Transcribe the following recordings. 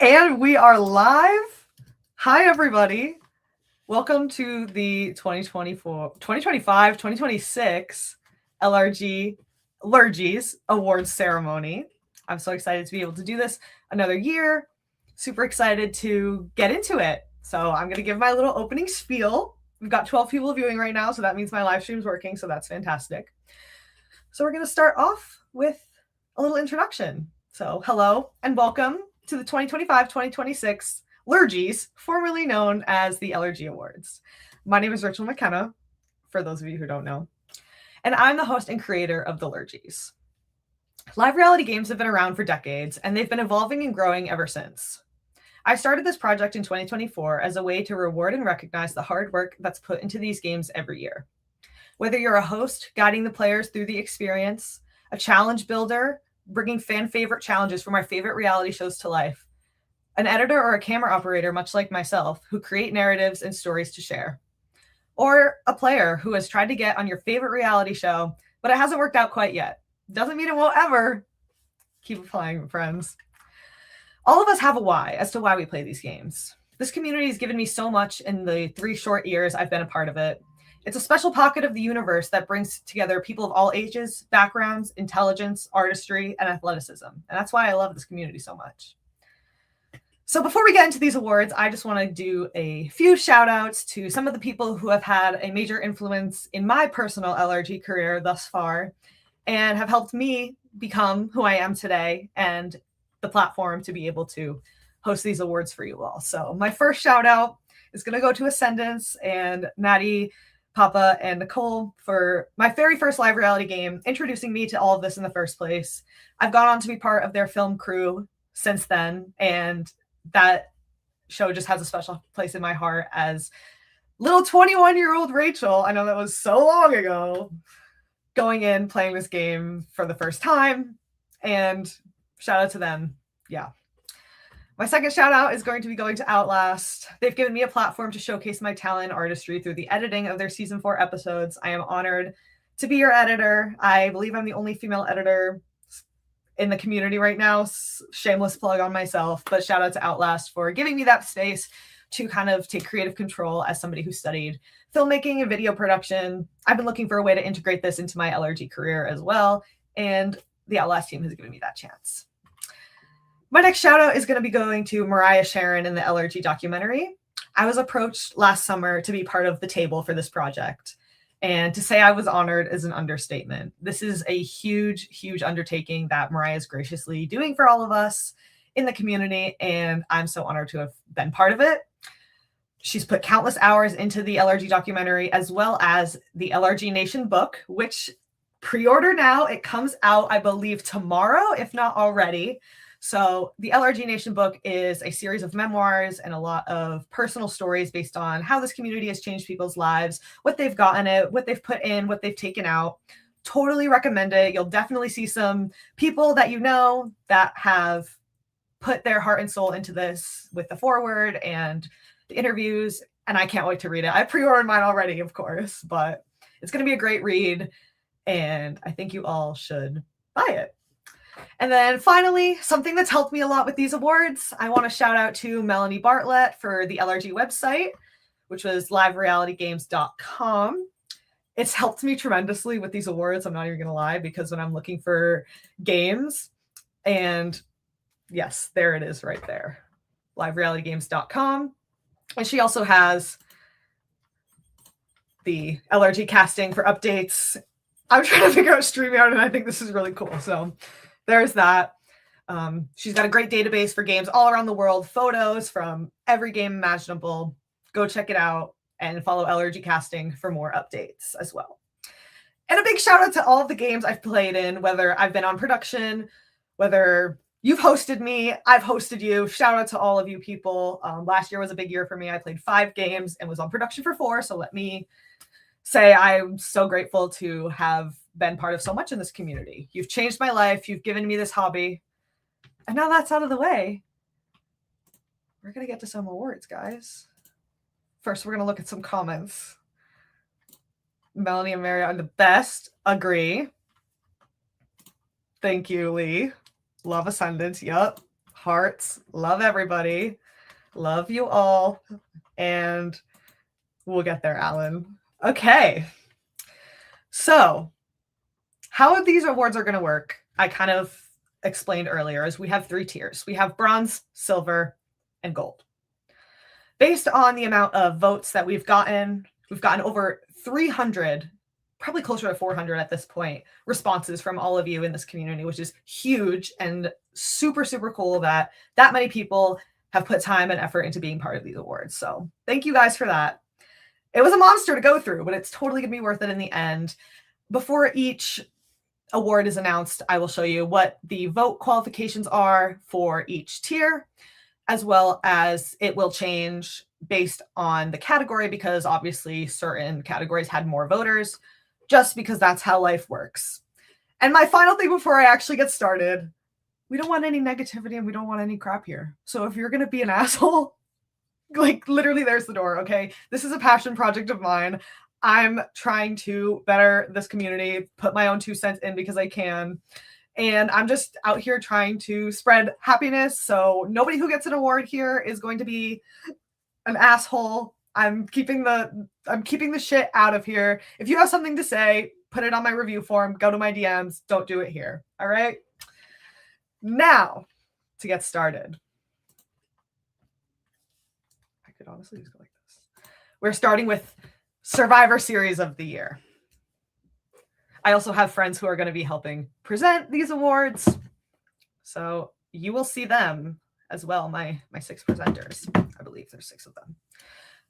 And we are live. Hi, everybody. Welcome to the 2024, 2025, 2026 LRGies Awards ceremony. I'm so excited to be able to do this another year. Super excited to get into it. So I'm going to give my little opening spiel. We've got 12 people viewing right now, so that means my live stream's working, so that's fantastic. So we're going to start off with a little introduction. So hello and welcome to the 2025-2026 LRGies, formerly known as the LRG Awards. My name is Rachel McKenna, for those of you who don't know, and I'm the host and creator of the LRGies. Live reality games have been around for decades, and they've been evolving and growing ever since. I started this project in 2024 as a way to reward and recognize the hard work that's put into these games every year. Whether you're a host guiding the players through the experience, a challenge builder bringing fan favorite challenges from our favorite reality shows to life, an editor or a camera operator, much like myself, who create narratives and stories to share, or a player who has tried to get on your favorite reality show, but it hasn't worked out quite yet. Doesn't mean it won't ever. Keep applying, friends. All of us have a why as to why we play these games. This community has given me so much in the 3 short years I've been a part of it. It's a special pocket of the universe that brings together people of all ages, backgrounds, intelligence, artistry, and athleticism. And that's why I love this community so much. So before we get into these awards, I just want to do a few shout outs to some of the people who have had a major influence in my personal LRG career thus far and have helped me become who I am today and the platform to be able to host these awards for you all. So my first shout out is going to go to Ascendance and Maddie, Papa, and Nicole for my very first live reality game, introducing me to all of this in the first place. I've gone on to be part of their film crew since then, and that show just has a special place in my heart as little 21-year-old Rachel. I know that was so long ago, going in, playing this game for the first time, and shout out to them. Yeah. My second shout out is going to be going to Outlast. They've given me a platform to showcase my talent and artistry through the editing of their season 4 episodes. I am honored to be your editor. I believe I'm the only female editor in the community right now. Shameless plug on myself, but shout out to Outlast for giving me that space to kind of take creative control as somebody who studied filmmaking and video production. I've been looking for a way to integrate this into my LRG career as well, and the Outlast team has given me that chance. My next shout out is going to be going to Mariah Sharon in the LRG documentary. I was approached last summer to be part of the table for this project. And to say I was honored is an understatement. This is a huge, huge undertaking that Mariah is graciously doing for all of us in the community. And I'm so honored to have been part of it. She's put countless hours into the LRG documentary, as well as the LRG Nation book, which pre-order now. It comes out, I believe, tomorrow, if not already. So the LRG Nation book is a series of memoirs and a lot of personal stories based on how this community has changed people's lives, what they've gotten it, what they've put in, what they've taken out. Totally recommend it. You'll definitely see some people that you know that have put their heart and soul into this with the foreword and the interviews, and I can't wait to read it. I pre-ordered mine already, of course, but it's going to be a great read, and I think you all should buy it. And then finally, something that's helped me a lot with these awards, I want to shout out to Melanie Bartlett for the LRG website, which was liverealitygames.com. It's helped me tremendously with these awards, I'm not even going to lie, because when I'm looking for games, and yes, there it is right there, liverealitygames.com. And she also has the LRG casting for updates. I'm trying to figure out StreamYard, and I think this is really cool. So there's that. She's got a great database for games all around the world, photos from every game imaginable. Go check it out and follow LRG Casting for more updates as well. And a big shout out to all of the games I've played in, whether I've been on production, whether you've hosted me, I've hosted you. Shout out to all of you people. Last year was a big year for me. I played 5 games and was on production for 4. So let me say I'm so grateful to have been part of so much in this community. You've changed my life. You've given me this hobby. And now that's out of the way, we're going to get to some awards, guys. First, we're going to look at some comments. Melanie and Mary are the best. Agree. Thank you, Lee. Love Ascendance. Yup. Hearts. Love everybody. Love you all. And we'll get there, Alan. Okay. So how these awards are going to work, I kind of explained earlier, is we have 3 tiers. We have bronze, silver, and gold. Based on the amount of votes that we've gotten over 300, probably closer to 400 at this point, responses from all of you in this community, which is huge and super, super cool that many people have put time and effort into being part of these awards. So thank you guys for that. It was a monster to go through, but it's totally going to be worth it in the end. Before each award is announced, I will show you what the vote qualifications are for each tier, as well as it will change based on the category, because obviously certain categories had more voters, just because that's how life works. And my final thing before I actually get started, we don't want any negativity and we don't want any crap here. So if you're going to be an asshole, like literally there's the door, okay? This is a passion project of mine. I'm trying to better this community, put my own 2 cents in because I can. And I'm just out here trying to spread happiness. So nobody who gets an award here is going to be an asshole. I'm keeping the shit out of here. If you have something to say, put it on my review form, go to my DMs, don't do it here. All right? Now, to get started. I could honestly just go like this. We're starting with Survivor Series of the Year. I also have friends who are going to be helping present these awards. So you will see them as well, my 6 presenters. I believe there's 6 of them.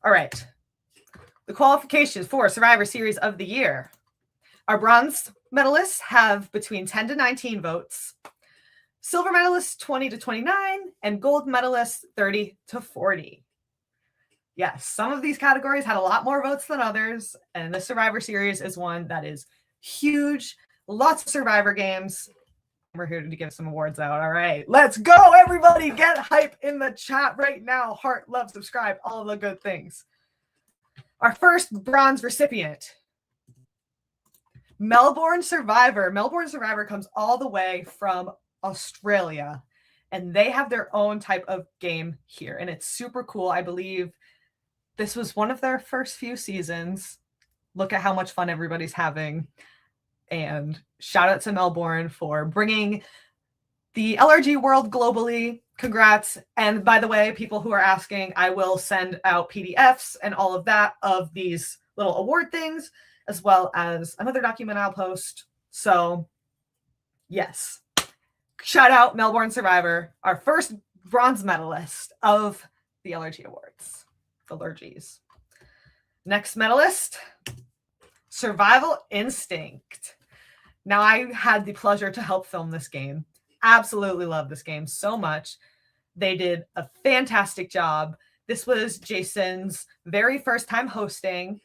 All right. The qualifications for Survivor Series of the Year. Our bronze medalists have between 10 to 19 votes. Silver medalists 20 to 29, and gold medalists 30 to 40. Yes, some of these categories had a lot more votes than others, and the Survivor Series is one that is huge. Lots of Survivor games. We're here to give some awards out. All right, let's go, everybody. Get hype in the chat right now. Heart, love, subscribe, all of the good things. Our first bronze recipient, Melbourne Survivor. Melbourne Survivor comes all the way from Australia, and they have their own type of game here, and it's super cool. I believe this was one of their first few seasons. Look at how much fun everybody's having. And shout out to Melbourne for bringing the LRG world globally. Congrats. And by the way, people who are asking, I will send out PDFs and all of that of these little award things, as well as another document I'll post. So yes, shout out Melbourne Survivor, our first bronze medalist of the LRG Awards, the LRGies. Next medalist, Survival Instinct. Now, I had the pleasure to help film this game. Absolutely love this game so much. They did a fantastic job. This was Jason's very first time hosting.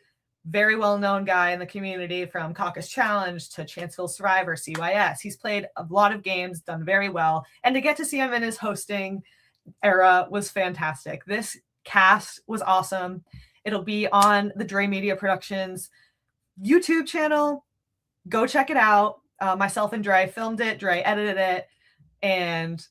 Very well-known guy in the community, from Caucus Challenge to Chanceville Survivor, CYS. He's played a lot of games, done very well. And to get to see him in his hosting era was fantastic. This cast was awesome. It'll be on the Dre Media Productions YouTube channel. Go check it out. Myself and Dre filmed it. Dre edited it. And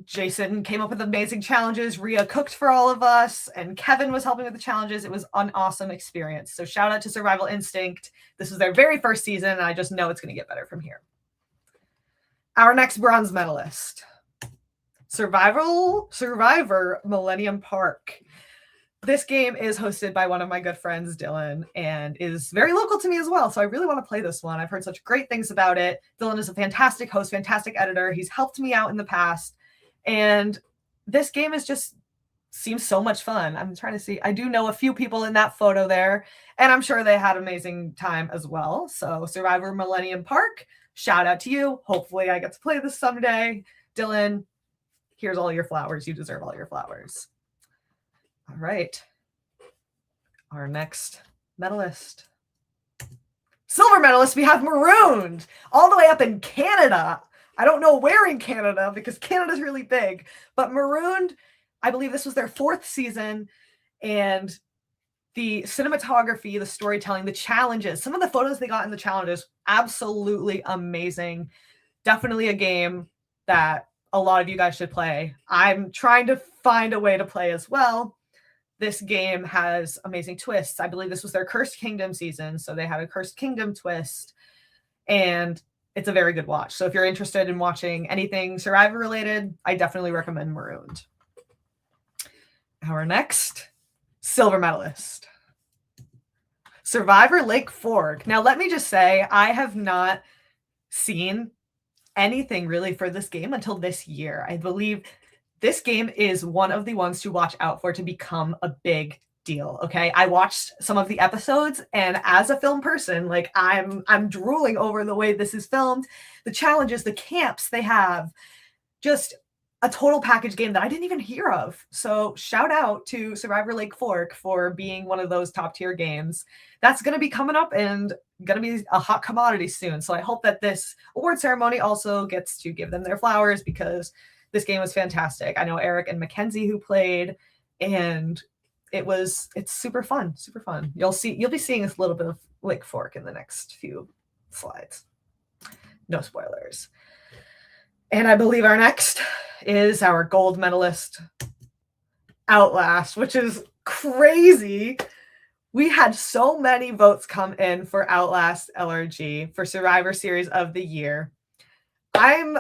Jason came up with amazing challenges. Rhea cooked for all of us, and Kevin was helping with the challenges. It was an awesome experience. So shout out to Survival Instinct. This was their very first season, and I just know it's going to get better from here. Our next bronze medalist, Survivor Millennium Park. This game is hosted by one of my good friends, Dylan, and is very local to me as well. So I really want to play this one. I've heard such great things about it. Dylan is a fantastic host, fantastic editor. He's helped me out in the past. And this game seems so much fun. I'm trying to see. I do know a few people in that photo there, and I'm sure they had amazing time as well. So Survivor Millennium Park, shout out to you. Hopefully I get to play this someday. Dylan, here's all your flowers. You deserve all your flowers. All right. Our next medalist. Silver medalist, we have Marooned, all the way up in Canada. I don't know where in Canada, because Canada's really big, but Marooned, I believe this was their 4th season, and the cinematography, the storytelling, the challenges, some of the photos they got in the challenges, absolutely amazing. Definitely a game that a lot of you guys should play. I'm trying to find a way to play as well. This game has amazing twists. I believe this was their Cursed Kingdom season, so they had a Cursed Kingdom twist, and it's a very good watch. So if you're interested in watching anything Survivor related, I definitely recommend Marooned. Our next silver medalist, Survivor Lake Fork. Now, let me just say, I have not seen anything really for this game until this year. I believe this game is one of the ones to watch out for to become a big deal. Okay, I watched some of the episodes, and as a film person, like I'm drooling over the way this is filmed, the challenges, the camps they have, just a total package game that I didn't even hear of. So shout out to Survivor Lake Fork for being one of those top tier games. That's going to be coming up and going to be a hot commodity soon. So I hope that this award ceremony also gets to give them their flowers, because this game was fantastic. I know Eric and Mackenzie who played, and it's super fun, super fun. You'll be seeing a little bit of Lake Fork in the next few slides. No spoilers. And I believe our next is our gold medalist, Outlast, which is crazy. We had so many votes come in for Outlast LRG for Survivor Series of the Year. I'm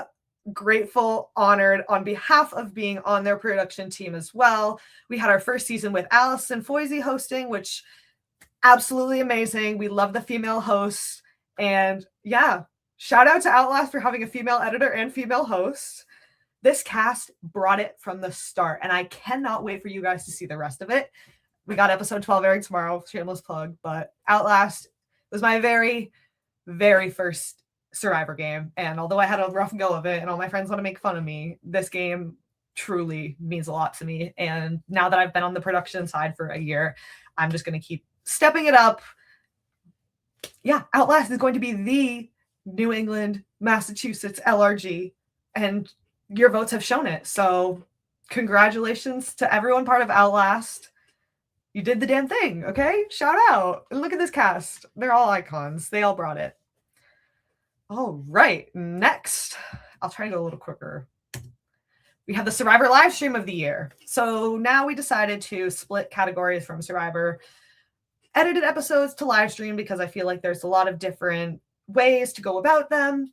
grateful, honored on behalf of being on their production team as well. We had our first season with Allison Foisey hosting, which absolutely amazing. We love the female hosts. And yeah, shout out to Outlast for having a female editor and female host. This cast brought it from the start, and I cannot wait for you guys to see the rest of it. We got episode 12 airing tomorrow, shameless plug, but Outlast was my very, very first Survivor game. And although I had a rough go of it and all my friends want to make fun of me, this game truly means a lot to me. And now that I've been on the production side for a year, I'm just going to keep stepping it up. Yeah, Outlast is going to be the New England, Massachusetts LRG, and your votes have shown it. So congratulations to everyone part of Outlast. You did the damn thing, okay? Shout out. And look at this cast. They're all icons. They all brought it. All right, next. I'll try to go a little quicker. We have the Survivor live stream of the year. So now we decided to split categories from Survivor edited episodes to live stream, because I feel like there's a lot of different ways to go about them.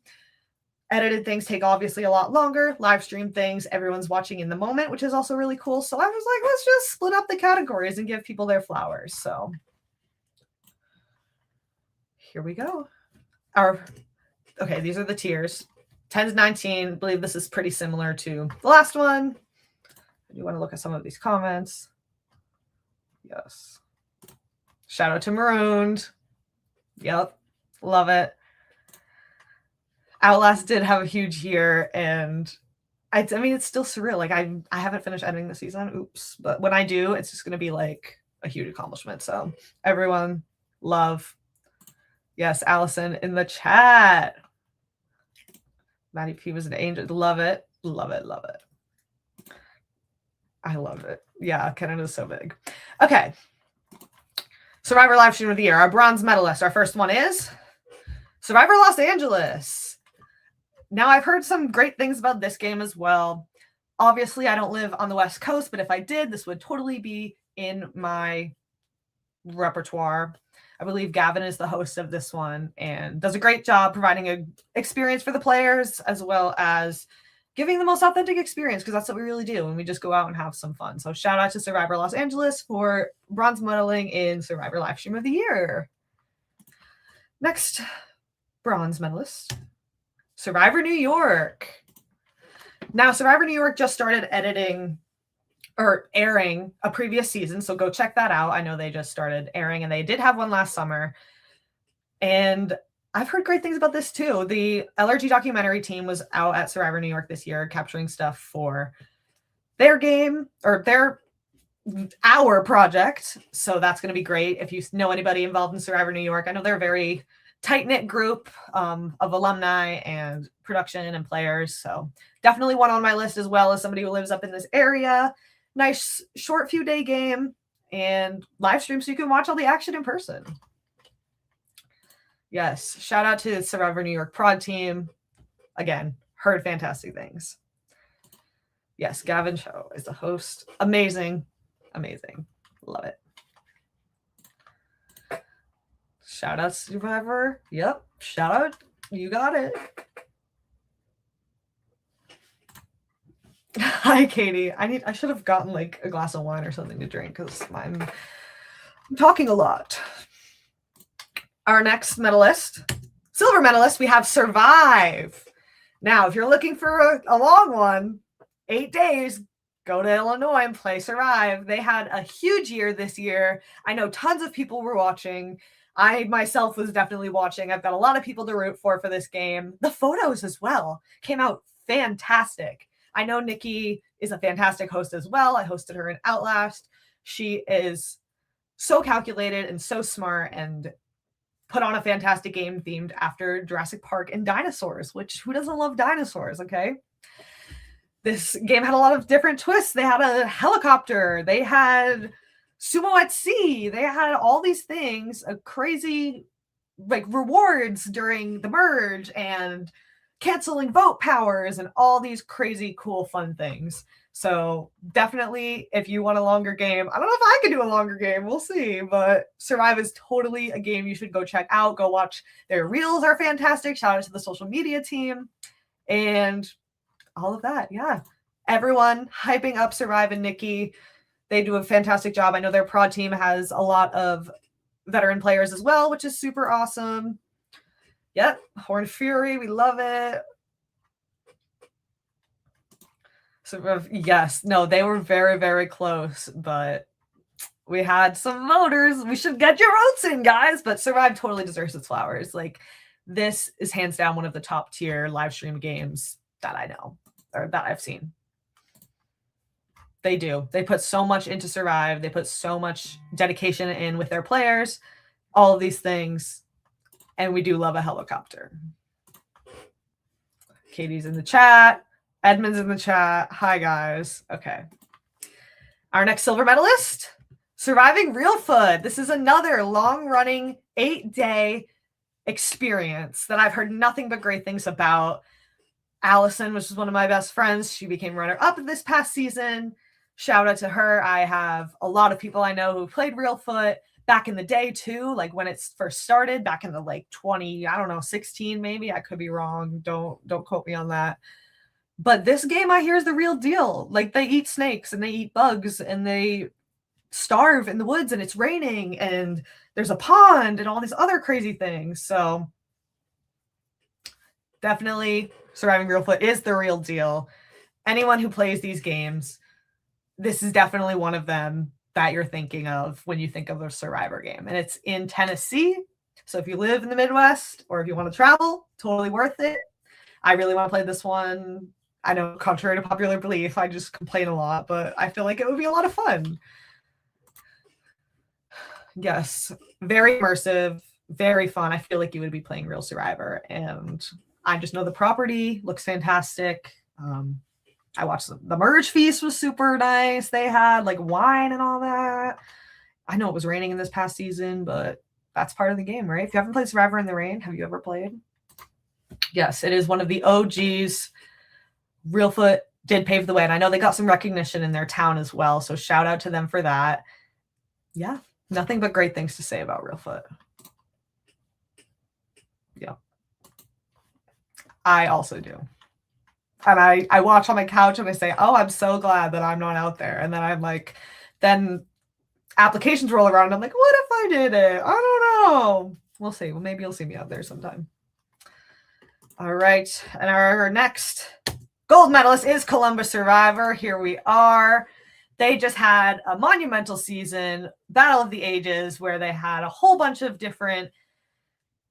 Edited things take obviously a lot longer. Live stream things, everyone's watching in the moment, which is also really cool. So I was like, let's just split up the categories and give people their flowers. So here we go. Okay, these are the tiers. 10 to 19. I believe this is pretty similar to the last one. I do want to look at some of these comments. Yes. Shout out to Marooned. Yep. Love it. Outlast did have a huge year, and I mean, it's still surreal. Like I haven't finished editing the season. Oops. But when I do, it's just going to be like a huge accomplishment. So everyone, love. Yes, Allison in the chat. Maddie P was an angel. Love it. Love it. Love it. I love it. Yeah, Canada's so big. Okay. Survivor live stream of the year. Our bronze medalist. Our first one is Survivor Los Angeles. Now, I've heard some great things about this game as well. Obviously, I don't live on the West Coast, but if I did, this would totally be in my repertoire. I believe Gavin is the host of this one and does a great job providing an experience for the players, as well as giving the most authentic experience, because that's what we really do when we just go out and have some fun. So shout out to Survivor Los Angeles for bronze medaling in Survivor live stream of the year. Next bronze medalist, Survivor New York. Now, Survivor New York just started editing or airing a previous season, so go check that out. I know they just started airing, and they did have one last summer. And I've heard great things about this too. The LRG documentary team was out at Survivor New York this year, capturing stuff for their game or our project. So that's going to be great. If you know anybody involved in Survivor New York, I know they're a very tight-knit group of alumni and production and players. So definitely one on my list, as well as somebody who lives up in this area. Nice short few day game and live stream so you can watch all the action in person. Yes, shout out to Survivor New York prod team. Again, heard fantastic things. Yes, Gavin Cho is the host. Amazing. Amazing. Love it. Shout out Survivor. Yep. Shout out. You got it. Hi, Katie. I should have gotten like a glass of wine or something to drink because I'm talking a lot. Our next medalist, silver medalist, we have Survive. Now, if you're looking for a long one, 8 days, go to Illinois and play Survive. They had a huge year this year. I know tons of people were watching. I myself was definitely watching. I've got a lot of people to root for this game. The photos as well came out fantastic. I know Nikki is a fantastic host as well. I hosted her in Outlast. She is so calculated and so smart and put on a fantastic game themed after Jurassic Park and dinosaurs, which who doesn't love dinosaurs, okay? This game had a lot of different twists. They had a helicopter. They had sumo at sea. They had all these things, a crazy like rewards during the merge and canceling vote powers and all these crazy, cool, fun things. So definitely, if you want a longer game, I don't know if I can do a longer game. We'll see. But Survive is totally a game you should go check out. Go watch. Their reels are fantastic. Shout out to the social media team and all of that. Yeah. Everyone hyping up Survive and Nikki. They do a fantastic job. I know their prod team has a lot of veteran players as well, which is super awesome. Yep. Horn Fury. We love it. So, yes. No, they were very, very close, but we had some voters. We should get your votes in, guys. But Survive totally deserves its flowers. Like, this is hands down one of the top tier live stream games that I know or that I've seen. They do. They put so much into Survive. They put so much dedication in with their players, all of these things. And we do love a helicopter. Katie's in the chat. Edmund's in the chat. Hi, guys. Okay. Our next silver medalist, Surviving Reelfoot. This is another long-running 8-day experience that I've heard nothing but great things about. Allison, which is one of my best friends, she became runner-up this past season. Shout out to her. I have a lot of people I know who played Reelfoot back in the day too, like when it first started back in the like 16 maybe. I could be wrong. Don't quote me on that. But this game I hear is the real deal. Like they eat snakes and they eat bugs and they starve in the woods and it's raining and there's a pond and all these other crazy things. So definitely Surviving Reelfoot is the real deal. Anyone who plays these games, this is definitely one of them that you're thinking of when you think of a Survivor game. And it's in Tennessee. So if you live in the Midwest or if you want to travel, totally worth it. I really want to play this one. I know, contrary to popular belief, I just complain a lot, but I feel like it would be a lot of fun. Yes, very immersive, very fun. I feel like you would be playing real Survivor. And I just know the property looks fantastic. I watched the merge feast was super nice. They had like wine and all that. I know it was raining in this past season, but that's part of the game, right? If you haven't played Survivor in the Rain, have you ever played? Yes, it is one of the OGs. Reelfoot did pave the way, and I know they got some recognition in their town as well, so shout out to them for that. Yeah, nothing but great things to say about Reelfoot. Yeah. I also do. And I watch on my couch and I say, oh, I'm so glad that I'm not out there. And then I'm like, then applications roll around and I'm like, what if I did it? I don't know. We'll see. Well, maybe you'll see me out there sometime. All right. And our next gold medalist is Columbus Survivor. Here we are. They just had a monumental season, Battle of the Ages, where they had a whole bunch of different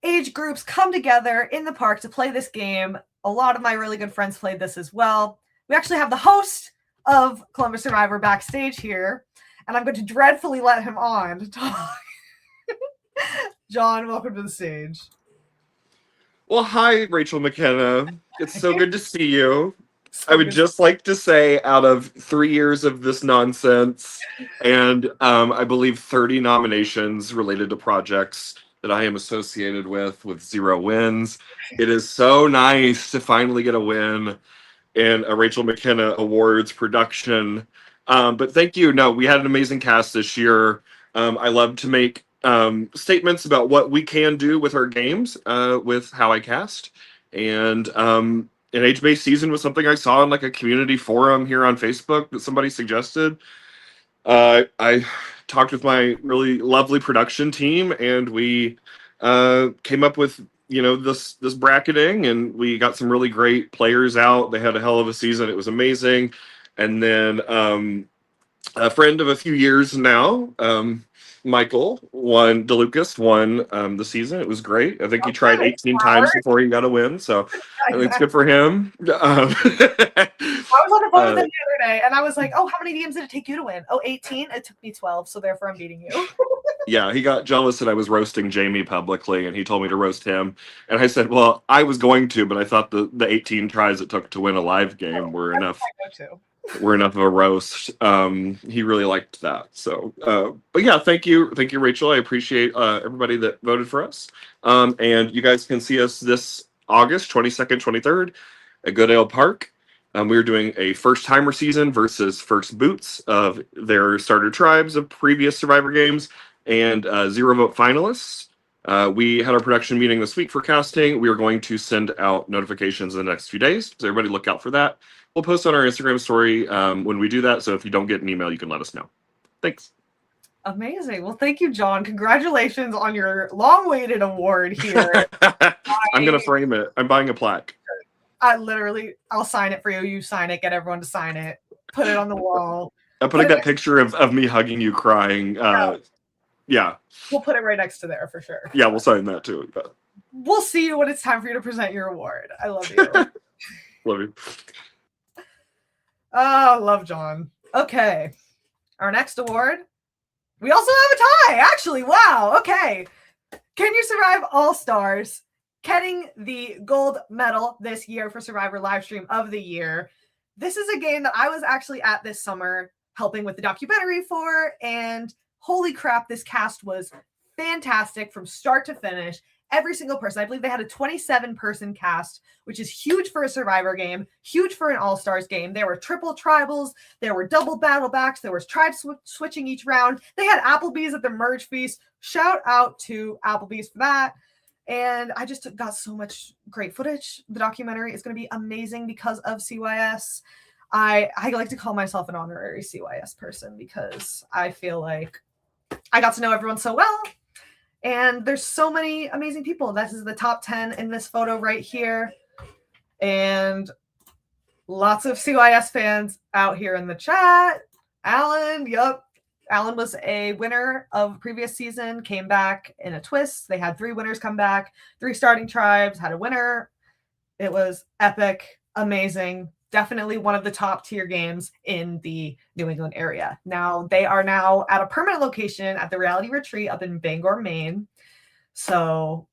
age groups come together in the park to play this game. A lot of my really good friends played this as well. We actually have the host of Columbus Survivor backstage here, and I'm going to dreadfully let him on to talk. John, welcome to the stage. Well, hi, Rachel McKenna. It's so good to see you. I would just like to say, out of 3 years of this nonsense and I believe 30 nominations related to projects that I am associated with 0 wins, it is so nice to finally get a win in a Rachel McKenna Awards production. But thank you. No, we had an amazing cast this year. I love to make statements about what we can do with our games with how I cast. And an age-based season was something I saw in like a community forum here on Facebook that somebody suggested. I talked with my really lovely production team, and we came up with this bracketing, and we got some really great players out. They had a hell of a season. It was amazing. And then a friend of a few years now, Michael DeLucas won the season. It was great. I think he tried 18 times before he got a win, so I think it's good for him. I was on the phone with him the other day, and I was like, oh, how many games did it take you to win? Oh, 18? It took me 12, so therefore I'm beating you. Yeah, he got jealous that I was roasting Jamie publicly, and he told me to roast him. And I said, well, I was going to, but I thought the 18 tries it took to win a live game were enough of a roast. He really liked that. So, but yeah, thank you, Rachel. I appreciate everybody that voted for us. And you guys can see us this August 22nd, 23rd at Goodale Park. We're doing a first-timer season versus first boots of their starter tribes of previous Survivor games and zero-vote finalists. We had our production meeting this week for casting. We are going to send out notifications in the next few days, so everybody look out for that. We'll post on our Instagram story when we do that, so if you don't get an email, you can let us know. Thanks. Amazing. Well, thank you, John. Congratulations on your long-awaited award here. I'm going to frame it. I'm buying a plaque. I'll sign it for you. You sign it. Get everyone to sign it. Put it on the wall. I'm putting that picture of me hugging you crying. Yeah. We'll put it right next to there for sure. Yeah, we'll sign that too. But we'll see you when it's time for you to present your award. I love you. Love you. Oh, love John. Okay. Our next award. We also have a tie, actually. Wow. Okay. Can You Survive All-Stars? Getting the gold medal this year for Survivor Livestream of the Year. This is a game that I was actually at this summer helping with the documentary for, and holy crap, this cast was fantastic from start to finish. Every single person. I believe they had a 27-person cast, which is huge for a Survivor game, huge for an All-Stars game. There were triple tribals. There were double battle backs. There was tribes switching each round. They had Applebee's at the merge feast. Shout out to Applebee's for that. And I just got so much great footage. The documentary is going to be amazing because of CYS. I like to call myself an honorary CYS person because I feel like I got to know everyone so well. And there's so many amazing people. This is the top 10 in this photo right here. And lots of CYS fans out here in the chat. Alan, yep. Alan was a winner of previous season, came back in a twist. They had 3 winners come back, 3 starting tribes, had a winner. It was epic, amazing. Definitely one of the top tier games in the New England area. Now, they are now at a permanent location at the Reality Retreat up in Bangor, Maine. So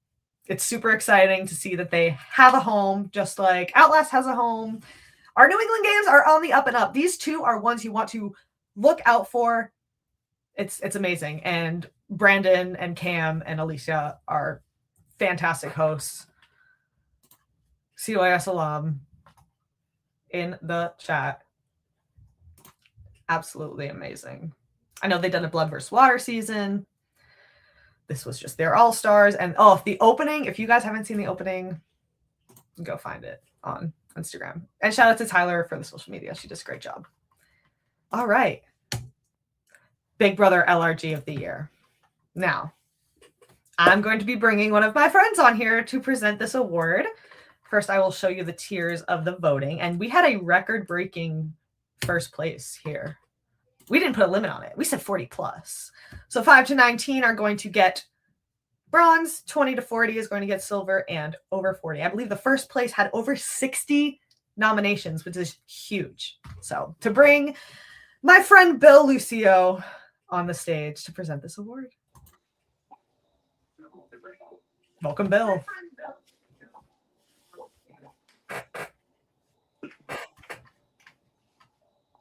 it's super exciting to see that they have a home, just like Outlast has a home. Our New England games are on the up and up. These 2 are ones you want to look out for. It's amazing. And Brandon and Cam and Alicia are fantastic hosts. CYS alum in the chat. Absolutely amazing. I know they've done a Blood vs. Water season. This was just their all-stars. And oh, the opening, if you guys haven't seen the opening, go find it on Instagram. And shout out to Tyler for the social media. She does a great job. All right. Big Brother LRG of the Year. Now, I'm going to be bringing one of my friends on here to present this award. First, I will show you the tiers of the voting. And we had a record-breaking first place here. We didn't put a limit on it. We said 40 plus. So 5 to 19 are going to get bronze. 20 to 40 is going to get silver, and over 40. I believe the first place had over 60 nominations, which is huge. So to bring my friend Bill Lucio on the stage to present this award. Welcome, Bill.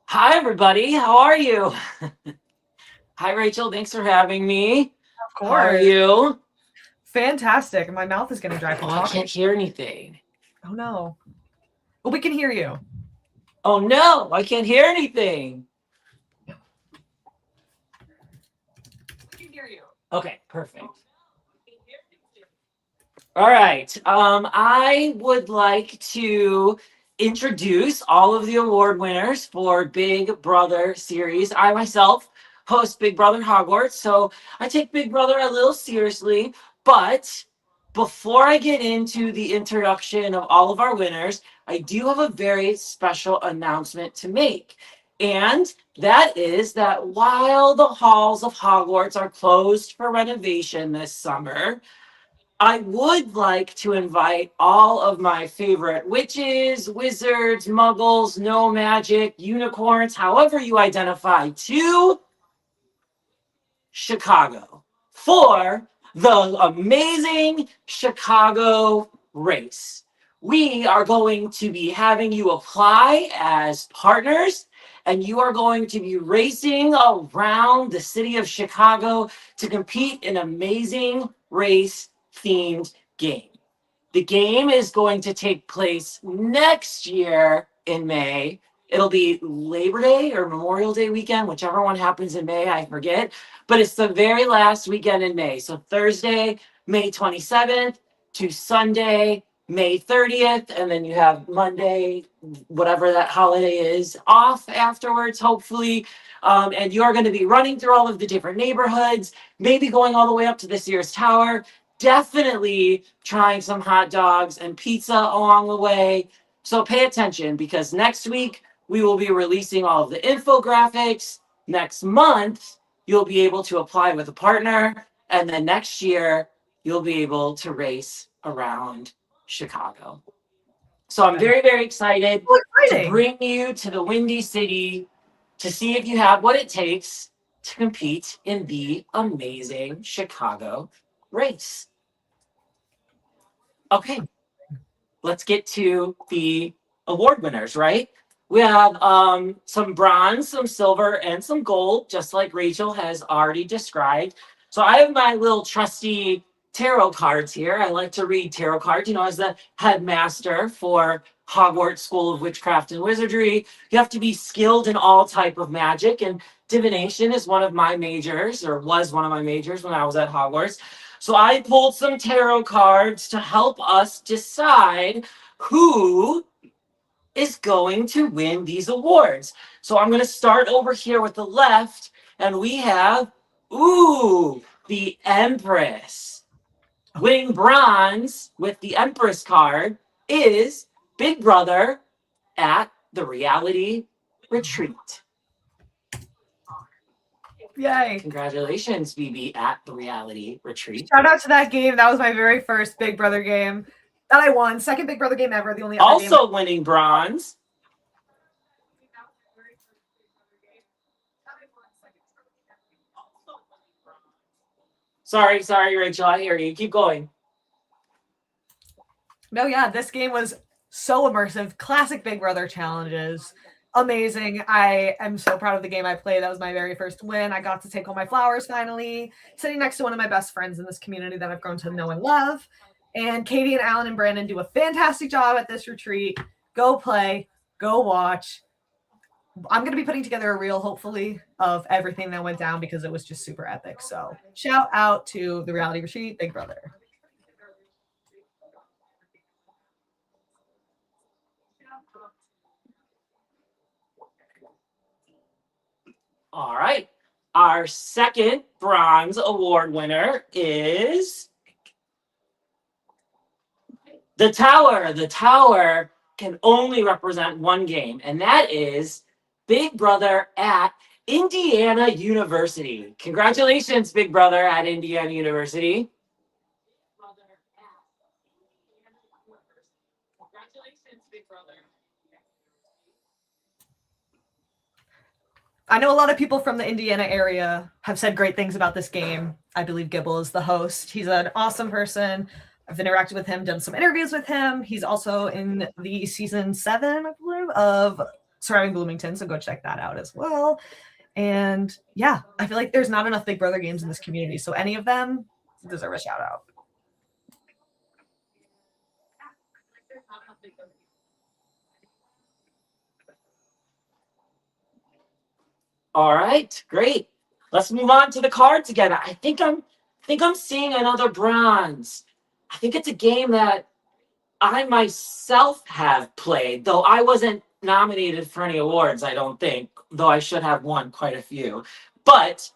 Hi, everybody. How are you? Hi, Rachel. Thanks for having me. Of course. How are you? Fantastic. My mouth is going to dry from I talking. can't hear anything. Oh, no. Well, we can hear you. Oh no, I can't hear anything. I can hear you. Okay, perfect. All right. I would like to introduce all of the award winners for Big Brother series. I myself host Big Brother Hogwarts, so I take Big Brother a little seriously. But before I get into the introduction of all of our winners, I do have a very special announcement to make. And that is that while the halls of Hogwarts are closed for renovation this summer, I would like to invite all of my favorite witches, wizards, muggles, no magic, unicorns, however you identify, to Chicago for the amazing Chicago race. We are going to be having you apply as partners, and you are going to be racing around the city of Chicago to compete in an amazing race themed game. The game is going to take place next year in May. It'll be Labor Day or Memorial Day weekend, whichever one happens in May, I forget. But it's the very last weekend in May. So Thursday, May 27th to Sunday, May 30th. And then you have Monday, whatever that holiday is, off afterwards, hopefully. And you're going to be running through all of the different neighborhoods, maybe going all the way up to the Sears Tower. Definitely trying some hot dogs and pizza along the way. So pay attention, because next week we will be releasing all of the infographics. Next month, you'll be able to apply with a partner. And then next year, you'll be able to race around Chicago. So I'm very, very excited So to exciting. bring you to the Windy City to see if you have what it takes to compete in the amazing Chicago race. Okay, let's get to the award winners, right? We have some bronze, some silver, and some gold, just like Rachel has already described. So I have my little trusty tarot cards here. I like to read tarot cards. You know, as the headmaster for Hogwarts School of Witchcraft and Wizardry, you have to be skilled in all type of magic, and divination is one of my majors, or was one of my majors when I was at Hogwarts. So I pulled some tarot cards to help us decide who is going to win these awards. So I'm going to start over here with the left, and we have, the Empress. Winning bronze with the Empress card is Big Brother at the Reality Retreat. Yay. Congratulations, BB, at the Reality Retreat. Shout out to that game. That was my very first Big Brother game that I won. Second Big Brother game ever. The only other Also game. winning bronze. Sorry, Rachel. I hear you. Keep going. No, yeah, this game was so immersive. Classic Big Brother challenges. Amazing. I am so proud of the game I played. That was my very first win. I got to take home my flowers finally, sitting next to one of my best friends in this community that I've grown to know and love. And Katie and Alan and Brandon do a fantastic job at this retreat. Go play, go watch. I'm going to be putting together a reel, hopefully, of everything that went down because it was just super epic. So shout out to the Reality Retreat, Big Brother. All right. Our second bronze award winner is the Tower. The Tower can only represent one game, and that is Big Brother at Indiana University. Congratulations, Big Brother at Indiana University. Congratulations, Big Brother. I know a lot of people from the Indiana area have said great things about this game. I believe Gibble is the host. He's an awesome person. I've interacted with him, done some interviews with him. He's also in the season 7, I believe, of Surviving Bloomington, so go check that out as well. And yeah, I feel like there's not enough Big Brother games in this community, so any of them deserve a shout out. All right, great. Let's move on to the cards again. I think I'm seeing another bronze. I think it's a game that I myself have played, though I wasn't nominated for any awards, I don't think, though I should have won quite a few. But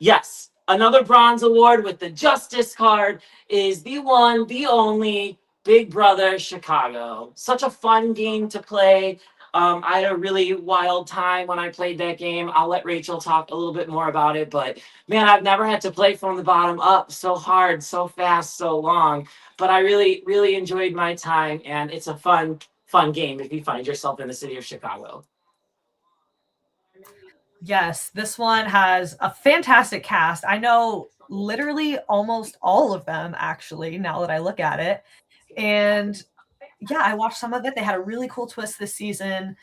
yes, another bronze award with the Justice card is the one, the only Big Brother Chicago. Such a fun game to play. I had a really wild time when I played that game. I'll let Rachel talk a little bit more about it, but man, I've never had to play from the bottom up so hard, so fast, so long. But I really, really enjoyed my time, and it's a fun, fun game if you find yourself in the city of Chicago. Yes, this one has a fantastic cast. I know literally almost all of them, actually, now that I look at it. And yeah, I watched some of it. They had a really cool twist this season,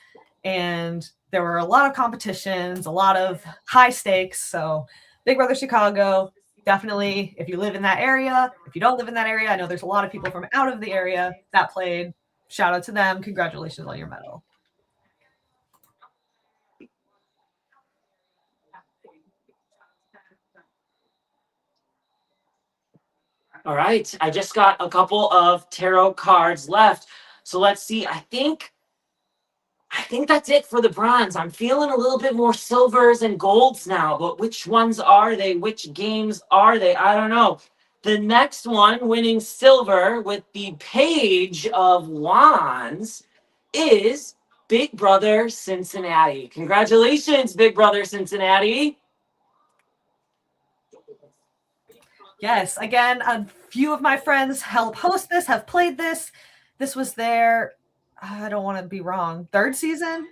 and there were a lot of competitions, a lot of high stakes. So, Big Brother Chicago, definitely, if you live in that area, if you don't live in that area, I know there's a lot of people from out of the area that played. Shout out to them. Congratulations on your medal. All right, I just got a couple of tarot cards left. So let's see. I think that's it for the bronze. I'm feeling a little bit more silvers and golds now, but which ones are they? Which games are they? I don't know. The next one, winning silver with the Page of Wands, is Big Brother Cincinnati. Congratulations, Big Brother Cincinnati. Yes, again, a few of my friends help host this, have played this. This was their, I don't want to be wrong, third season,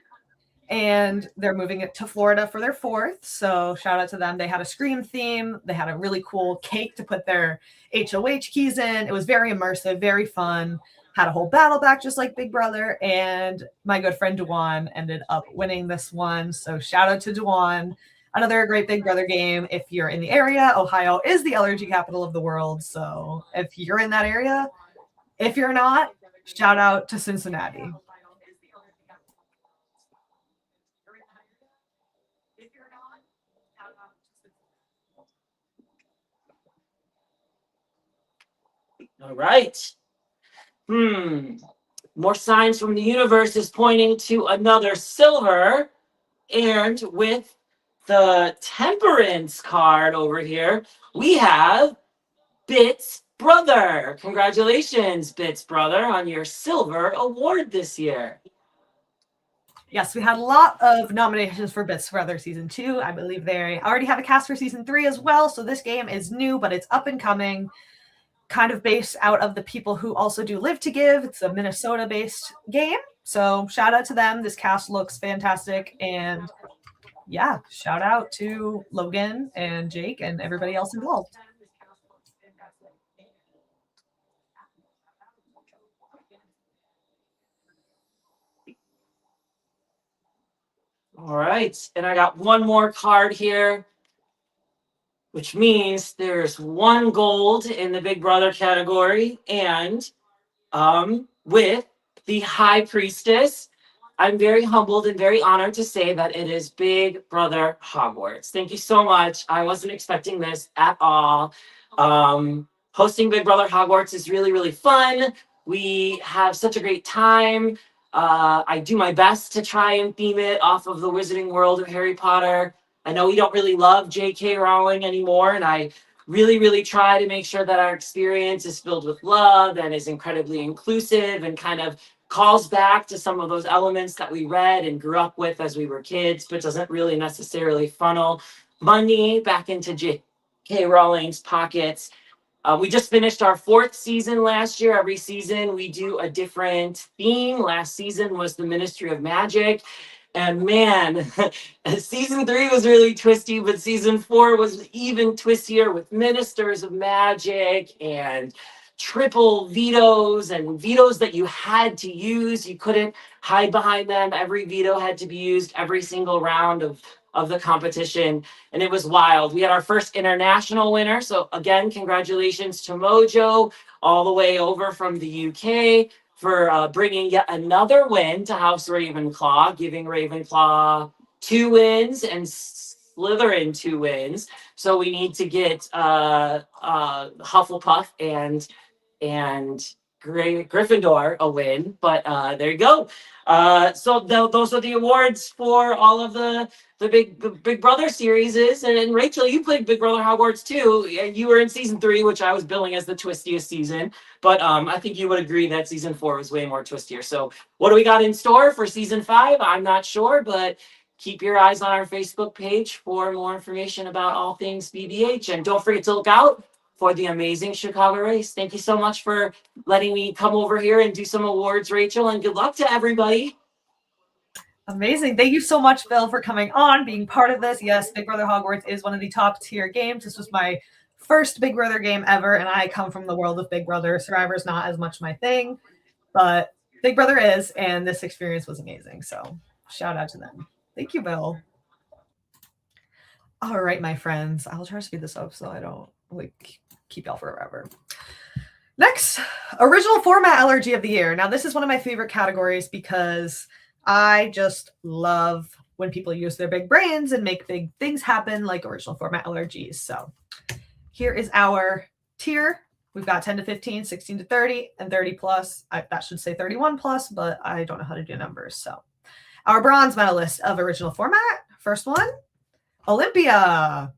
and they're moving it to Florida for their fourth. So shout out to them. They had a Scream theme. They had a really cool cake to put their HOH keys in. It was very immersive, very fun. Had a whole battle back just like Big Brother. And my good friend Dewan ended up winning this one. So shout out to Dewan. Another great Big Brother game. If you're in the area, Ohio is the LRG capital of the world. So if you're in that area, if you're not, shout out to Cincinnati. All right. More signs from the universe is pointing to another silver. And with the Temperance card over here, we have Bit's brother. Congratulations, Bit's brother, on your silver award this year. Yes, we had a lot of nominations for Bits Brother Season 2. I believe they already have a cast for Season 3 as well, so this game is new, but it's up and coming, kind of based out of the people who also do Live to Give. It's a Minnesota-based game, so shout out to them. This cast looks fantastic, and yeah, shout out to Logan and Jake and everybody else involved. All right, and I got one more card here, which means there's one gold in the Big Brother category, and with the High Priestess, I'm very humbled and very honored to say that it is Big Brother Hogwarts. Thank you so much. I wasn't expecting this at all. Hosting Big Brother Hogwarts is really, really fun. We have such a great time. I do my best to try and theme it off of the Wizarding World of Harry Potter. I know we don't really love J.K. Rowling anymore, and I really, really try to make sure that our experience is filled with love and is incredibly inclusive and kind of calls back to some of those elements that we read and grew up with as we were kids, but doesn't really necessarily funnel money back into J.K. Rowling's pockets. We just finished our fourth season last year. Every season we do a different theme. Last season was the Ministry of Magic. And man, season 3 was really twisty, but season 4 was even twistier with Ministers of Magic and triple vetoes and vetoes that you had to use. You couldn't hide behind them. Every veto had to be used every single round of the competition, and it was wild. We had our first international winner. So again, congratulations to Mojo all the way over from the UK for bringing yet another win to House Ravenclaw, giving Ravenclaw 2 wins and Slytherin 2 wins. So we need to get Hufflepuff and Gryffindor a win. But there you go. So those are the awards for all of the Big Brother series. And Rachel, you played Big Brother Hogwarts too. You were in season 3, which I was billing as the twistiest season. But I think you would agree that season 4 was way more twistier. So what do we got in store for season 5? I'm not sure, but keep your eyes on our Facebook page for more information about all things BBH. And don't forget to look out for the amazing Chicago race. Thank you so much for letting me come over here and do some awards, Rachel, and good luck to everybody. Amazing. Thank you so much, Phil, for coming on, being part of this. Yes, Big Brother Hogwarts is one of the top tier games. This was my first Big Brother game ever, and I come from the world of Big Brother. Survivor's not as much my thing, but Big Brother is, and this experience was amazing. So shout out to them. Thank you, Bill. All right, my friends. I'll try to speed this up so I don't keep y'all forever. Next, original format LRG of the year. Now, this is one of my favorite categories because I just love when people use their big brains and make big things happen like original format LRGs. So here is our tier. We've got 10 to 15, 16 to 30, and 30 plus. That should say 31 plus, but I don't know how to do numbers. So our bronze medalist of original format, first one, Olympia.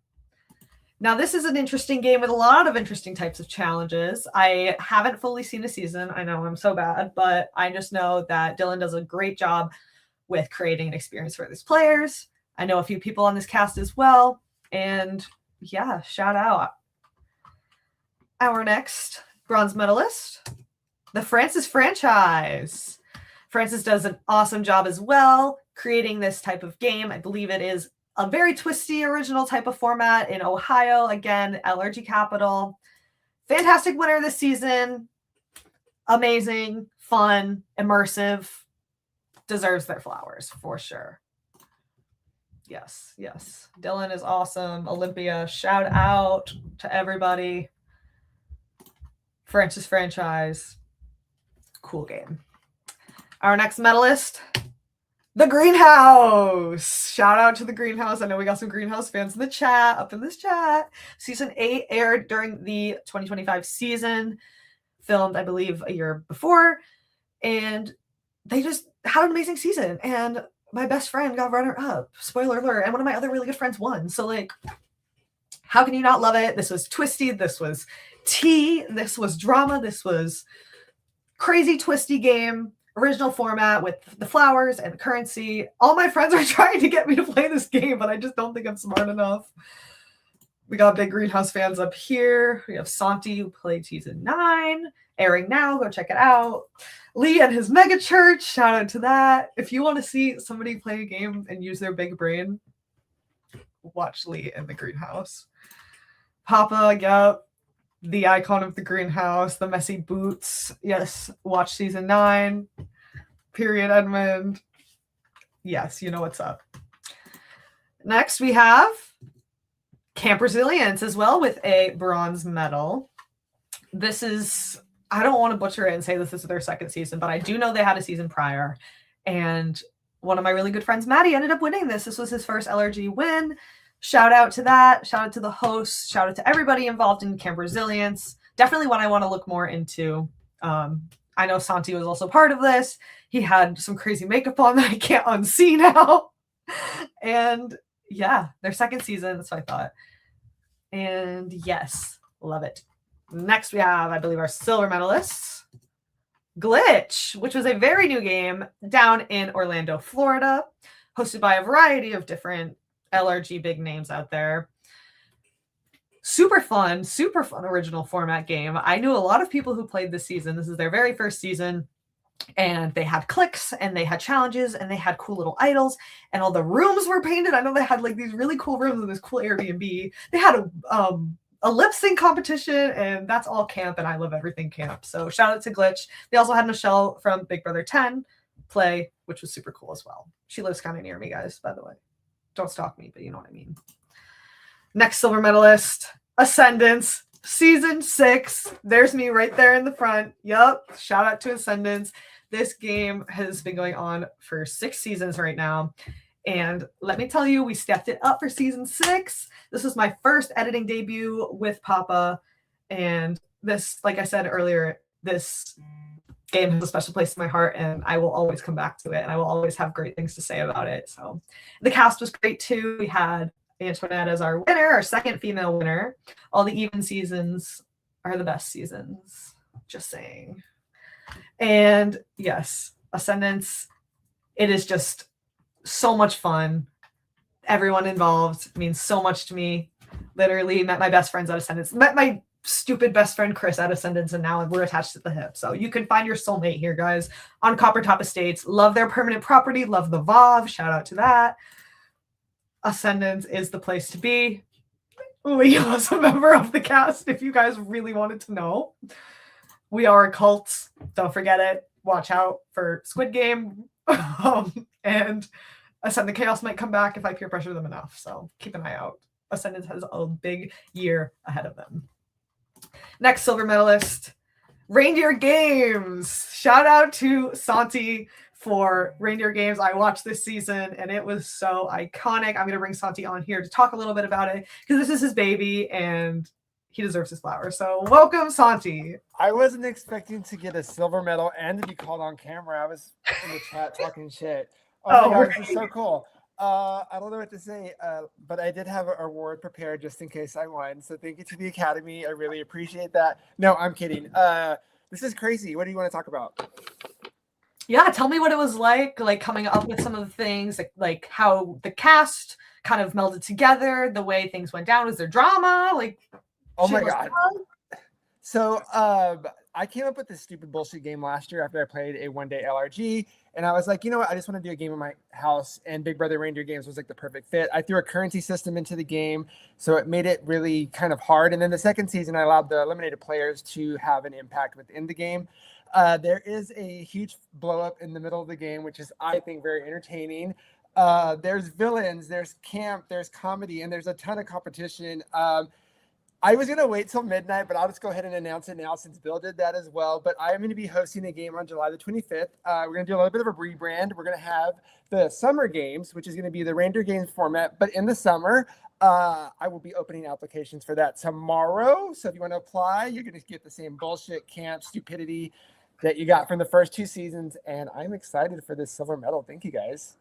Now, this is an interesting game with a lot of interesting types of challenges. I haven't fully seen a season. I know I'm so bad, but I just know that Dylan does a great job with creating an experience for his players. I know a few people on this cast as well. And yeah, shout out. Our next bronze medalist, the Francis franchise. Francis does an awesome job as well creating this type of game. I believe it is a very twisty original type of format in Ohio. Again, LRG capital. Fantastic winner this season. Amazing, fun, immersive. Deserves their flowers for sure. Yes, yes. Dylan is awesome. Olympia, shout out to everybody. Francis franchise. Cool game. Our next medalist, the Greenhouse. Shout out to the Greenhouse. I know we got some Greenhouse fans in the chat, up in this chat. Season 8 aired during the 2025 season, filmed, I believe, a year before. And they just had an amazing season. And my best friend got runner-up. Spoiler alert. And one of my other really good friends won. So, like, how can you not love it? This was twisty. This was tea. This was drama. This was crazy, twisty game. Original format with the flowers and the currency. All my friends are trying to get me to play this game, but I just don't think I'm smart enough. We got big Greenhouse fans up here. We have Santi, who played season 9, airing now. Go check it out. Lee and his mega church. Shout out to that. If you want to see somebody play a game and use their big brain, watch Lee and the Greenhouse. Papa, yep. The icon of the Greenhouse, the messy boots. Yes, watch season 9. Period, Edmund. Yes, you know what's up. Next, we have Camp Resilience as well with a bronze medal. This is, I don't want to butcher it and say this is their second season, but I do know they had a season prior. And one of my really good friends, Maddie, ended up winning this. This was his first LRG win. Shout out to that. Shout out to the hosts. Shout out to everybody involved in Camp Resilience. Definitely one I want to look more into. I know Santi was also part of this. He had some crazy makeup on that I can't unsee now. And yeah, their second season. That's what I thought. And yes, love it. Next we have, I believe, our silver medalists. Glitch, which was a very new game down in Orlando, Florida, hosted by a variety of different LRG big names out there. Super fun original format game. I knew a lot of people who played this season. This is their very first season, and they had clicks and they had challenges and they had cool little idols and all the rooms were painted. I know they had like these really cool rooms in this cool Airbnb. They had a lip sync competition, and that's all camp, and I love everything camp. So shout out to Glitch. They also had Michelle from Big Brother 10 play, which was super cool as well. She lives kind of near me, guys, by the way. Don't stalk me, but you know what I mean. Next silver medalist, Ascendance, season 6. There's me right there in the front. Yup. Shout out to Ascendance. This game has been going on for 6 seasons right now. And let me tell you, we stepped it up for season 6. This was my first editing debut with Papa. And this, like I said earlier, this game has a special place in my heart, and I will always come back to it, and I will always have great things to say about it. So the cast was great too. We had Antoinette as our winner, our second female winner. All the even seasons are the best seasons. Just saying. And yes, Ascendance, it is just so much fun. Everyone involved means so much to me. Literally met my best friends at Ascendance. Met my stupid best friend Chris at Ascendance, and now we're attached at the hip. So you can find your soulmate here, guys, on Coppertop Estates. Love their permanent property. Love the VOV. Shout out to that. Ascendance is the place to be. Liam was a member of the cast, if you guys really wanted to know. We are a cult. Don't forget it. Watch out for Squid Game. And Ascendant Chaos might come back if I peer pressure them enough. So keep an eye out. Ascendant has a big year ahead of them. Next silver medalist, Reindeer Games. Shout out to Santi for Reindeer Games. I watched this season and it was so iconic. I'm going to bring Santi on here to talk a little bit about it because this is his baby and he deserves his flowers. So welcome, Santi. I wasn't expecting to get a silver medal and to be called on camera. I was in the chat talking shit. Oh my God, this is so cool. I don't know what to say, but I did have an award prepared just in case I won. So thank you to the Academy. I really appreciate that. No, I'm kidding. This is crazy. What do you want to talk about? Yeah, tell me what it was like coming up with some of the things, like how the cast kind of melded together, the way things went down. Was there drama? Oh my God. So I came up with this stupid bullshit game last year after I played a one-day LRG. And I was like, you know what? I just want to do a game in my house. And Big Brother Reindeer Games was like the perfect fit. I threw a currency system into the game, so it made it really kind of hard. And then the second season, I allowed the eliminated players to have an impact within the game. There is a huge blow up in the middle of the game, which is, I think, very entertaining. There's villains, there's camp, there's comedy, and there's a ton of competition. I was going to wait till midnight, but I'll just go ahead and announce it now since Bill did that as well. But I am going to be hosting a game on July the 25th. We're going to do a little bit of a rebrand. We're going to have the summer games, which is going to be the Reindeer Games format. But in the summer, I will be opening applications for that tomorrow. So if you want to apply, you're going to get the same bullshit, camp, stupidity that you got from the first 2 seasons. And I'm excited for this silver medal. Thank you, guys.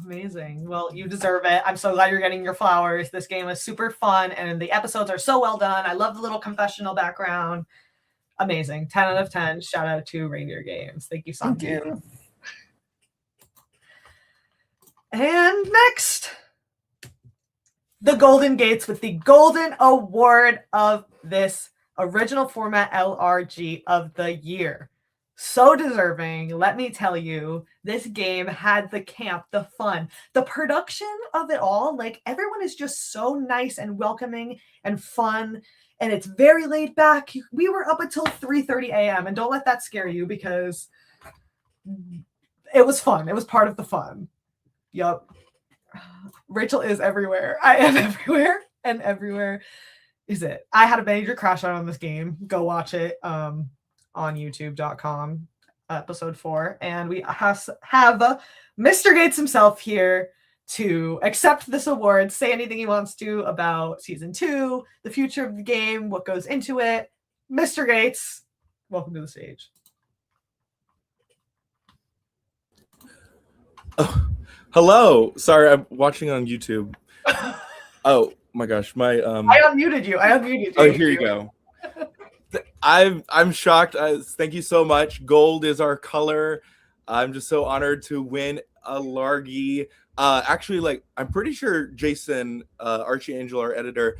Amazing. Well, you deserve it. I'm so glad you're getting your flowers. This game is super fun and the episodes are so well done. I love the little confessional background. Amazing. 10 out of 10. Shout out to Reindeer Games. Thank you, Santi. Thank you. And next, the Golden Gates with the Golden Award of this original format LRG of the year. So deserving. Let me tell you, this game had the camp, the fun, the production of it all. Everyone is just so nice and welcoming and fun, and it's very laid back. We were up until 3:30 a.m. and don't let that scare you because it was fun. It was part of the fun. Yup. Rachel is everywhere. I am everywhere, and everywhere is it. I had a major crash out on this game. Go watch it. On youtube.com, episode 4. And we have Mr. Gates himself here to accept this award, say anything he wants to about season 2, the future of the game, what goes into it. Mr. Gates, welcome to the stage. Oh, hello. Sorry, I'm watching on YouTube. Oh my gosh, my I unmuted you. Oh, here you go. I'm shocked. Thank you so much. Gold is our color. I'm just so honored to win a LRGie. Actually, I'm pretty sure Jason Archangel, our editor,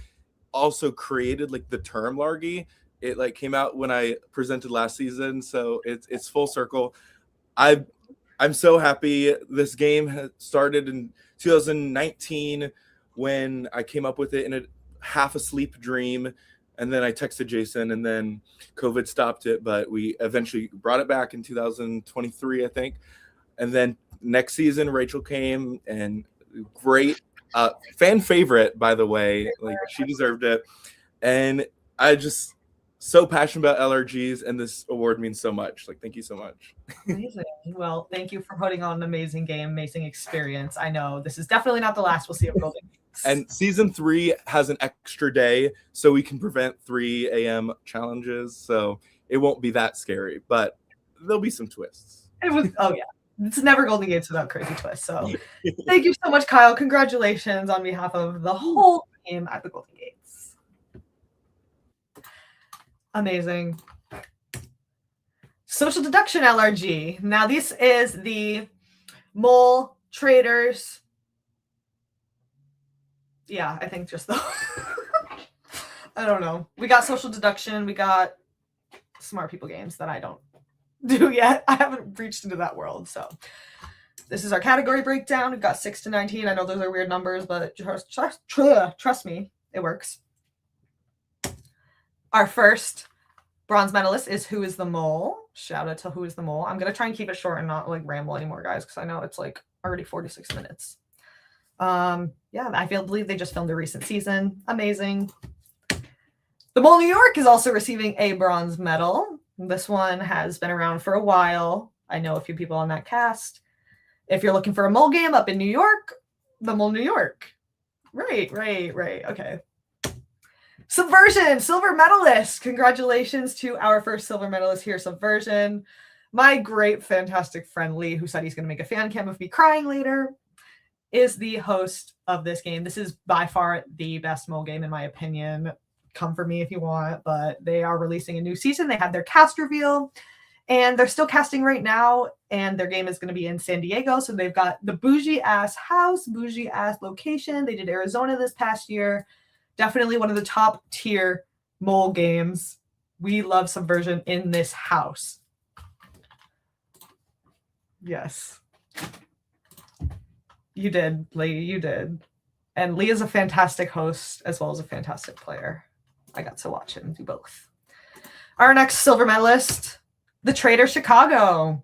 also created the term LRGie. It came out when I presented last season, so it's full circle. I'm so happy. This game has started in 2019 when I came up with it in a half asleep dream. And then I texted Jason, and then COVID stopped it, but we eventually brought it back in 2023, I think. And then next season, Rachel came, and great fan favorite, by the way. She deserved it. And I just so passionate about LRGs, and this award means so much. Like, thank you so much. Amazing. Well, thank you for putting on an amazing game, amazing experience. I know this is definitely not the last we'll see of Golden Gates. And season 3 has an extra day, so we can prevent 3 a.m. challenges. So it won't be that scary, but there'll be some twists. It was, oh yeah. It's never Golden Gates without crazy twists. So thank you so much, Kyle. Congratulations on behalf of the whole team at the Golden Gates. Amazing. Social deduction LRG. Now this is the mole traders. Yeah, I think just the I don't know. We got social deduction. We got smart people games that I don't do yet. I haven't reached into that world. So this is our category breakdown. We've got 6 to 19. I know those are weird numbers, but trust me, it works. Our first bronze medalist is Who is the Mole? Shout out to Who is the Mole. I'm going to try and keep it short and not like ramble anymore, guys, because I know it's like already 46 minutes. Yeah, I believe they just filmed a recent season. Amazing. The Mole New York is also receiving a bronze medal. This one has been around for a while. I know a few people on that cast. If you're looking for a mole game up in New York, the Mole New York. Right. Okay. Subversion, silver medalist. Congratulations to our first silver medalist here, Subversion. My great, fantastic friend Lee, who said he's going to make a fan cam of me crying later, is the host of this game. This is by far the best mole game, in my opinion. Come for me if you want, but they are releasing a new season. They had their cast reveal, and they're still casting right now, and their game is going to be in San Diego. So they've got the bougie-ass house, bougie-ass location. They did Arizona this past year. Definitely one of the top tier mole games. We love Subversion in this house. Yes. You did, Lee. You did. And Lee is a fantastic host as well as a fantastic player. I got to watch him do both. Our next silver medalist, The Trader Chicago.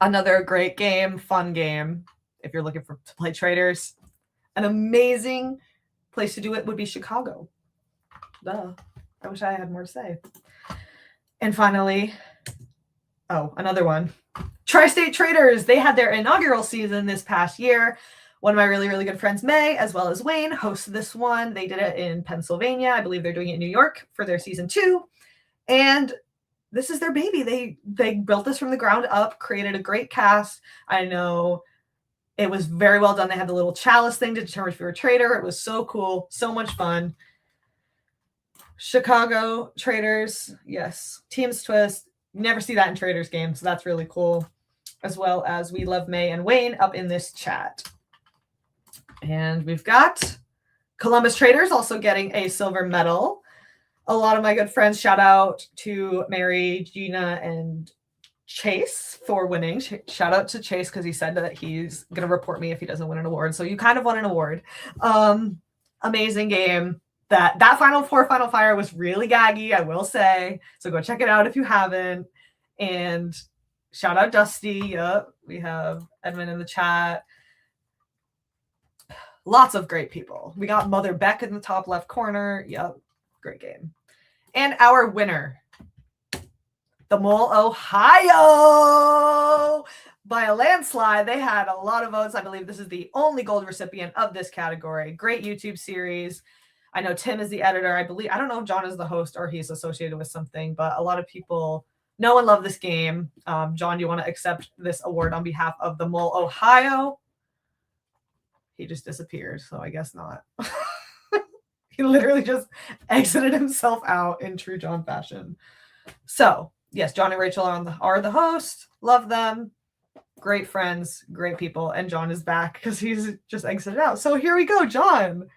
Another great game, fun game. If you're looking to play traders, an amazing place to do it would be Chicago. Duh. I wish I had more to say. And finally, another one. Tri-State Traders. They had their inaugural season this past year. One of my really, really good friends, May, as well as Wayne, hosted this one. They did it in Pennsylvania. I believe they're doing it in New York for their season 2. And this is their baby. They built this from the ground up, created a great cast. I know it was very well done. They had the little chalice thing to determine if you're a trader. It was so cool. So much fun. Chicago Traders. Yes. Teams Twist. You never see that in traders games. So that's really cool. As well as we love May and Wayne up in this chat. And we've got Columbus Traders also getting a silver medal. A lot of my good friends, shout out to Mary, Gina, and Chase for winning. Shout out to Chase because he said that he's going to report me if he doesn't win an award. So you kind of won an award. Amazing game. That Final Four Final Fire was really gaggy, I will say. So go check it out if you haven't. And shout out Dusty. Yep. We have Edmund in the chat. Lots of great people. We got Mother Beck in the top left corner. Yep. Great game. And our winner, the Mole Ohio. By a landslide, they had a lot of votes. I believe this is the only gold recipient of this category. Great YouTube series. I know Tim is the editor. I don't know if John is the host or he's associated with something, but a lot of people know and love this game. John, do you want to accept this award on behalf of the Mole Ohio? He just disappeared, so I guess not. He literally just exited himself out in true John fashion. So, yes, John and Rachel are the host. Love them. Great friends, great people. And John is back because he's just exited out. So here we go, John.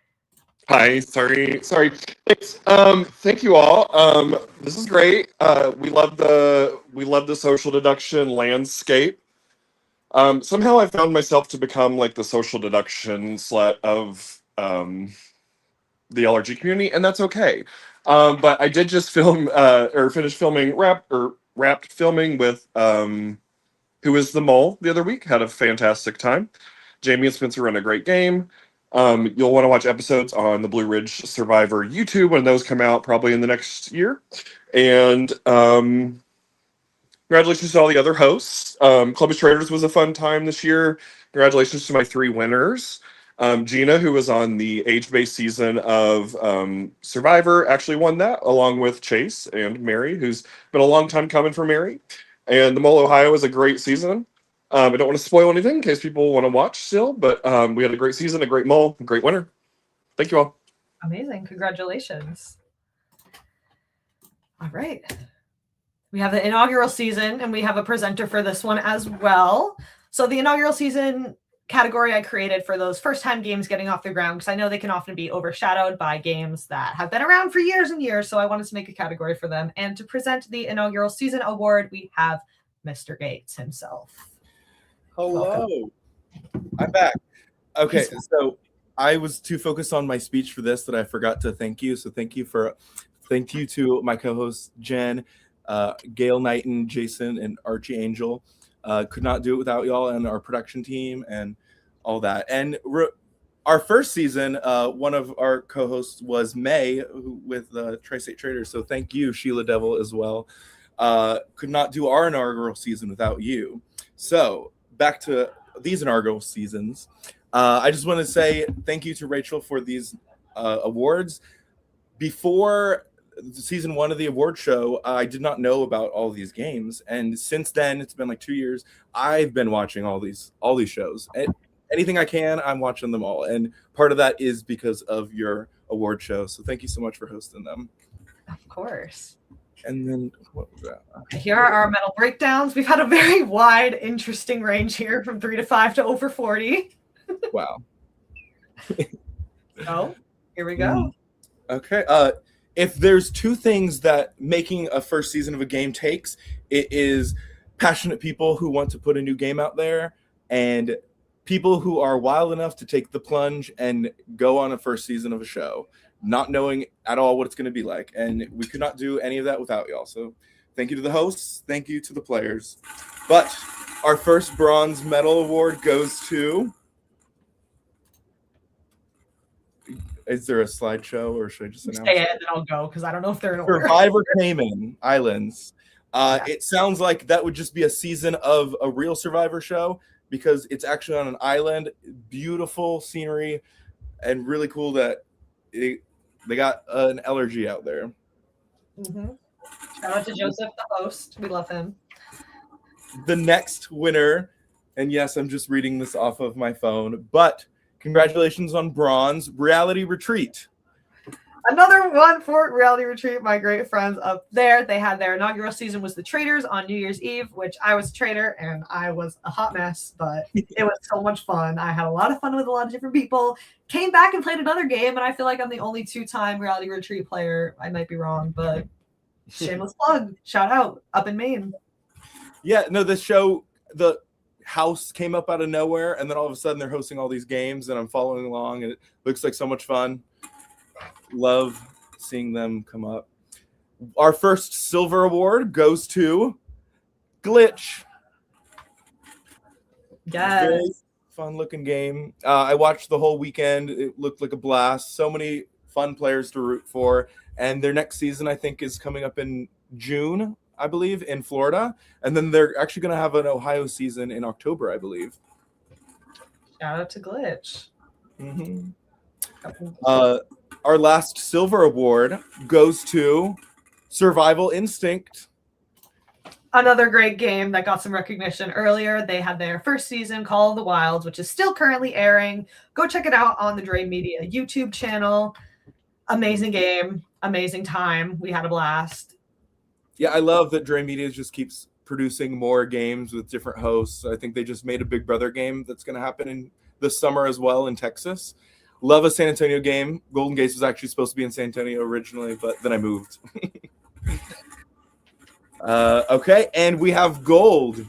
Hi, sorry. Thanks. Thank you all. This is great. We love the social deduction landscape. Somehow I found myself to become like the social deduction slut of the LRG community, and that's okay. But I did just finish filming, wrapped filming with Who is the Mole the other week. Had a fantastic time. Jamie and Spencer run a great game. You'll want to watch episodes on the Blue Ridge Survivor YouTube when those come out, probably in the next year. And congratulations to all the other hosts. Club of Traders was a fun time this year. Congratulations to my 3 winners. Gina, who was on the age-based season of Survivor, actually won that, along with Chase and Mary, who's been a long time coming for Mary. And the Mole, Ohio was a great season. I don't want to spoil anything in case people want to watch still, but we had a great season, a great mole, a great winner. Thank you all. Amazing. Congratulations. All right. We have the inaugural season, and we have a presenter for this one as well. So the inaugural season category I created for those first-time games getting off the ground, because I know they can often be overshadowed by games that have been around for years and years, so I wanted to make a category for them. And to present the inaugural season award, we have Mr. Gates himself. Hello. Welcome. I'm back. Okay, so I was too focused on my speech for this that I forgot to thank you. So thank you to my co-hosts Jen, Gail Knighton, Jason, and Archie Angel. Could not do it without y'all and our production team and all that. And our first season, one of our co-hosts was May with Tri-State Traders. So thank you, Sheila Devil, as well. Could not do our inaugural season without you. So back to these inaugural seasons. I just want to say thank you to Rachel for these awards. Before season 1 of the award show, I did not know about all these games, and since then it's been like 2 years. I've been watching all these shows. And anything I can, I'm watching them all, and part of that is because of your award show. So thank you so much for hosting them. Of course. And then what was that? Here are our medal breakdowns. We've had a very wide, interesting range here from 3 to 5 to over 40. Wow. So here we go. Okay. If there's 2 things that making a first season of a game takes, it is passionate people who want to put a new game out there and people who are wild enough to take the plunge and go on a first season of a show, not knowing at all what it's going to be like. And we could not do any of that without y'all. So thank you to the hosts. Thank you to the players. But our first bronze medal award goes to... Is there a slideshow, or should I just announce Say it, and then I'll go, because I don't know if they're in order. Survivor Cayman Islands. It sounds like that would just be a season of a real Survivor show, because it's actually on an island, beautiful scenery, and really cool that they got an LRG out there. Mm-hmm. Shout out to Joseph, the host. We love him. The next winner, and yes, I'm just reading this off of my phone, but congratulations on bronze, Reality Retreat. Another one for Reality Retreat. My great friends up there. They had their inaugural season was the Traders on New Year's Eve, which I was a trader and I was a hot mess, but it was so much fun. I had a lot of fun with a lot of different people. Came back and played another game, and I feel like I'm the only 2-time Reality Retreat player. I might be wrong, but shameless plug. Shout out up in Maine. Yeah, no, this show, the house came up out of nowhere, and then all of a sudden they're hosting all these games, and I'm following along, and it looks like so much fun. Love seeing them come up. Our first silver award goes to Glitch. Yes. Very fun looking game. I watched the whole weekend. It looked like a blast. So many fun players to root for, and their next season I think is coming up in June, I believe, in Florida. And then they're actually going to have an Ohio season in October, I believe. Shout out to Glitch. Mm-hmm. Our last silver award goes to Survival Instinct. Another great game that got some recognition earlier. They had their first season, Call of the Wilds, which is still currently airing. Go check it out on the Dre Media YouTube channel. Amazing game. Amazing time. We had a blast. Yeah, I love that Dre Media just keeps producing more games with different hosts. I think they just made a Big Brother game that's going to happen in this summer as well in Texas. Love a San Antonio game. Golden Gates was actually supposed to be in San Antonio originally, but then I moved. Okay, and we have gold.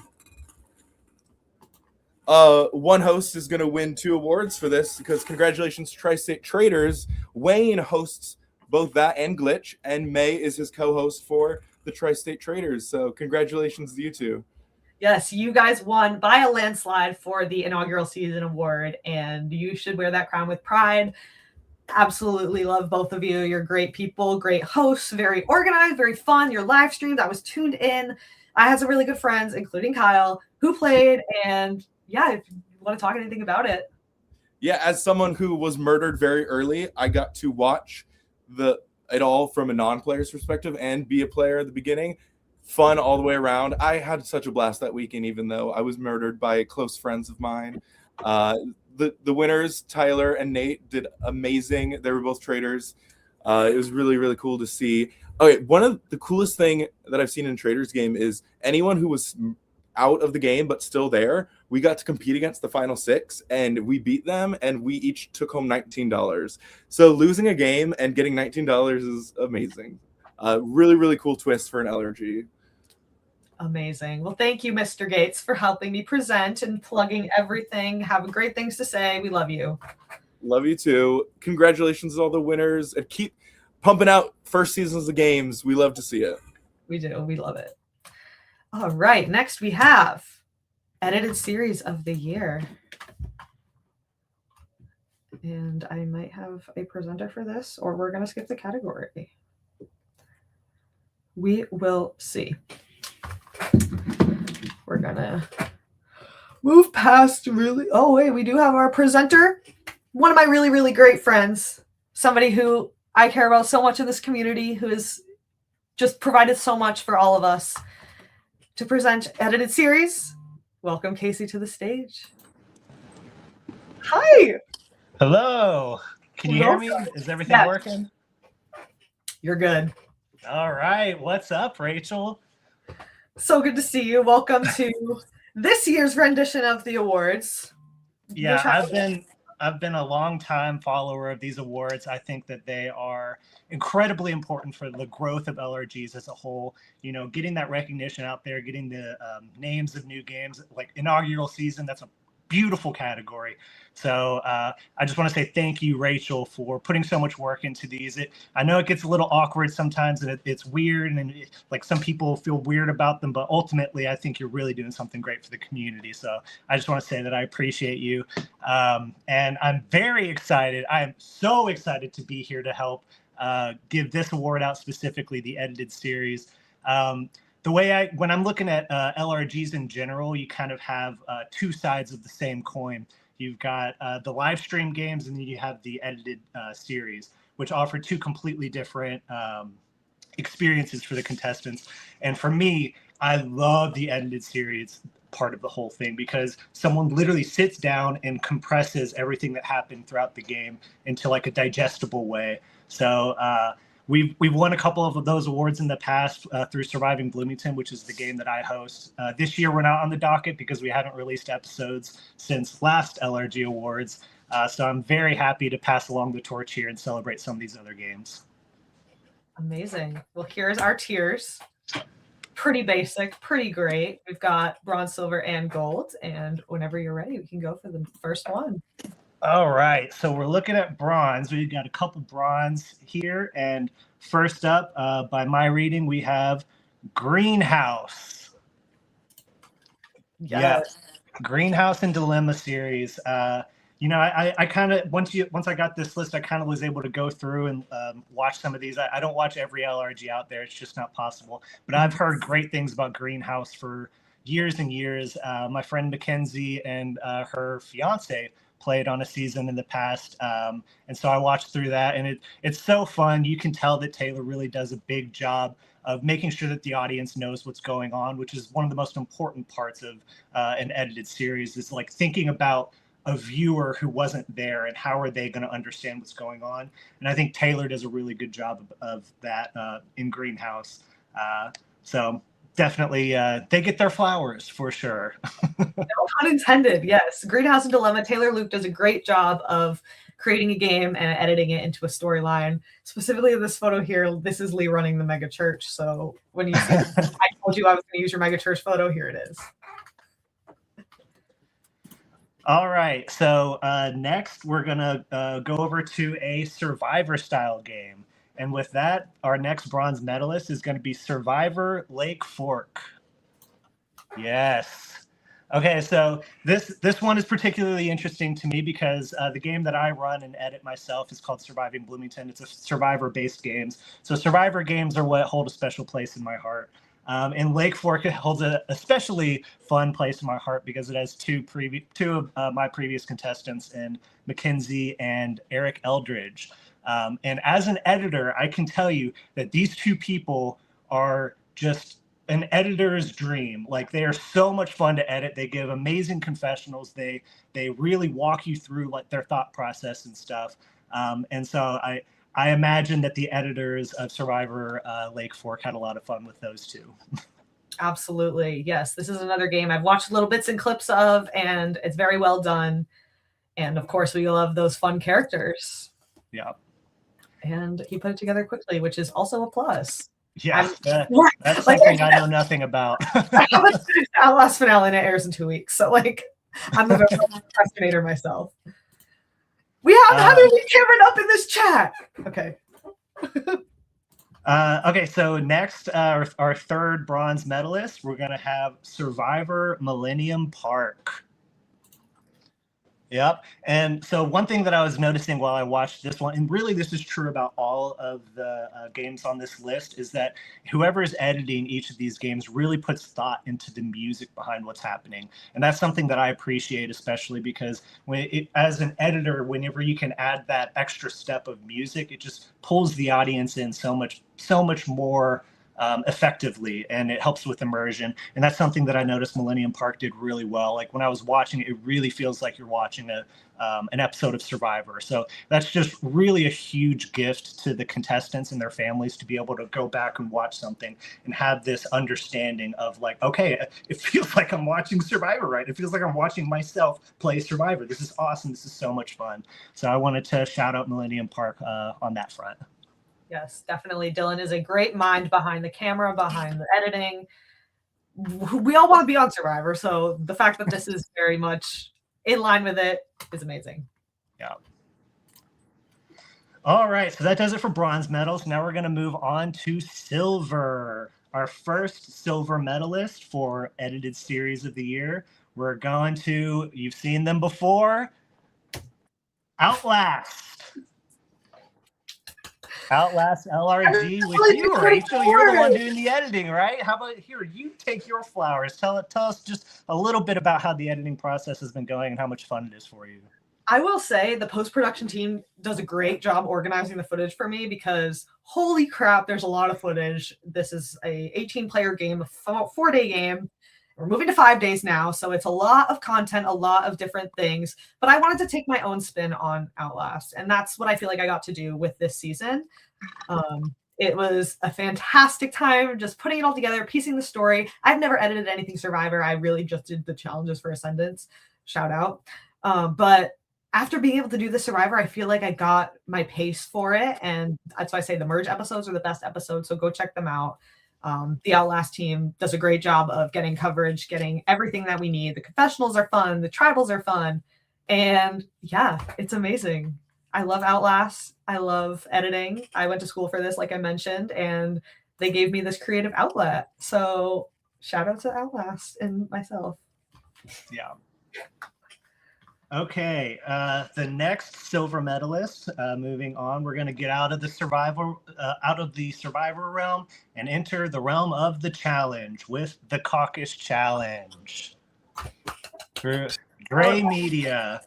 One host is going to win 2 awards for this, because congratulations to Tri-State Traders. Wayne hosts both that and Glitch, and May is his co-host for the Tri-State Traders. So congratulations to you two. Yes, you guys won by a landslide for the inaugural season award, and you should wear that crown with pride. Absolutely love both of you. You're great people, great hosts, very organized, very fun. Your live streams, I was tuned in. I had some really good friends, including Kyle, who played. And yeah, if you want to talk anything about it. Yeah, as someone who was murdered very early, I got to watch it all from a non-player's perspective and be a player at the beginning. Fun all the way around. I had such a blast that weekend, even though I was murdered by close friends of mine. The winners, Tyler and Nate, did amazing. They were both traders. It was really, really cool to see. Okay, one of the coolest thing that I've seen in Traders game is anyone who was out of the game but still there, we got to compete against the final 6 and we beat them and we each took home $19. So losing a game and getting $19 is amazing. Really, really cool twist for an LRG. Amazing. Well, thank you, Mr. Gates, for helping me present and plugging everything. Have great things to say. We love you. Love you too. Congratulations to all the winners and keep pumping out first seasons of games. We love to see it. We do. We love it. All right. Next, we have edited series of the year. And I might have a presenter for this, or we're going to skip the category. We will see. We're gonna move past oh wait, we do have our presenter, one of my really, really great friends, somebody who I care about so much in this community, who has just provided so much for all of us to present edited series. Welcome, Casey, to the stage. Hi. Hello. Can you hear me? Is everything working? You're good. All right. What's up, Rachel? So good to see you. Welcome to this year's rendition of the awards. Yeah, I've been a long time follower of these awards. I think that they are incredibly important for the growth of LRGs as a whole. You know, getting that recognition out there, getting the names of new games, like inaugural season. That's a beautiful category. So I just want to say thank you, Rachel, for putting so much work into these. I know it gets a little awkward sometimes, and it's weird, and like some people feel weird about them, but ultimately I think you're really doing something great for the community. So I just want to say that I appreciate you. And I'm very excited. I am so excited to be here to help give this award out, specifically the edited series. The way when I'm looking at LRGs in general, you kind of have two sides of the same coin. You've got the live stream games, and then you have the edited series, which offer two completely different experiences for the contestants. And for me, I love the edited series part of the whole thing, because someone literally sits down and compresses everything that happened throughout the game into like a digestible way. So We've won a couple of those awards in the past through Surviving Bloomington, which is the game that I host. This year, we're not on the docket because we haven't released episodes since last LRG Awards. So I'm very happy to pass along the torch here and celebrate some of these other games. Amazing. Well, here's our tiers. Pretty basic, pretty great. We've got bronze, silver, and gold. And whenever you're ready, we can go for the first one. All right, so we're looking at bronze. We've got a couple bronze here, and first up, by my reading, we have Greenhouse. Yes. Greenhouse and Dilemma series. You know, I kind of once I got this list, I kind of was able to go through and watch some of these. I don't watch every LRG out there; it's just not possible. But I've heard great things about Greenhouse for years and years. My friend Mackenzie and her fiance played on a season in the past, and so I watched through that, and it's so fun. You can tell that Taylor really does a big job of making sure that the audience knows what's going on, which is one of the most important parts of an edited series, is like thinking about a viewer who wasn't there and how are they going to understand what's going on. And I think Taylor does a really good job of that in Greenhouse. So definitely they get their flowers for sure. No pun intended. Yes. Greenhouse and Dilemma. Taylor Luke does a great job of creating a game and editing it into a storyline. Specifically in this photo here, this is Lee running the mega church. So when you see I told you I was going to use your mega church photo, here it is. All right. So next we're going to go over to a Survivor style game. And with that, our next bronze medalist is going to be Survivor Lake Fork. Yes. Okay, so this one is particularly interesting to me because the game that I run and edit myself is called Surviving Bloomington. It's a survivor-based games. So survivor games are what hold a special place in my heart. And Lake Fork holds a especially fun place in my heart because it has two of my previous contestants in Mackenzie and Eric Eldridge. And as an editor, I can tell you that these two people are just an editor's dream. Like, they are so much fun to edit. They give amazing confessionals. They really walk you through like their thought process and stuff. And so I imagine that the editors of Survivor Lake Fork had a lot of fun with those two. Absolutely. Yes. This is another game I've watched little bits and clips of, and it's very well done. And of course, we love those fun characters. Yeah. And he put it together quickly, which is also a plus. Yeah, that's something I know nothing about. I have a Outlast finale and it airs in 2 weeks. So, like, I'm a very procrastinator myself. We have Heather Lee Cameron up in this chat. Okay. Okay, so next, our third bronze medalist, we're going to have Survivor Millennium Park. Yep. And so one thing that I was noticing while I watched this one, and really this is true about all of the games on this list, is that whoever is editing each of these games really puts thought into the music behind what's happening. And that's something that I appreciate, especially because as an editor, whenever you can add that extra step of music, it just pulls the audience in so much more effectively, and it helps with immersion. And that's something that I noticed Millennium Park did really well. Like, when I was watching it, it really feels like you're watching an episode of Survivor. So that's just really a huge gift to the contestants and their families to be able to go back and watch something and have this understanding of, like, okay, it feels like I'm watching Survivor, right? It feels like I'm watching myself play Survivor. This is awesome. This is so much fun. So I wanted to shout out Millennium Park on that front. Yes, definitely. Dylan is a great mind behind the camera, behind the editing. We all want to be on Survivor, so the fact that this is very much in line with it is amazing. Yeah. All right, so that does it for bronze medals. Now we're going to move on to silver. Our first silver medalist for edited series of the year. We're going to, you've seen them before, Outlast. Outlast LRG with you, Rachel. You're the one doing the editing, right? How about here? You take your flowers. Tell us just a little bit about how the editing process has been going and how much fun it is for you. I will say the post-production team does a great job organizing the footage for me because holy crap, there's a lot of footage. This is a 18-player game, a 4-day game. We're moving to 5 days now, so it's a lot of content, a lot of different things. But I wanted to take my own spin on Outlast, and that's what I feel like I got to do with this season. It was a fantastic time just putting it all together, piecing the story. I've never edited anything Survivor. I really just did the challenges for Ascendance. Shout out. But after being able to do the Survivor, I feel like I got my pace for it, and that's why I say the merge episodes are the best episodes, so go check them out. The Outlast team does a great job of getting coverage, getting everything that we need. The confessionals are fun. The tribals are fun. And yeah, it's amazing. I love Outlast. I love editing. I went to school for this, like I mentioned, and they gave me this creative outlet. So shout out to Outlast and myself. Yeah. Okay, the next silver medalist. Moving on, we're going to get out of the Survivor realm and enter the realm of the challenge with the Caucus Challenge. Gray Media.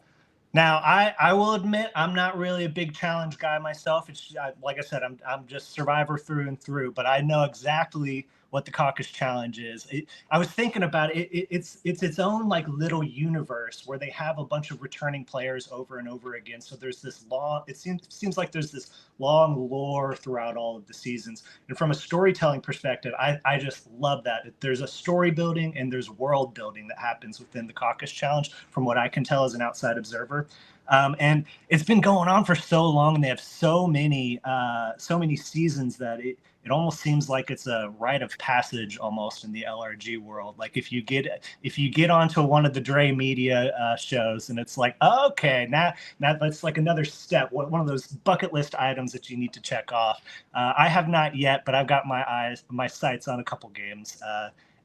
Now, I will admit I'm not really a big challenge guy myself. It's like I said, I'm just Survivor through and through. But I know exactly what the Caucus Challenge is. I was thinking about it. It's its own like little universe where they have a bunch of returning players over and over again. So there's this long. It seems like there's this long lore throughout all of the seasons. And from a storytelling perspective, I just love that. There's a story building and there's world building that happens within the Caucus Challenge, from what I can tell as an outside observer. And it's been going on for so long, and they have so many seasons that it almost seems like it's a rite of passage almost in the LRG world. Like if you get onto one of the Dre Media shows, and it's like, okay, now that's like another step, one of those bucket list items that you need to check off. I have not yet, but I've got my sights on a couple games.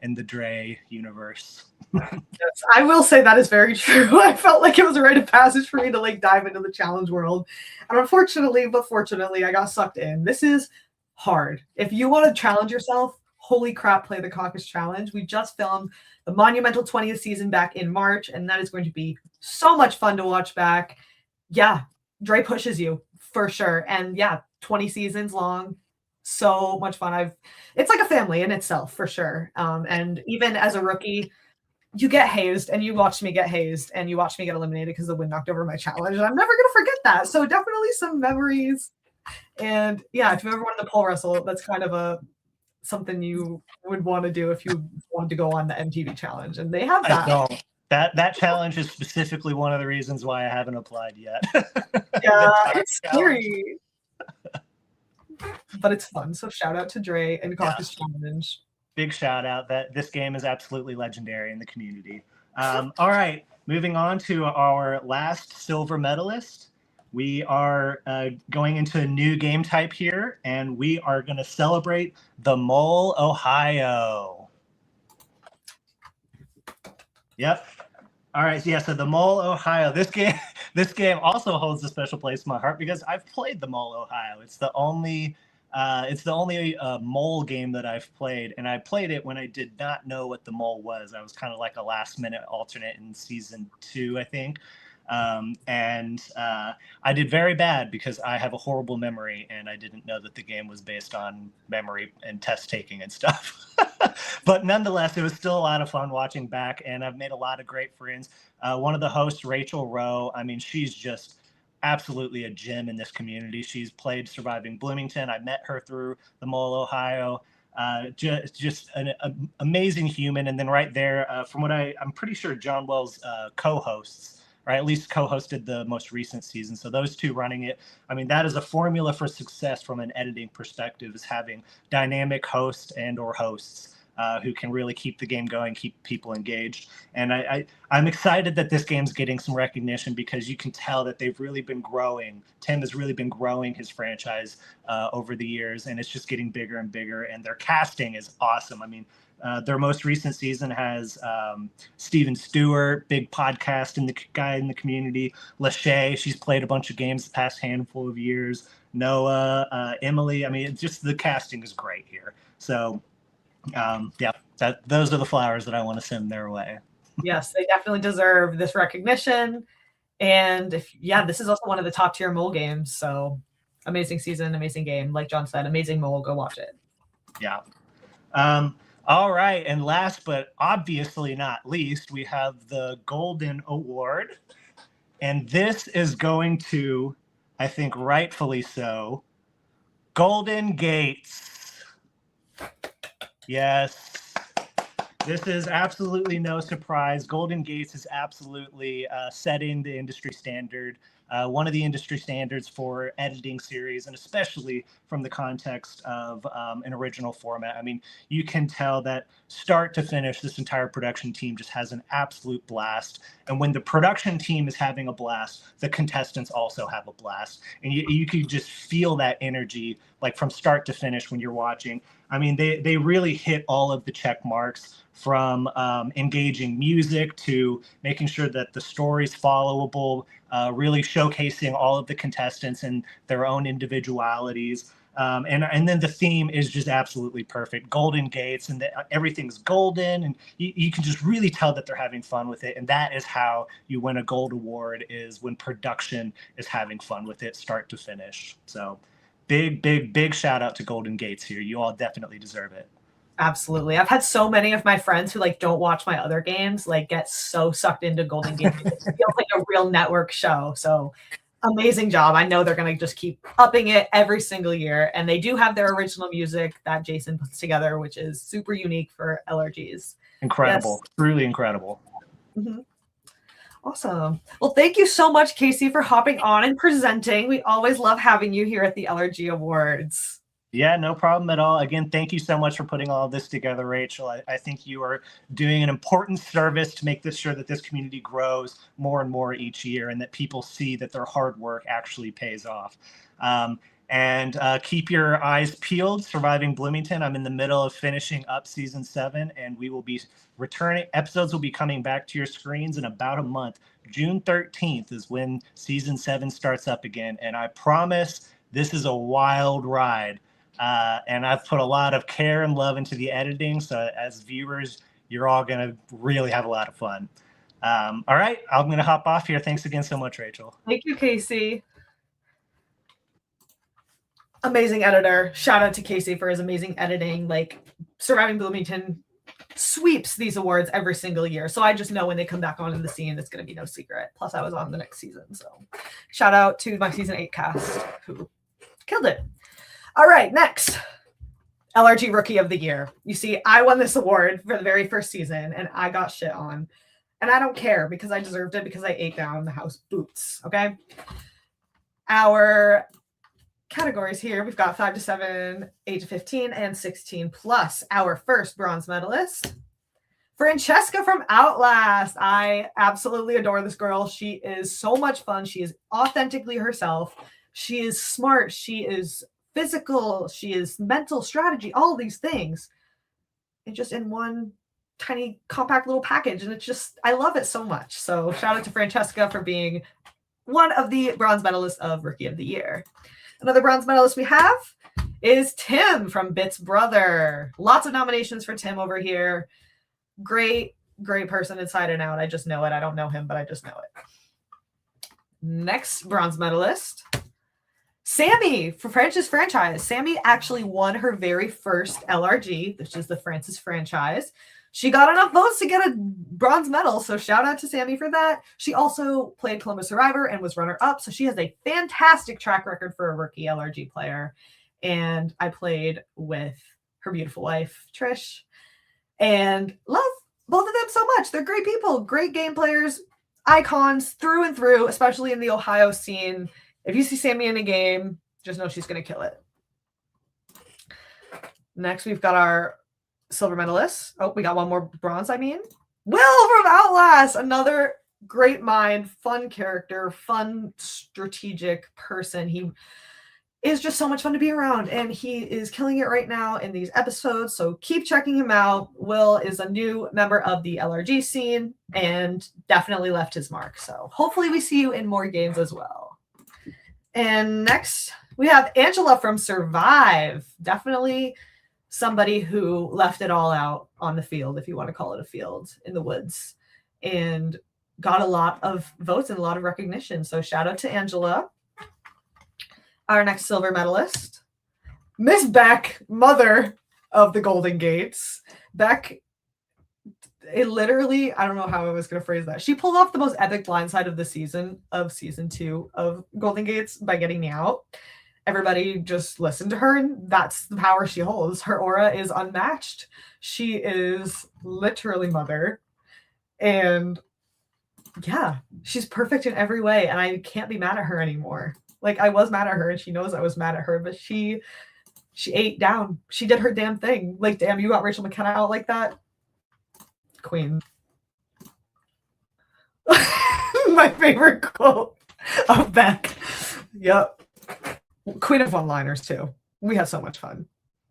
in the Dre universe. Yes, I will say that is very true. I felt like it was a rite of passage for me to like dive into the challenge world. And unfortunately, but fortunately, I got sucked in. This is hard. If you want to challenge yourself, holy crap, play the Caucus Challenge. We just filmed the monumental 20th season back in March, and that is going to be so much fun to watch back. Yeah, Dre pushes you for sure. And yeah, 20 seasons long. So much fun. It's like a family in itself for sure. And even as a rookie, you get hazed, and you watched me get hazed, and you watched me get eliminated because the wind knocked over my challenge. And I'm never gonna forget that. So definitely some memories. And yeah, if you ever wanted to pole wrestle, that's kind of something you would want to do if you wanted to go on the MTV challenge. And they have that. I don't. That challenge is specifically one of the reasons why I haven't applied yet. Yeah, it's scary. But it's fun. So shout out to Dre and Caucus Challenge. Big shout out that this game is absolutely legendary in the community. All right, moving on to our last silver medalist. We are going into a new game type here, and we are going to celebrate the Mole, Ohio. Yep. All right, yeah, so the Mole, Ohio. This game also holds a special place in my heart because I've played the Mole, Ohio. It's the only mole game that I've played, and I played it when I did not know what the mole was. I was kind of like a last-minute alternate in season 2, I think. I did very bad because I have a horrible memory, and I didn't know that the game was based on memory and test taking and stuff. But nonetheless, it was still a lot of fun watching back, and I've made a lot of great friends. One of the hosts, Rachel Rowe, I mean, she's just absolutely a gem in this community. She's played Surviving Bloomington. I met her through the Mole, Ohio. Just an amazing human. And then right there, from what I'm pretty sure John Wells co-hosts, or at least co-hosted the most recent season. So those two running it, I mean, that is a formula for success from an editing perspective, is having dynamic hosts and or hosts who can really keep the game going, keep people engaged. And I'm excited that this game's getting some recognition because you can tell that they've really been growing. Tim has really been growing his franchise over the years, and it's just getting bigger and bigger. And their casting is awesome. I mean, their most recent season has Steven Stewart, big podcast guy in the community. Lachey, she's played a bunch of games the past handful of years. Noah, Emily. I mean, just the casting is great here. So, yeah, those are the flowers that I want to send their way. Yes, they definitely deserve this recognition. And this is also one of the top tier mole games. So amazing season, amazing game. Like John said, amazing mole. Go watch it. Yeah. All right. And last but obviously not least, we have the Golden Award. And this is going to, I think rightfully so, Golden Gates. Yes. This is absolutely no surprise. Golden Gates is absolutely setting the industry standard, one of the industry standards for editing series, and especially from the context of an original format. I mean, you can tell that start to finish, this entire production team just has an absolute blast. And when the production team is having a blast, the contestants also have a blast. And you can just feel that energy, like from start to finish when you're watching. I mean, they really hit all of the check marks, from engaging music to making sure that the story's followable, really showcasing all of the contestants and their own individualities. And then the theme is just absolutely perfect. Golden Gates, and everything's golden, and you can just really tell that they're having fun with it. And that is how you win a gold award, is when production is having fun with it, start to finish. So big shout out to Golden Gates here. You all definitely deserve it. Absolutely. I've had so many of my friends who like don't watch my other games, like get so sucked into Golden Gates. It feels like a real network show. So amazing job. I know they're going to just keep upping it every single year. And they do have their original music that Jason puts together, which is super unique for LRGs. Incredible. Yes. Truly incredible. Mm-hmm. Awesome. Well, thank you so much, Casey, for hopping on and presenting. We always love having you here at the LRG Awards. Yeah, no problem at all. Again, thank you so much for putting all of this together, Rachel. I think you are doing an important service to make sure that this community grows more and more each year, and that people see that their hard work actually pays off. And keep your eyes peeled. Surviving Bloomington. I'm in the middle of finishing up season 7, and we will be returning. Episodes will be coming back to your screens in about a month. June 13th is when season 7 starts up again, and I promise this is a wild ride. And I've put a lot of care and love into the editing, so as viewers, you're all going to really have a lot of fun. All right, I'm going to hop off here. Thanks again so much, Rachel. Thank you, Casey. Amazing editor. Shout out to Casey for his amazing editing. Like, Surviving Bloomington sweeps these awards every single year. So I just know when they come back onto the scene, it's going to be no secret. Plus, I was on the next season. So shout out to my season 8 cast who killed it. All right, next. LRG Rookie of the Year. You see, I won this award for the very first season, and I got shit on. And I don't care because I deserved it because I ate down the house boots, okay? Our categories here, we've got 5 to 7, 8 to 15, and 16 plus. Our first bronze medalist, Francesca from Outlast. I absolutely adore this girl. She is so much fun. She is authentically herself. She is smart. She is physical. She is mental strategy, all these things. And just in one tiny compact little package. And it's just, I love it so much. So shout out to Francesca for being one of the bronze medalists of Rookie of the Year. Another bronze medalist we have is Tim from Bit's brother. Lots of nominations for Tim over here. Great person inside and out. I just know it. I don't know him, but I just know it. Next bronze medalist, Sammy for Francis franchise. Sammy actually won her very first LRG, which is the Francis franchise. She got enough votes to get a bronze medal, so shout out to Sammy for that. She also played Columbus Survivor and was runner-up, so she has a fantastic track record for a rookie LRG player. And I played with her beautiful wife, Trish, and love both of them so much. They're great people, great game players, icons through and through, especially in the Ohio scene. If you see Sammy in a game, just know she's going to kill it. Next, we've got our silver medalist. Oh, we got one more bronze, Will from Outlast. Another great mind, fun character, fun strategic person. He is just so much fun to be around, and he is killing it right now in these episodes, so keep checking him out. Will is a new member of the LRG scene and definitely left his mark, so hopefully we see you in more games as well. And next, we have Angela from Survive. Definitely somebody who left it all out on the field, if you want to call it a field, in the woods, and got a lot of votes and a lot of recognition. So shout out to Angela. Our next silver medalist, Miss Beck, mother of the Golden Gates. Beck, it literally, I don't know how I was going to phrase that. She pulled off the most epic blindside of the season of season 2 of Golden Gates by getting me out. Everybody just listened to her, and that's the power she holds. Her aura is unmatched. She is literally mother. And yeah, she's perfect in every way, and I can't be mad at her anymore. Like, I was mad at her, and she knows I was mad at her, but she ate down. She did her damn thing. Like, damn, you got Rachel McKenna out like that? Queen. My favorite quote of Beck. Yep. Queen of one-liners too. We had so much fun.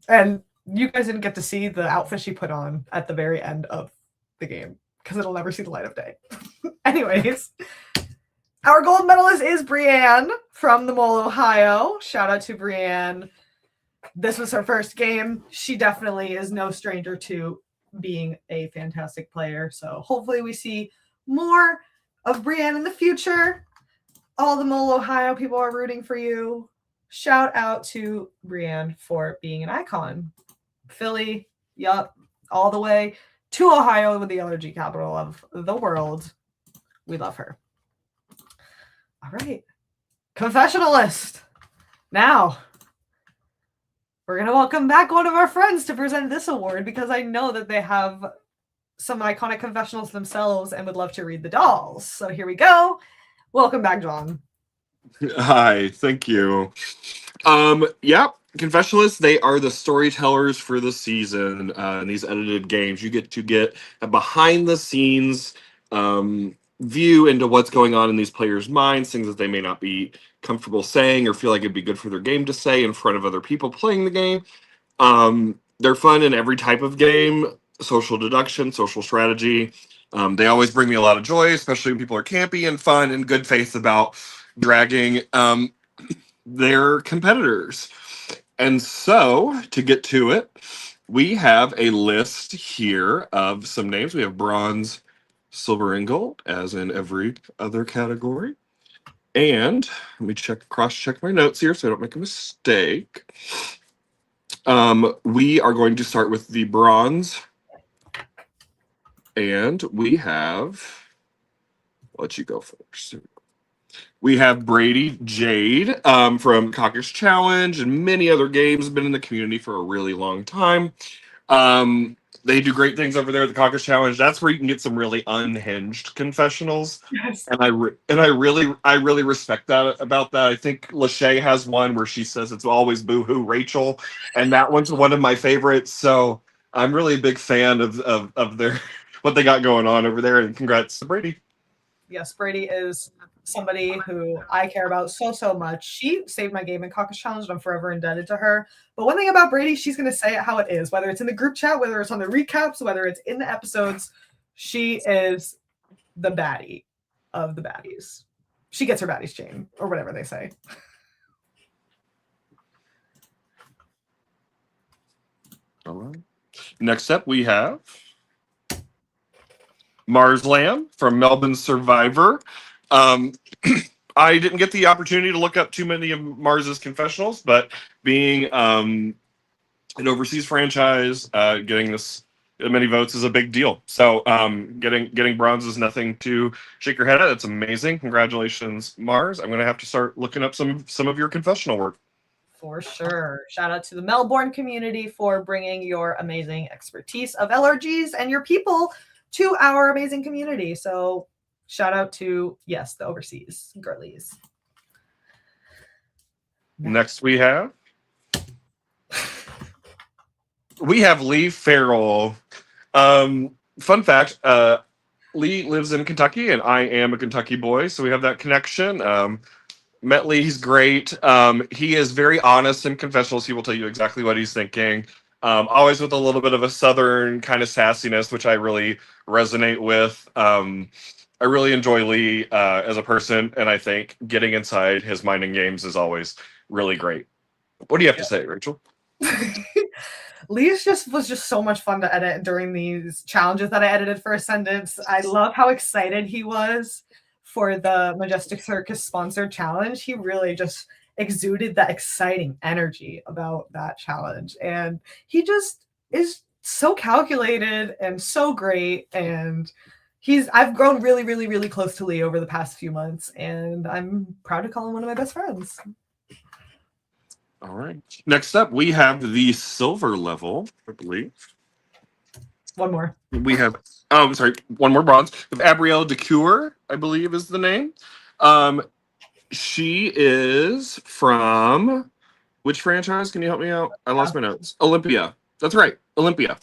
And you guys didn't get to see the outfit she put on at the very end of the game because it'll never see the light of day. Anyways, our gold medalist is Brienne from the Mole, Ohio. Shout out to Brienne. This was her first game. She definitely is no stranger to being a fantastic player. So hopefully we see more of Brienne in the future. All the Mole, Ohio people are rooting for you. Shout out to Brienne for being an icon. Philly, yup, all the way to Ohio with the LRG capital of the world. We love her. All right. Confessionalist. Now, we're going to welcome back one of our friends to present this award because I know that they have some iconic confessionals themselves and would love to read the dolls. So here we go. Welcome back, John. Hi, thank you. Yeah, Confessionalists, they are the storytellers for the season in these edited games. You get to get a behind the scenes view into what's going on in these players' minds, things that they may not be comfortable saying or feel like it'd be good for their game to say in front of other people playing the game. They're fun in every type of game, social deduction, social strategy. They always bring me a lot of joy, especially when people are campy and fun and good faith about dragging their competitors. And so, to get to it, we have a list here of some names. We have bronze, silver, and gold, as in every other category. And let me cross-check my notes here so I don't make a mistake. We are going to start with the bronze. And we have, I'll let you go first. We have Brady Jade from Caucus Challenge and many other games. Been in the community for a really long time. They do great things over there at the Caucus Challenge. That's where you can get some really unhinged confessionals. Yes. And I really respect that about that. I think Lachey has one where she says it's always boo-hoo Rachel, and that one's one of my favorites. So I'm really a big fan of their what they got going on over there. And congrats to Brady. Yes, Brady is somebody who I care about so much. She saved my game in Caucus Challenge, and I'm forever indebted to her. But one thing about Brady, she's going to say it how it is, whether it's in the group chat, whether it's on the recaps, whether it's in the episodes. She is the baddie of the baddies. She gets her baddie's chain, or whatever they say. All right. Next up, we have Mars Lamb from Melbourne Survivor. I didn't get the opportunity to look up too many of Mars's confessionals, but being an overseas franchise, getting this many votes is a big deal. So getting bronze is nothing to shake your head at. It's amazing. Congratulations, Mars. I'm going to have to start looking up some of your confessional work. For sure. Shout out to the Melbourne community for bringing your amazing expertise of LRGs and your people to our amazing community. So shout out to, yes, the overseas girlies. Next we have Lee Farrell. Fun fact, Lee lives in Kentucky and I am a Kentucky boy, so we have that connection. Met Lee, he's great. He is very honest in confessionals. He will tell you exactly what he's thinking. Always with a little bit of a southern kind of sassiness, which I really resonate with. I really enjoy Lee as a person, and I think getting inside his mind and games is always really great. What do you have to say, Rachel? Lee's was just so much fun to edit during these challenges that I edited for Ascendance. I love how excited he was for the Majestic Circus sponsored challenge. He really just exuded that exciting energy about that challenge. And he just is so calculated and so great. And I've grown really close to Lee over the past few months, and I'm proud to call him one of my best friends. All right. Next up, we have the silver level, I believe. One more. We have, one more bronze. We have Abrielle DeCure, I believe is the name. She is from which franchise? Can you help me out? I lost my notes. Olympia. That's right, Olympia.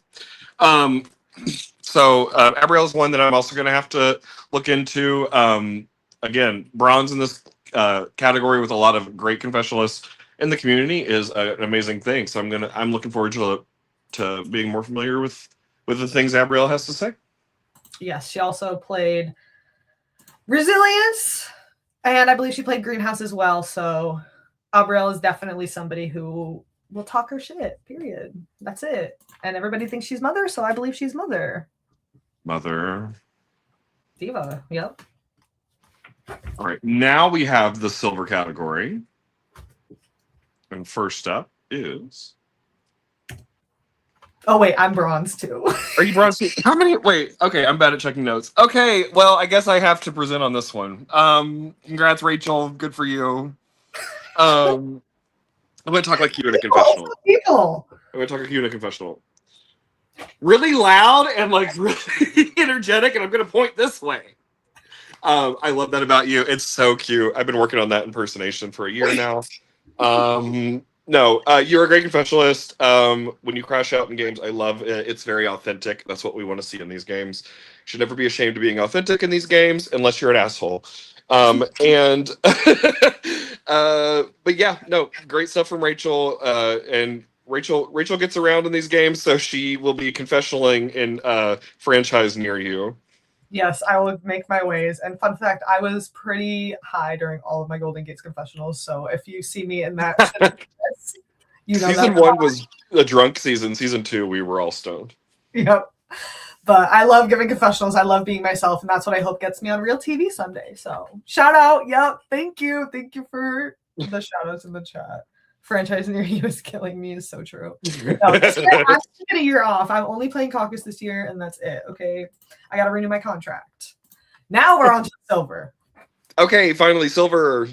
So Abrielle is one that I'm also going to have to look into. Again, bronze in this category with a lot of great confessionalists in the community is an amazing thing. So I'm looking forward to being more familiar with the things Abrielle has to say. Yes, she also played Resilience, and I believe she played Greenhouse as well. So Abrielle is definitely somebody who will talk her shit, period. That's it. And everybody thinks she's Mother, so I believe she's Mother. Mother. Diva, yep. All right, now we have the silver category. And first up is... Oh, wait, I'm bronze too. Are you bronze too? How many? Wait, okay, I'm bad at checking notes. Okay, well, I guess I have to present on this one. Congrats, Rachel. Good for you. I'm going to talk like you in a confessional. People. I'm going to talk like you in a confessional. Really loud and like really energetic, and I'm going to point this way. I love that about you. It's so cute. I've been working on that impersonation for a year now. No, you're a great confessionalist. When you crash out in games, I love it. It's very authentic. That's what we want to see in these games. Should never be ashamed of being authentic in these games, unless you're an asshole. And but yeah, no, great stuff from Rachel. And Rachel gets around in these games, so she will be confessionaling in a franchise near you. Yes, I will make my ways. And fun fact, I was pretty high during all of my Golden Gates confessionals. So if you see me in that, you know Season that's 1 was a drunk season. Season 2, we were all stoned. Yep. But I love giving confessionals. I love being myself, and that's what I hope gets me on real TV someday. So shout out. Yep. Thank you. Thank you for the shout outs in the chat. Franchise near you is killing me is so true. No, this year, I'm taking a year off. I'm only playing Caucus this year, and that's it. Okay. I got to renew my contract. Now we're on to silver. Okay, finally, silver.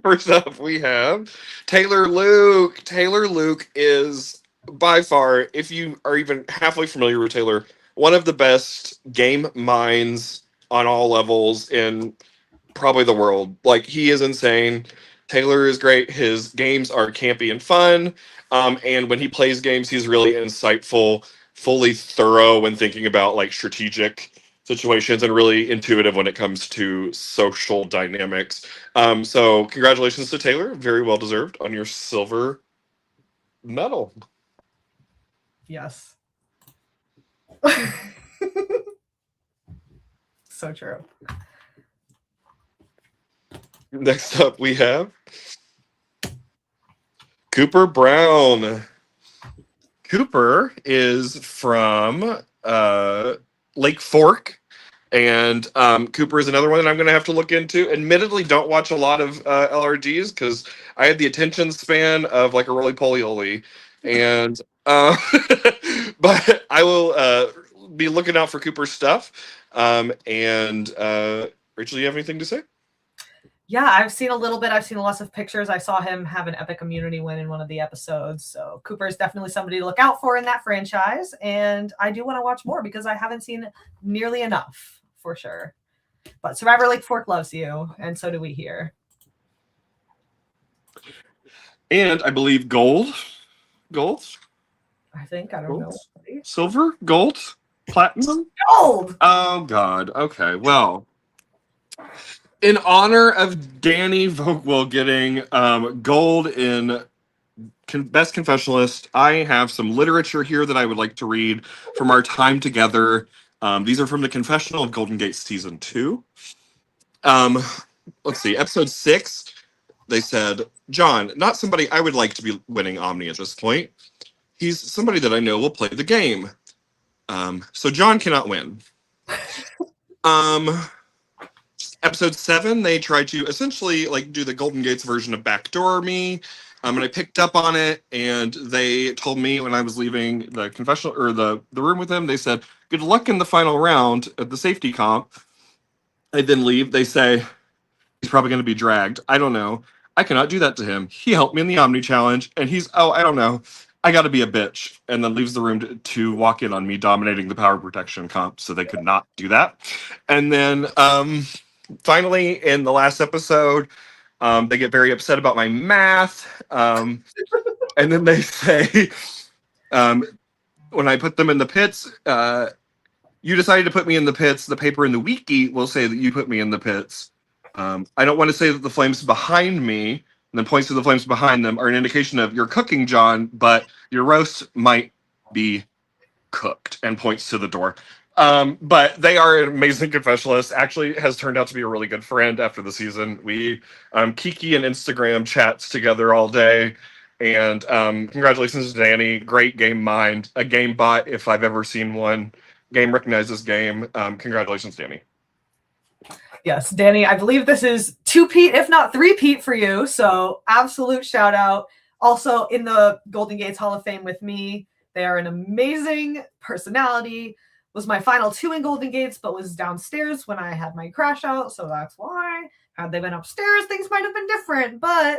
First up, we have Taylor Luke. Taylor Luke is by far, if you are even halfway familiar with Taylor, one of the best game minds on all levels in probably the world. Like, he is insane. Taylor is great. His games are campy and fun. And when he plays games, he's really insightful, fully thorough when thinking about like strategic situations, and really intuitive when it comes to social dynamics. So congratulations to Taylor. Very well deserved on your silver medal. Yes. So true. Next up, we have Cooper Brown. Cooper is from Lake Fork, and Cooper is another one that I'm going to have to look into. Admittedly, don't watch a lot of LRGs because I had the attention span of like a roly-poly-oly, and but I will be looking out for Cooper's stuff. And Rachel, you have anything to say? Yeah, I've seen a little bit. I've seen lots of pictures. I saw him have an epic immunity win in one of the episodes. So Cooper is definitely somebody to look out for in that franchise. And I do want to watch more because I haven't seen nearly enough for sure. But Survivor Lake Fork loves you, and so do we here. And I believe gold. I think. I don't know. Silver? Gold? Platinum? Gold! Oh, God. Okay, well, in honor of Danny Vogel getting gold in Best Confessionalist, I have some literature here that I would like to read from our time together. These are from the Confessional of Golden Gate Season 2. Let's see, Episode 6, they said, John, not somebody I would like to be winning Omni at this point. He's somebody that I know will play the game. So John cannot win. Episode 7, they tried to essentially like do the Golden Gates version of Backdoor Me. And I picked up on it, and they told me when I was leaving the confessional or the room with them, they said, good luck in the final round at the safety comp. I then leave. They say, he's probably going to be dragged. I don't know. I cannot do that to him. He helped me in the Omni Challenge, and he's, I don't know. I got to be a bitch. And then leaves the room to walk in on me dominating the power protection comp, so they could not do that. And then finally, in the last episode, they get very upset about my math. And then they say, when I put them in the pits, you decided to put me in the pits. The paper in the wiki will say that you put me in the pits. I don't want to say that the flames behind me, and then points to the flames behind them, are an indication of you're cooking, John, but your roast might be cooked, and points to the door. But they are an amazing confessionalist. Actually has turned out to be a really good friend after the season. We Kiki and Instagram chats together all day. And congratulations to Danny. Great game mind. A game bot if I've ever seen one. Game recognizes game. Congratulations, Danny. Yes, Danny, I believe this is 2-peat, if not 3-peat for you. So absolute shout out. Also in the Golden Gates Hall of Fame with me. They are an amazing personality. Was my final 2 in Golden Gates, but was downstairs when I had my crash out. So that's why. Had they been upstairs, things might have been different. But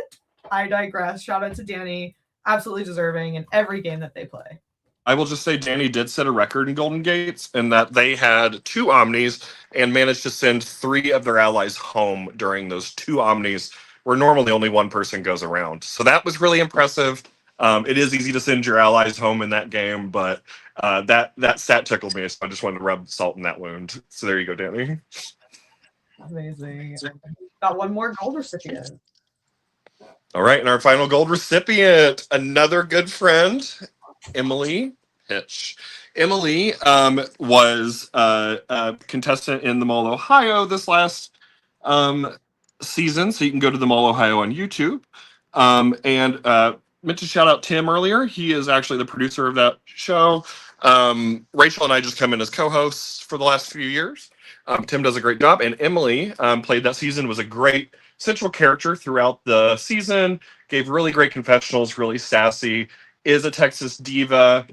I digress. Shout out to Danny. Absolutely deserving in every game that they play. I will just say Danny did set a record in Golden Gates in that they had 2 Omnis and managed to send 3 of their allies home during those 2 Omnis, where normally only one person goes around. So that was really impressive. It is easy to send your allies home in that game, but that stat tickled me, so I just wanted to rub salt in that wound. So there you go, Danny. Amazing. Got one more gold recipient. All right, and our final gold recipient, another good friend, Emily Hitch. Emily was a contestant in the Mall, Ohio this last season, so you can go to the Mall, Ohio on YouTube. And meant to shout out Tim earlier. He is actually the producer of that show. Rachel and I just come in as co-hosts for the last few years. Tim does a great job, and Emily played that season, was a great central character throughout the season, gave really great confessionals, really sassy, is a Texas diva.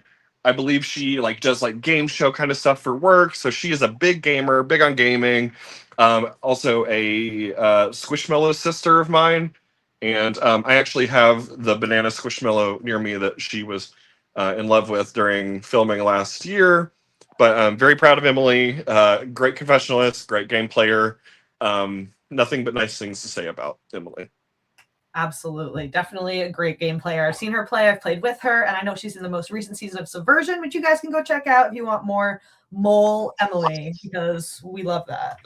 I believe she does game show kind of stuff for work. So she is a big gamer, big on gaming. Also a Squishmallow sister of mine. And I actually have the banana Squishmallow near me that she was in love with during filming last year. But I'm very proud of Emily. Great confessionalist, great game player. Nothing but nice things to say about Emily. Absolutely. Definitely a great game player. I've seen her play. I've played with her. And I know she's in the most recent season of Subversion, which you guys can go check out if you want more Mole Emily, because we love that.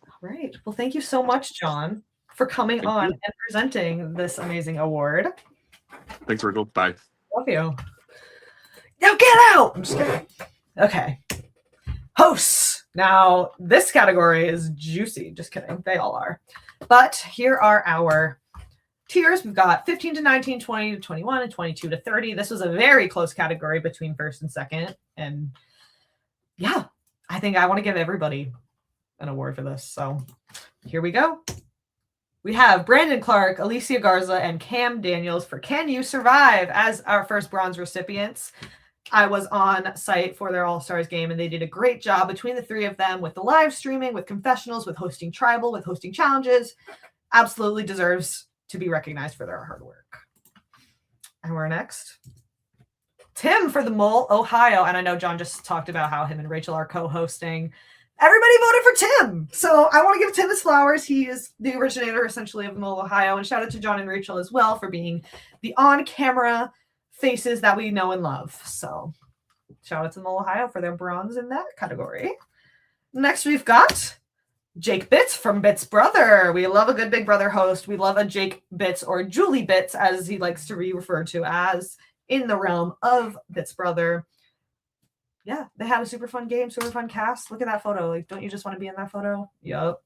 All right. Well, thank you so much, John, for coming on and presenting this amazing award. Thanks, Rachel. Bye. Love you. Now get out! I'm just kidding. Okay. Hosts. Now, this category is juicy. Just kidding. They all are. But here are our tiers. We've got 15 to 19, 20 to 21, and 22 to 30. This was a very close category between first and second. And yeah, I think I want to give everybody an award for this. So here we go. We have Brandon Clark, Alicia Garza, and Cam Daniels for Can You Survive as our first bronze recipients. I was on site for their All-Stars game, and they did a great job between the three of them with the live streaming, with confessionals, with hosting tribal, with hosting challenges. Absolutely deserves to be recognized for their hard work. And we're next. Tim for the Mole, Ohio. And I know John just talked about how him and Rachel are co-hosting. Everybody voted for Tim. So I want to give Tim his flowers. He is the originator, essentially, of the Mole, Ohio. And shout out to John and Rachel as well for being the on-camera faces that we know and love. So shout out to Mole, Ohio for their bronze in that category. Next, we've got Jake Bitts from Bitts Brother. We love a good Big Brother host. We love a Jake Bitts, or Julie Bitts, as he likes to be referred to as, in the realm of Bitts Brother. Yeah, they had a super fun game, super fun cast. Look at that photo. Don't you just want to be in that photo? Yup.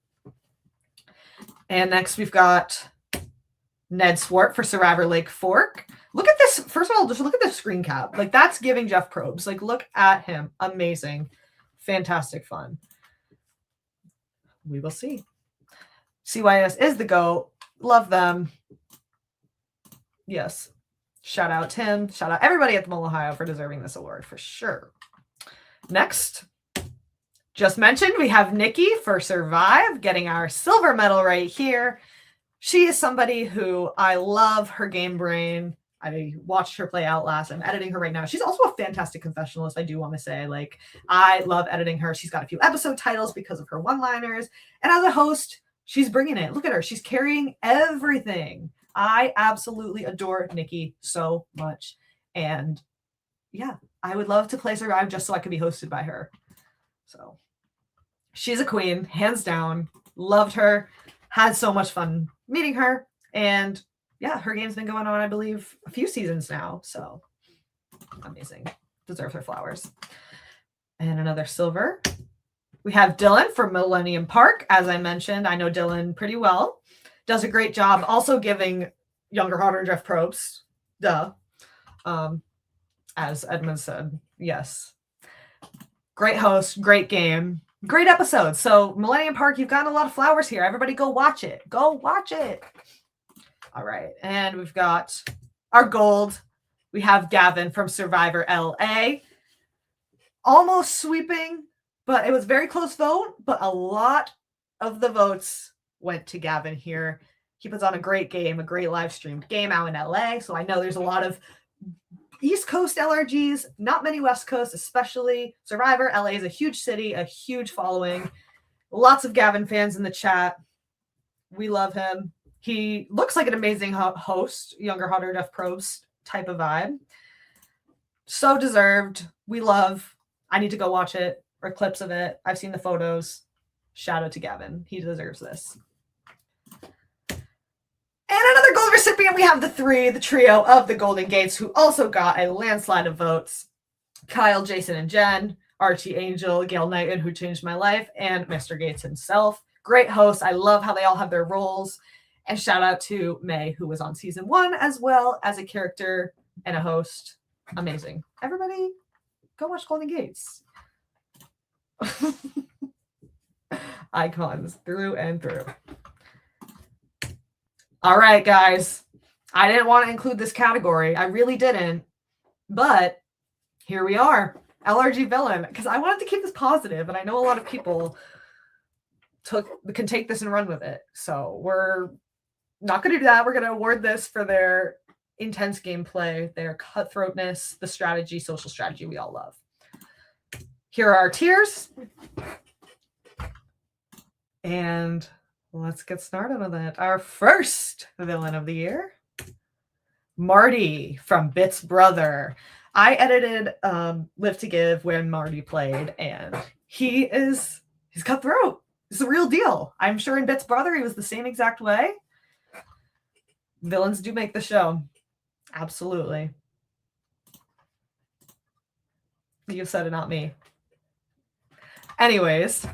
And next, we've got Ned Swart for Survivor Lake Fork. Look at this. First of all, just look at this screen cap. That's giving Jeff Probst. Look at him. Amazing. Fantastic fun. We will see. CYS is the GOAT. Love them. Yes. Shout out Tim. Shout out everybody at the Mole, Ohio for deserving this award for sure. Next, just mentioned, we have Nikki for Survive, getting our silver medal right here. She is somebody who I love her game brain. I watched her play Outlast. I'm editing her right now. She's also a fantastic confessionalist, I do want to say. I love editing her. She's got a few episode titles because of her one-liners. And as a host, she's bringing it. Look at her. She's carrying everything. I absolutely adore Nikki so much. And yeah, I would love to play Survive just so I could be hosted by her. So she's a queen, hands down. Loved her. Had so much fun meeting her. And yeah, her game's been going on, I believe, a few seasons now. So amazing. Deserves her flowers. And another silver. We have Dylan from Millennium Park. As I mentioned, I know Dylan pretty well. Does a great job also giving younger, hotter Jeff Probst. Duh. As Edmund said, yes. Great host, great game, great episode. So Millennium Park, you've gotten a lot of flowers here. Everybody go watch it. Go watch it. All right. And we've got our gold. We have Gavin from Survivor LA. Almost sweeping, but it was very close vote. But a lot of the votes went to Gavin here. He puts on a great game, a great live streamed game out in LA. So I know there's a lot of East Coast LRGs, not many West Coast, especially Survivor. LA is a huge city, a huge following. Lots of Gavin fans in the chat. We love him. He looks like an amazing host, younger, hotter, Jeff Probst type of vibe. So deserved. We love. I need to go watch it or clips of it. I've seen the photos. Shout out to Gavin. He deserves this. And another gold recipient, we have the trio of the Golden Gates, who also got a landslide of votes. Kyle, Jason, and Jen, Archie Angel, Gail Knighton, who changed my life, and Mr. Gates himself. Great hosts. I love how they all have their roles. And shout out to May, who was on season 1 as well as a character and a host. Amazing. Everybody, go watch Golden Gates. Icons through and through. All right, guys. I didn't want to include this category. I really didn't. But here we are. LRG villain. Because I wanted to keep this positive, and I know a lot of people can take this and run with it. So we're not going to do that. We're going to award this for their intense gameplay, their cutthroatness, the strategy, social strategy we all love. Here are our tiers. And let's get started on that. Our first villain of the year, Marty from Bit's brother. I edited Live to Give when Marty played, and he's cutthroat. It's the real deal. I'm sure in Bit's brother he was the same exact way. Villains do make the show. Absolutely. You said it, not me. Anyways,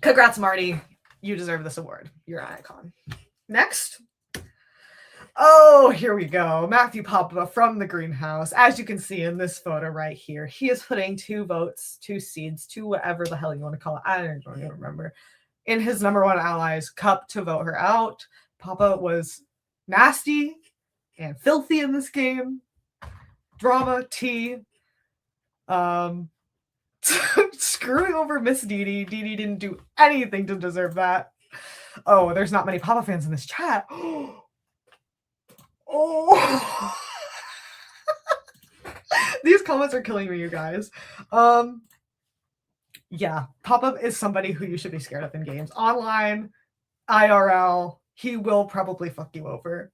congrats, Marty. You deserve this award. You're an icon. Next. Oh, here we go. Matthew Papa from the greenhouse. As you can see in this photo right here, he is putting 2 votes, 2 seeds, 2 whatever the hell you want to call it. I don't even remember. In his number 1 allies cup to vote her out. Papa was nasty and filthy in this game. Drama, tea. Screwing over Miss Dee Dee. Dee Dee didn't do anything to deserve that. Oh, there's not many Papa fans in this chat. Oh. These comments are killing me, you guys. Yeah, Papa is somebody who you should be scared of in games. Online, IRL, he will probably fuck you over.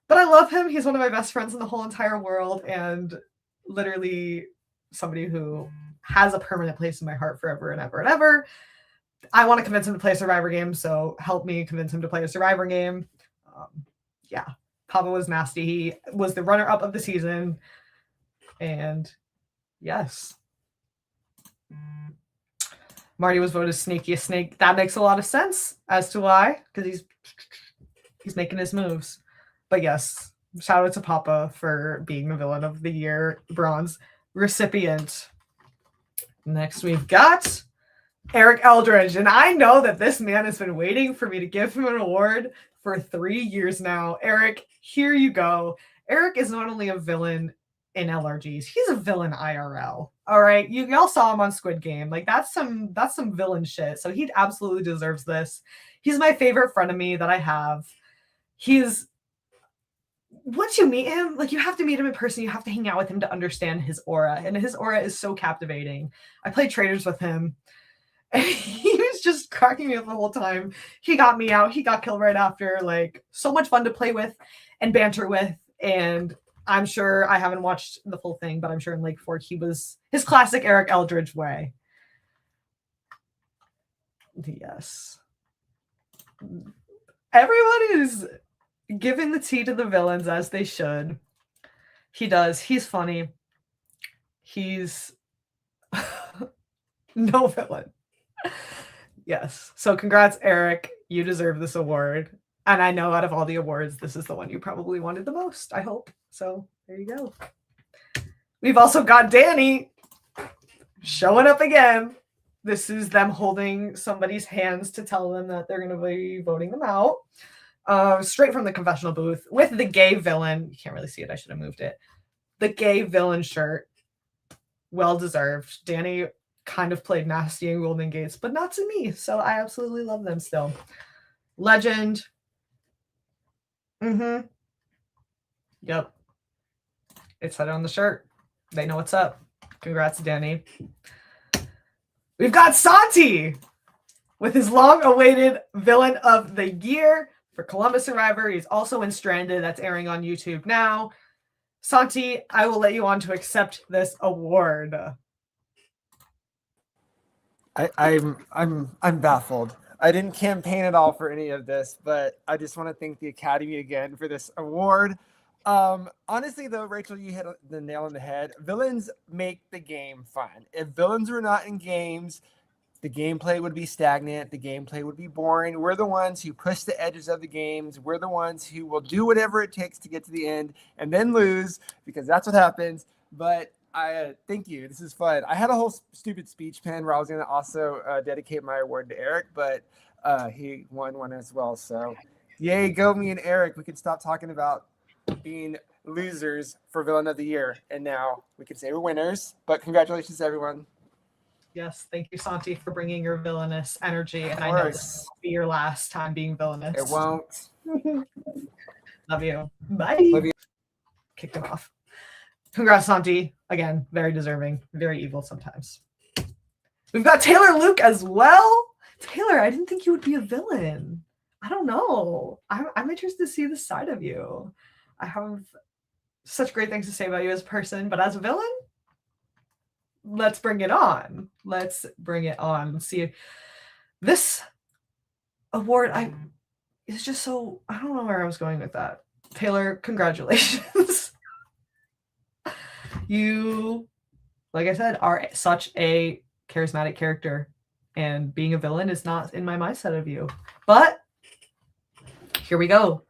But I love him. He's one of my best friends in the whole entire world, and literally somebody who has a permanent place in my heart forever and ever and ever. I want to convince him to play a Survivor game, so help me convince him to play a Survivor game. Yeah, Papa was nasty. He was the runner-up of the season, and yes. Marty was voted snakiest snake. That makes a lot of sense as to why, because he's making his moves. But yes, shout out to Papa for being the villain of the year bronze recipient. Next we've got Eric Eldridge, and I know that this man has been waiting for me to give him an award for 3 years now. Eric, here you go. Eric is not only a villain in LRGs, he's a villain IRL. All right, y'all saw him on Squid Game. Like that's some villain shit. So he absolutely deserves this. He's my favorite frenemy that I have. Once you meet him, like you have to meet him in person, you have to hang out with him to understand his aura, and his aura is so captivating. I played Traders with him, and he was just cracking me up the whole time. He got me out. He got killed right after. Like so much fun to play with and banter with, and I'm sure I haven't watched the full thing, but I'm sure in Lake Fork he was his classic Eric Eldridge way. Yes. Everyone is giving the tea to the villains as they should. He does. He's funny. He's no villain. Yes. So congrats, Eric. You deserve this award. And I know out of all the awards, this is the one you probably wanted the most, I hope. So there you go. We've also got Danny showing up again. This is them holding somebody's hands to tell them that they're going to be voting them out. Straight from the confessional booth with the gay villain. You can't really see it. I should have moved it. The gay villain shirt. Well deserved. Danny kind of played nasty in Golden Gates, but not to me. So I absolutely love them still. Legend. Yep. It said it on the shirt. They know what's up. Congrats, Danny. We've got Santi with his long-awaited villain of the year for Columbus Survivor. He's also in Stranded, that's airing on YouTube now. Santi, I will let you on to accept this award. I'm baffled. I didn't campaign at all for any of this, but I just want to thank the Academy again for this award. Honestly, though, Rachel, you hit the nail on the head. Villains make the game fun. If villains were not in games, the gameplay would be stagnant. The gameplay would be boring. We're the ones who push the edges of the games. We're the ones who will do whatever it takes to get to the end and then lose, because that's what happens. But I thank you. This is fun. I had a whole stupid speech pen where I was going to also dedicate my award to Eric, but he won one as well. So yay, go me and Eric. We can stop talking about being losers for Villain of the Year. And now we can say we're winners. But congratulations, everyone. Yes, thank you, Santi, for bringing your villainous energy. And I know this will be your last time being villainous. It won't. Love you. Bye. Love you. Kicked him off. Congrats, Santi. Again, very deserving, very evil sometimes. We've got Taylor Luke as well. Taylor, I didn't think you would be a villain. I don't know. I'm interested to see this side of you. I have such great things to say about you as a person, but as a villain, let's bring it on. Let's bring it on. Let's see. This award, it's just so, I don't know where I was going with that. Taylor, congratulations. You, like I said, are such a charismatic character, and being a villain is not in my mindset of you. But here we go.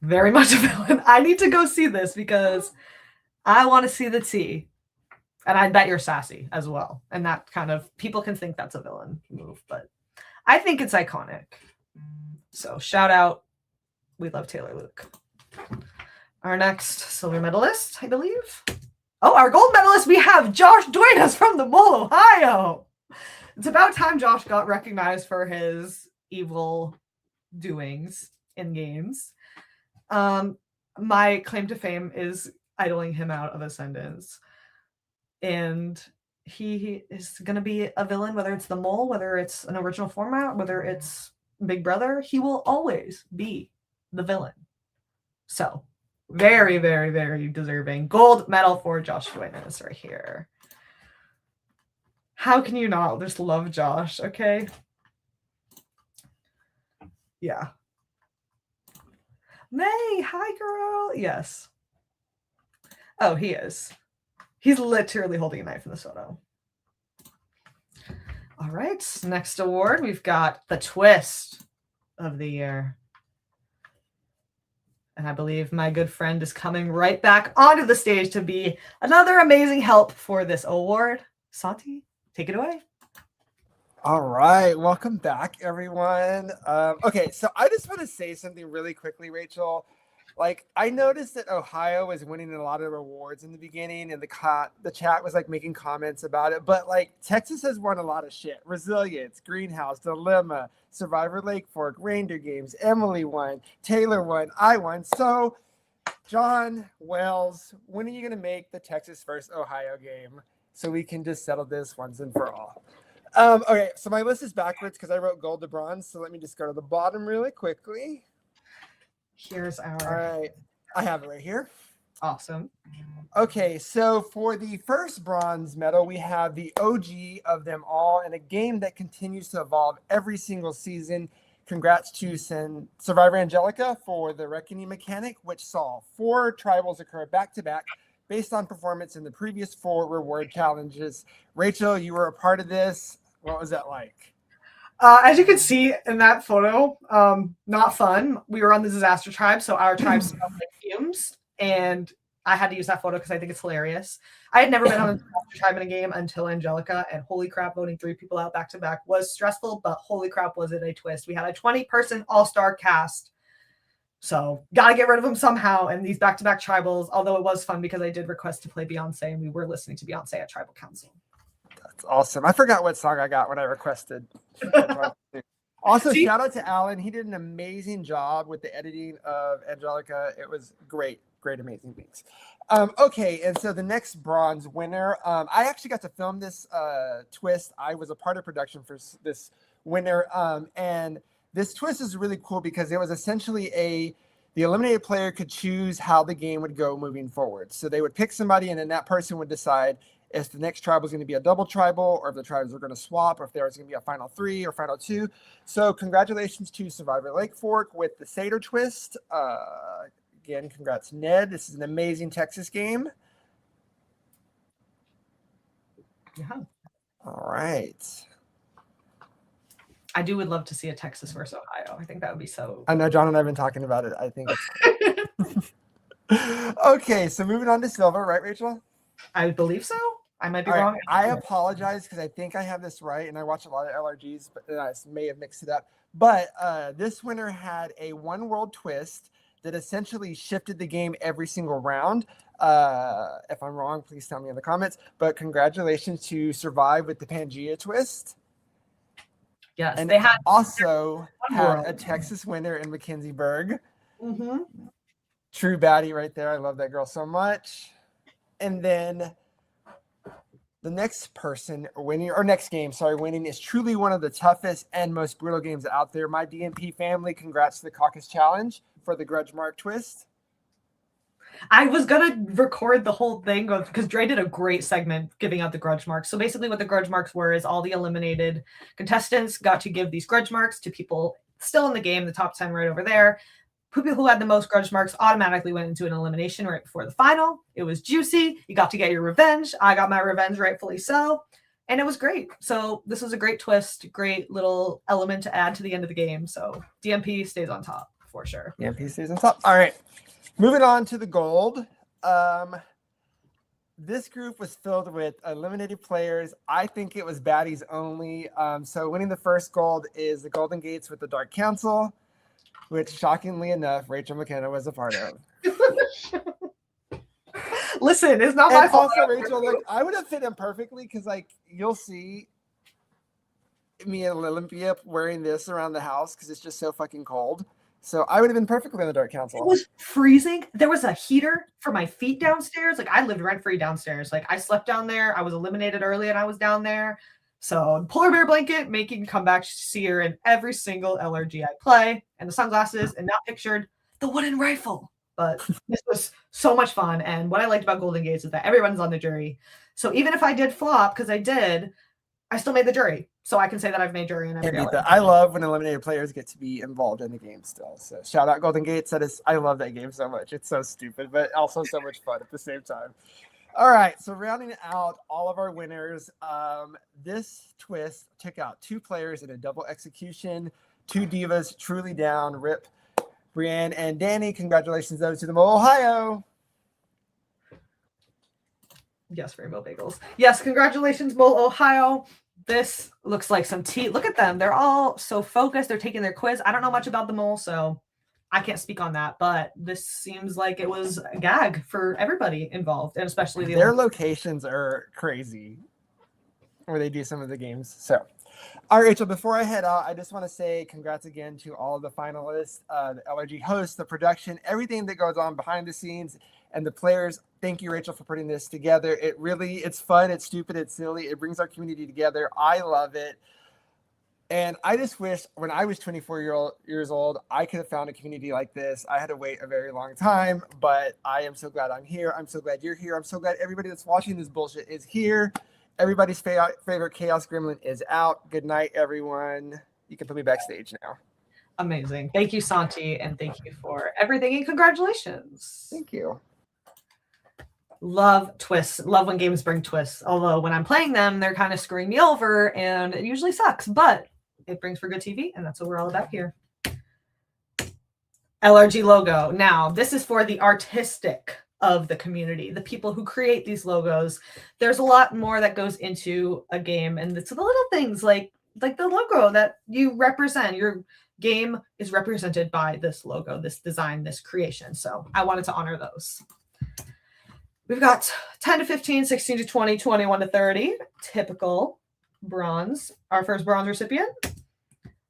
Very much a villain. I need to go see this because I want to see the tea. And I bet you're sassy as well. And that kind of, people can think that's a villain move, but I think it's iconic. So shout out. We love Taylor Luke. Our next silver medalist, I believe. Oh, our gold medalist, we have Josh Duenas from the Mole, Ohio. It's about time Josh got recognized for his evil doings in games. My claim to fame is idling him out of Ascendance. And he is going to be a villain, whether it's the Mole, whether it's an original format, whether it's Big Brother. He will always be the villain. So very, very, very deserving. Gold medal for Josh Duenas right here. How can you not just love Josh, okay? Yeah. May, hi girl. Yes. Oh, he is. He's literally holding a knife in this photo. All right, next award, we've got the Twist of the Year. And I believe my good friend is coming right back onto the stage to be another amazing help for this award. Santi, take it away. All right, welcome back, everyone. Okay, so I just want to say something really quickly, Rachel. Like, I noticed that Ohio was winning a lot of awards in the beginning, and the chat was like making comments about it. But like, Texas has won a lot of shit: Resilience, Greenhouse, Dilemma, Survivor Lake Fork, Reindeer Games. Emily won, Taylor won, I won. So, John Wells, when are you gonna make the Texas versus Ohio game so we can just settle this once and for all? Okay, so my list is backwards because I wrote gold to bronze. So let me just go to the bottom really quickly. Here's our... All right, I have it right here. Awesome. Okay, so for the first bronze medal, we have the OG of them all, and a game that continues to evolve every single season. Congrats to Survivor Angelica for the Reckoning mechanic, which saw 4 tribals occur back-to-back based on performance in the previous 4 reward challenges. Rachel, you were a part of this. What was that like? As you can see in that photo, not fun. We were on the disaster tribe, so our tribe smelled like fumes, and I had to use that photo because I think it's hilarious. I had never been on a disaster tribe in a game until Angelica, and holy crap, voting 3 people out back to back was stressful, but holy crap, was it a twist. We had a 20-person all-star cast, so gotta get rid of them somehow. And these back-to-back tribals, although it was fun because I did request to play Beyonce, and we were listening to Beyonce at Tribal Council. That's awesome. I forgot what song I got when I requested. Also, shout out to Alan. He did an amazing job with the editing of Angelica. It was great, amazing things. Okay, and so the next bronze winner, I actually got to film this twist. I was a part of production for this winner, and this twist is really cool because it was essentially the eliminated player could choose how the game would go moving forward. So they would pick somebody, and then that person would decide if the next tribal is going to be a double tribal, or if the tribes are going to swap, or if there was going to be a final 3 or final 2. So congratulations to Survivor Lake Fork with the Seder twist. Again, congrats, Ned. This is an amazing Texas game. Yeah. All right. I would love to see a Texas versus Ohio. I think that would be so. I know John and I have been talking about it. I think it's okay. So moving on to Silver, right, Rachel? I believe so. I might be All right, wrong. I apologize because I think I have this right, and I watch a lot of LRGs, but I may have mixed it up. But this winner had a one world twist that essentially shifted the game every single round. If I'm wrong, please tell me in the comments. But congratulations to Survive with the Pangea twist. Yes, And they had also had world. a Texas winner in Mackenzie Berg. Mm-hmm. True baddie right there. I love that girl so much. And then the next person winning, or next game, sorry, winning is truly one of the toughest and most brutal games out there. My DMP family, congrats to the Caucus Challenge for the Grudge Mark twist. I was gonna record the whole thing because Dre did a great segment giving out the grudge marks. So basically, what the grudge marks were is all the eliminated contestants got to give these grudge marks to people still in the game, the top 10 right over there. People who had the most grudge marks automatically went into an elimination right before the final. It was juicy. You got to get your revenge. I got my revenge, rightfully so. And it was great. So this was a great twist, great little element to add to the end of the game. So DMP stays on top for sure. DMP stays on top. All right. Moving on to the gold. This group was filled with eliminated players. I think it was baddies only. So winning the first gold is the Golden Gates with the Dark Council, which shockingly enough, Rachel McKenna was a part of. Listen, it's not my And fault. also, Rachel, like I would have fit in perfectly because, like, you'll see me and Olympia wearing this around the house because it's just so fucking cold. So I would have been perfectly in the Dark Council. It was freezing. There was a heater for my feet downstairs. Like I lived rent free downstairs. Like I slept down there. I was eliminated early and I was down there. So polar bear blanket, making comeback seer in every single LRG I play, and the sunglasses, and not pictured the wooden rifle. But this was so much fun. And what I liked about Golden Gates is that everyone's on the jury. So even if I did flop, because I did, I still made the jury. So I can say that I've made jury in every LRG. I love when eliminated players get to be involved in the game still. So shout out Golden Gates. I love that game so much. It's so stupid, but also so much fun at the same time. All right, so rounding out all of our winners, this twist took out 2 players in a double execution. 2 divas truly down. Rip, Brienne and Danny. Congratulations those to them. Ohio. Yes, Rainbow Bagels. Yes, congratulations, Mole, Ohio. This looks like some tea. Look at them. They're all so focused. They're taking their quiz. I don't know much about the Mole, so I can't speak on that. But this seems like it was a gag for everybody involved, and especially their locations are crazy where they do some of the games. So, all right, Rachel, before I head out, I just want to say congrats again to all of the finalists, the LRG hosts, the production, everything that goes on behind the scenes, and the players. Thank you, Rachel, for putting this together. It's fun, it's stupid, it's silly. It brings our community together. I love it. And I just wish when I was 24 years old, I could have found a community like this. I had to wait a very long time, but I am so glad I'm here. I'm so glad you're here. I'm so glad everybody that's watching this bullshit is here. Everybody's favorite Chaos Gremlin is out. Good night, everyone. You can put me backstage now. Amazing. Thank you, Santi, and thank you for everything, and congratulations. Thank you. Love twists. Love when games bring twists. Although when I'm playing them, they're kind of screwing me over, and it usually sucks, but it brings for good TV, and that's what we're all about here. LRG logo. Now, this is for the artistic of the community, the people who create these logos. There's a lot more that goes into a game, and it's the little things like the logo that you represent. Your game is represented by this logo, this design, this creation. So I wanted to honor those. We've got 10 to 15, 16 to 20, 21 to 30. Typical bronze. Our first bronze recipient,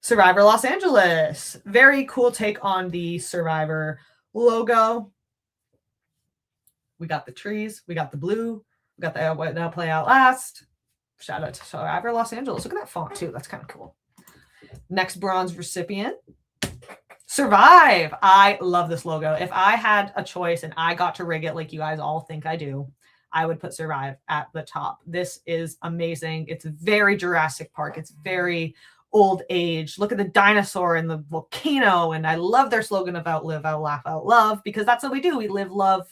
Survivor Los Angeles. Very cool take on the Survivor logo. We got the trees. We got the blue. We got the what now play out last. Shout out to Survivor Los Angeles. Look at that font too. That's kind of cool. Next bronze recipient, Survive. I love this logo. If I had a choice and I got to rig it like you guys all think I do, I would put Survive at the top. This is amazing. It's very Jurassic Park. It's very old age. Look at the dinosaur and the volcano. And I love their slogan of outlive, outlaugh, outlove, because that's what we do. We live, love,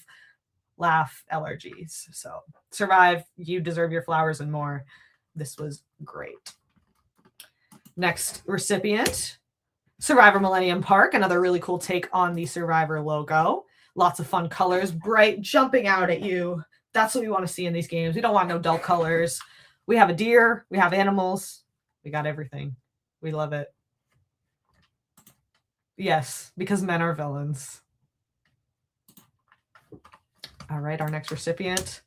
laugh, LRGs. So Survive, you deserve your flowers and more. This was great. Next recipient, Survivor Millennium Park, another really cool take on the Survivor logo. Lots of fun colors, bright, jumping out at you. That's what we want to see in these games. We don't want no dull colors. We have a deer. We have animals. We got everything. We love it. Yes, because men are villains. All right, our next recipient,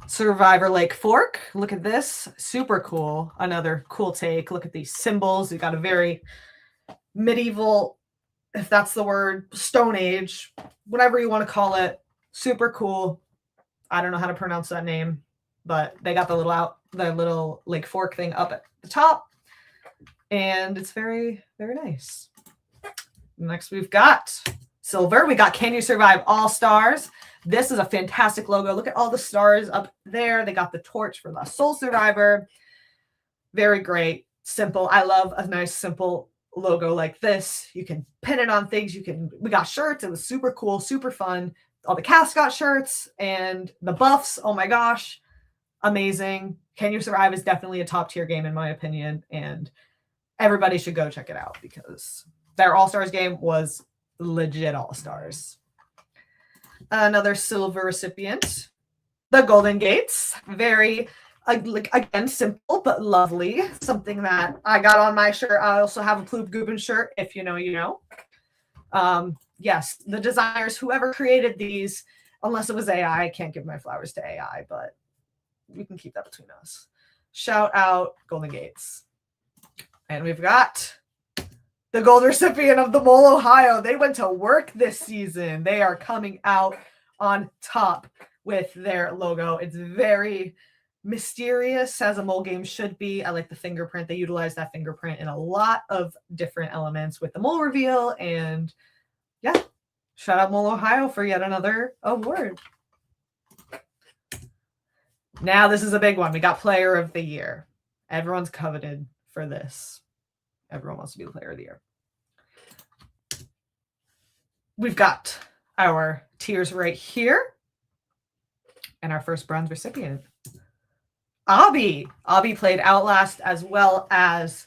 Survivor Lake Fork. Look at this. Super cool. Another cool take. Look at these symbols. We got a very medieval, if that's the word, Stone Age, whatever you want to call it. Super cool. I don't know how to pronounce that name, but they got the little Lake Fork thing up at the top, and it's very, very nice. Next, we've got silver. We got Can You Survive All Stars. This is a fantastic logo. Look at all the stars up there. They got the torch for the Soul Survivor. Very great. Simple. I love a nice, simple logo like this. You can pin it on things. We got shirts. It was super cool, super fun. All the cast got shirts and the buffs. Oh my gosh. Amazing. Can You Survive is definitely a top tier game in my opinion. And everybody should go check it out because their All-Stars game was legit All-Stars. Another silver recipient, the Golden Gates. Very, again, simple but lovely. Something that I got on my shirt. I also have a Ploop Goobin shirt. If you know, you know. Yes, the designers, whoever created these, unless it was AI, I can't give my flowers to AI, but we can keep that between us. Shout out Golden Gates. And we've got the gold recipient of the Mole, Ohio. They went to work this season. They are coming out on top with their logo. It's very mysterious, as a mole game should be. I like the fingerprint. They utilize that fingerprint in a lot of different elements with the mole reveal. And yeah, shout out Mole, Ohio for yet another award. Now this is a big one. We got Player of the Year. Everyone's coveted for this. Everyone wants to be the Player of the Year. We've got our tiers right here. And our first bronze recipient, Abby. Abby played Outlast as well as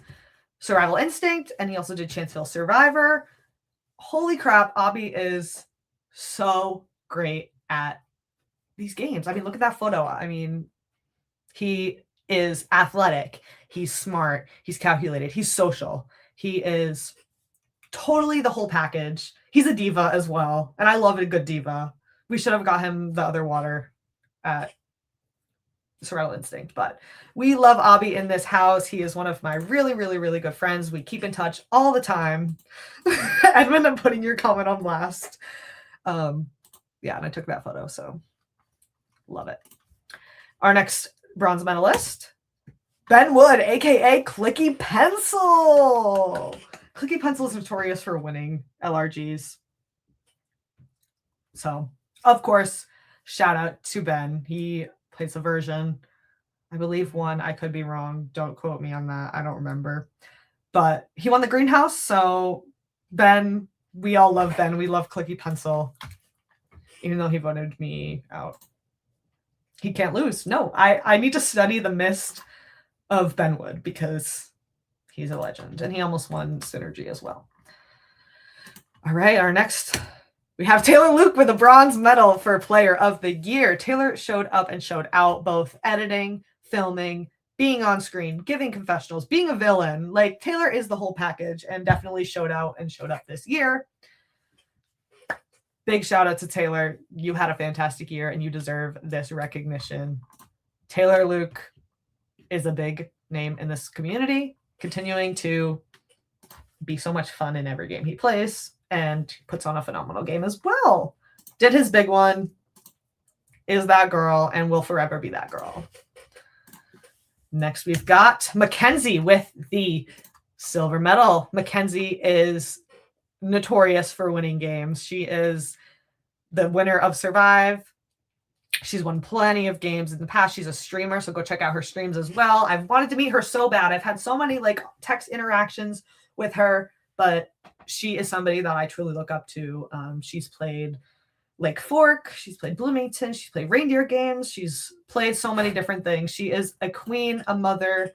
Survival Instinct, and he also did Chanceville Survivor. Holy crap, Abby is so great at these games. I mean, look at that photo. I mean, he is athletic. He's smart. He's calculated. He's social. He is totally the whole package. He's a diva as well, and I love a good diva. We should have got him the other water at Survival Instinct, but we love Abby in this house. He is one of my really, really, really good friends. We keep in touch all the time. Edmund, I'm putting your comment on blast. Yeah, and I took that photo, so love it. Our next bronze medalist, Ben Wood, aka Clicky Pencil. Clicky Pencil is notorious for winning LRGs. So, of course, shout out to Ben. He plays a version, I believe one. I could be wrong. Don't quote me on that. I don't remember. But he won the greenhouse. So Ben, we all love Ben. We love Clicky Pencil, even though he voted me out. He can't lose. No, I need to study the mist of Ben Wood because he's a legend. And he almost won Synergy as well. All right, our next, we have Taylor Luke with a bronze medal for Player of the Year. Taylor showed up and showed out, both editing, filming, being on screen, giving confessionals, being a villain. Like, Taylor is the whole package and definitely showed out and showed up this year. Big shout out to Taylor. You had a fantastic year and you deserve this recognition. Taylor Luke is a big name in this community, continuing to be so much fun in every game he plays, and puts on a phenomenal game as well. Did his big one, is that girl, and will forever be that girl. Next, we've got Mackenzie with the Silver medal. Mackenzie is notorious for winning games. She is the winner of Survive. She's won plenty of games in the past. She's a streamer, so go check out her streams as well. I've wanted to meet her so bad. I've had so many like text interactions with her, but she is somebody that I truly look up to. She's played Lake Fork, she's played Bloomington, she's played reindeer games, she's played so many different things. She is a queen, a mother.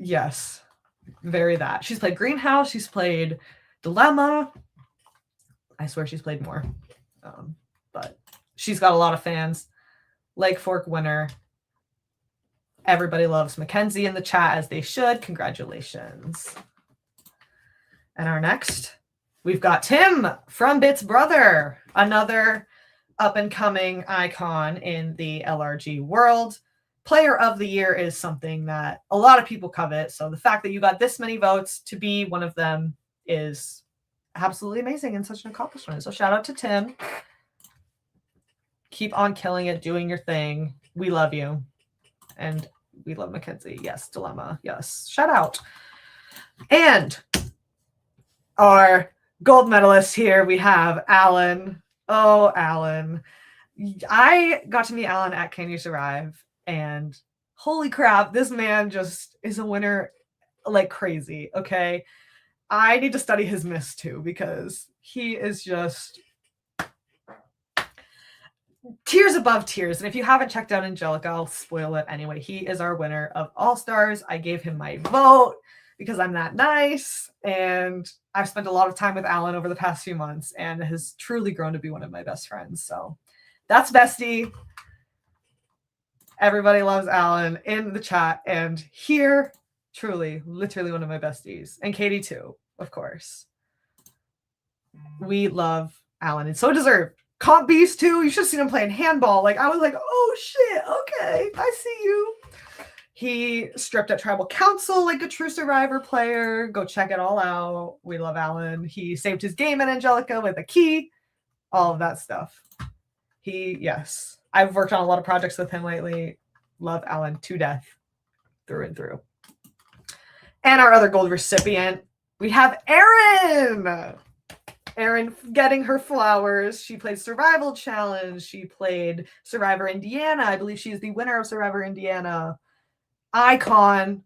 Yes, very that. She's played Greenhouse, she's played Dilemma. I swear she's played more. But she's got a lot of fans. Lake Fork winner. Everybody loves Mackenzie in the chat, as they should. Congratulations. And our next, we've got Tim from Bit's brother, another up-and-coming icon in the LRG world. Player of the year is something that a lot of people covet. So the fact that you got this many votes to be one of them is absolutely amazing and such an accomplishment. So shout out to Tim. Keep on killing it, doing your thing. We love you. And we love Mackenzie. Yes, Dilemma. Yes. Shout out. And our gold medalist here, we have Alan. Oh, Alan. I got to meet Alan at Can You Survive? And holy crap, this man just is a winner like crazy. Okay. I need to study his miss too, because he is just tears above tears. And if you haven't checked out Angelica, I'll spoil it anyway. He is our winner of All Stars. I gave him my vote because I'm that nice. And I've spent a lot of time with Alan over the past few months and has truly grown to be one of my best friends. So that's bestie. Everybody loves Alan in the chat. And here, truly, literally one of my besties. And Katie too, of course. We love Alan. It's so deserved. Comp Beast too. You should have seen him playing handball. Like I was like, oh shit, okay, I see you. He stripped at Tribal Council like a true Survivor player. Go check it all out. We love Alan. He saved his game at Angelica with a key. All of that stuff. Yes. I've worked on a lot of projects with him lately. Love Alan to death. Through and through. And our other gold recipient, we have Erin. Erin getting her flowers. She played Survival Challenge. She played Survivor Indiana. I believe she's the winner of Survivor Indiana. Icon.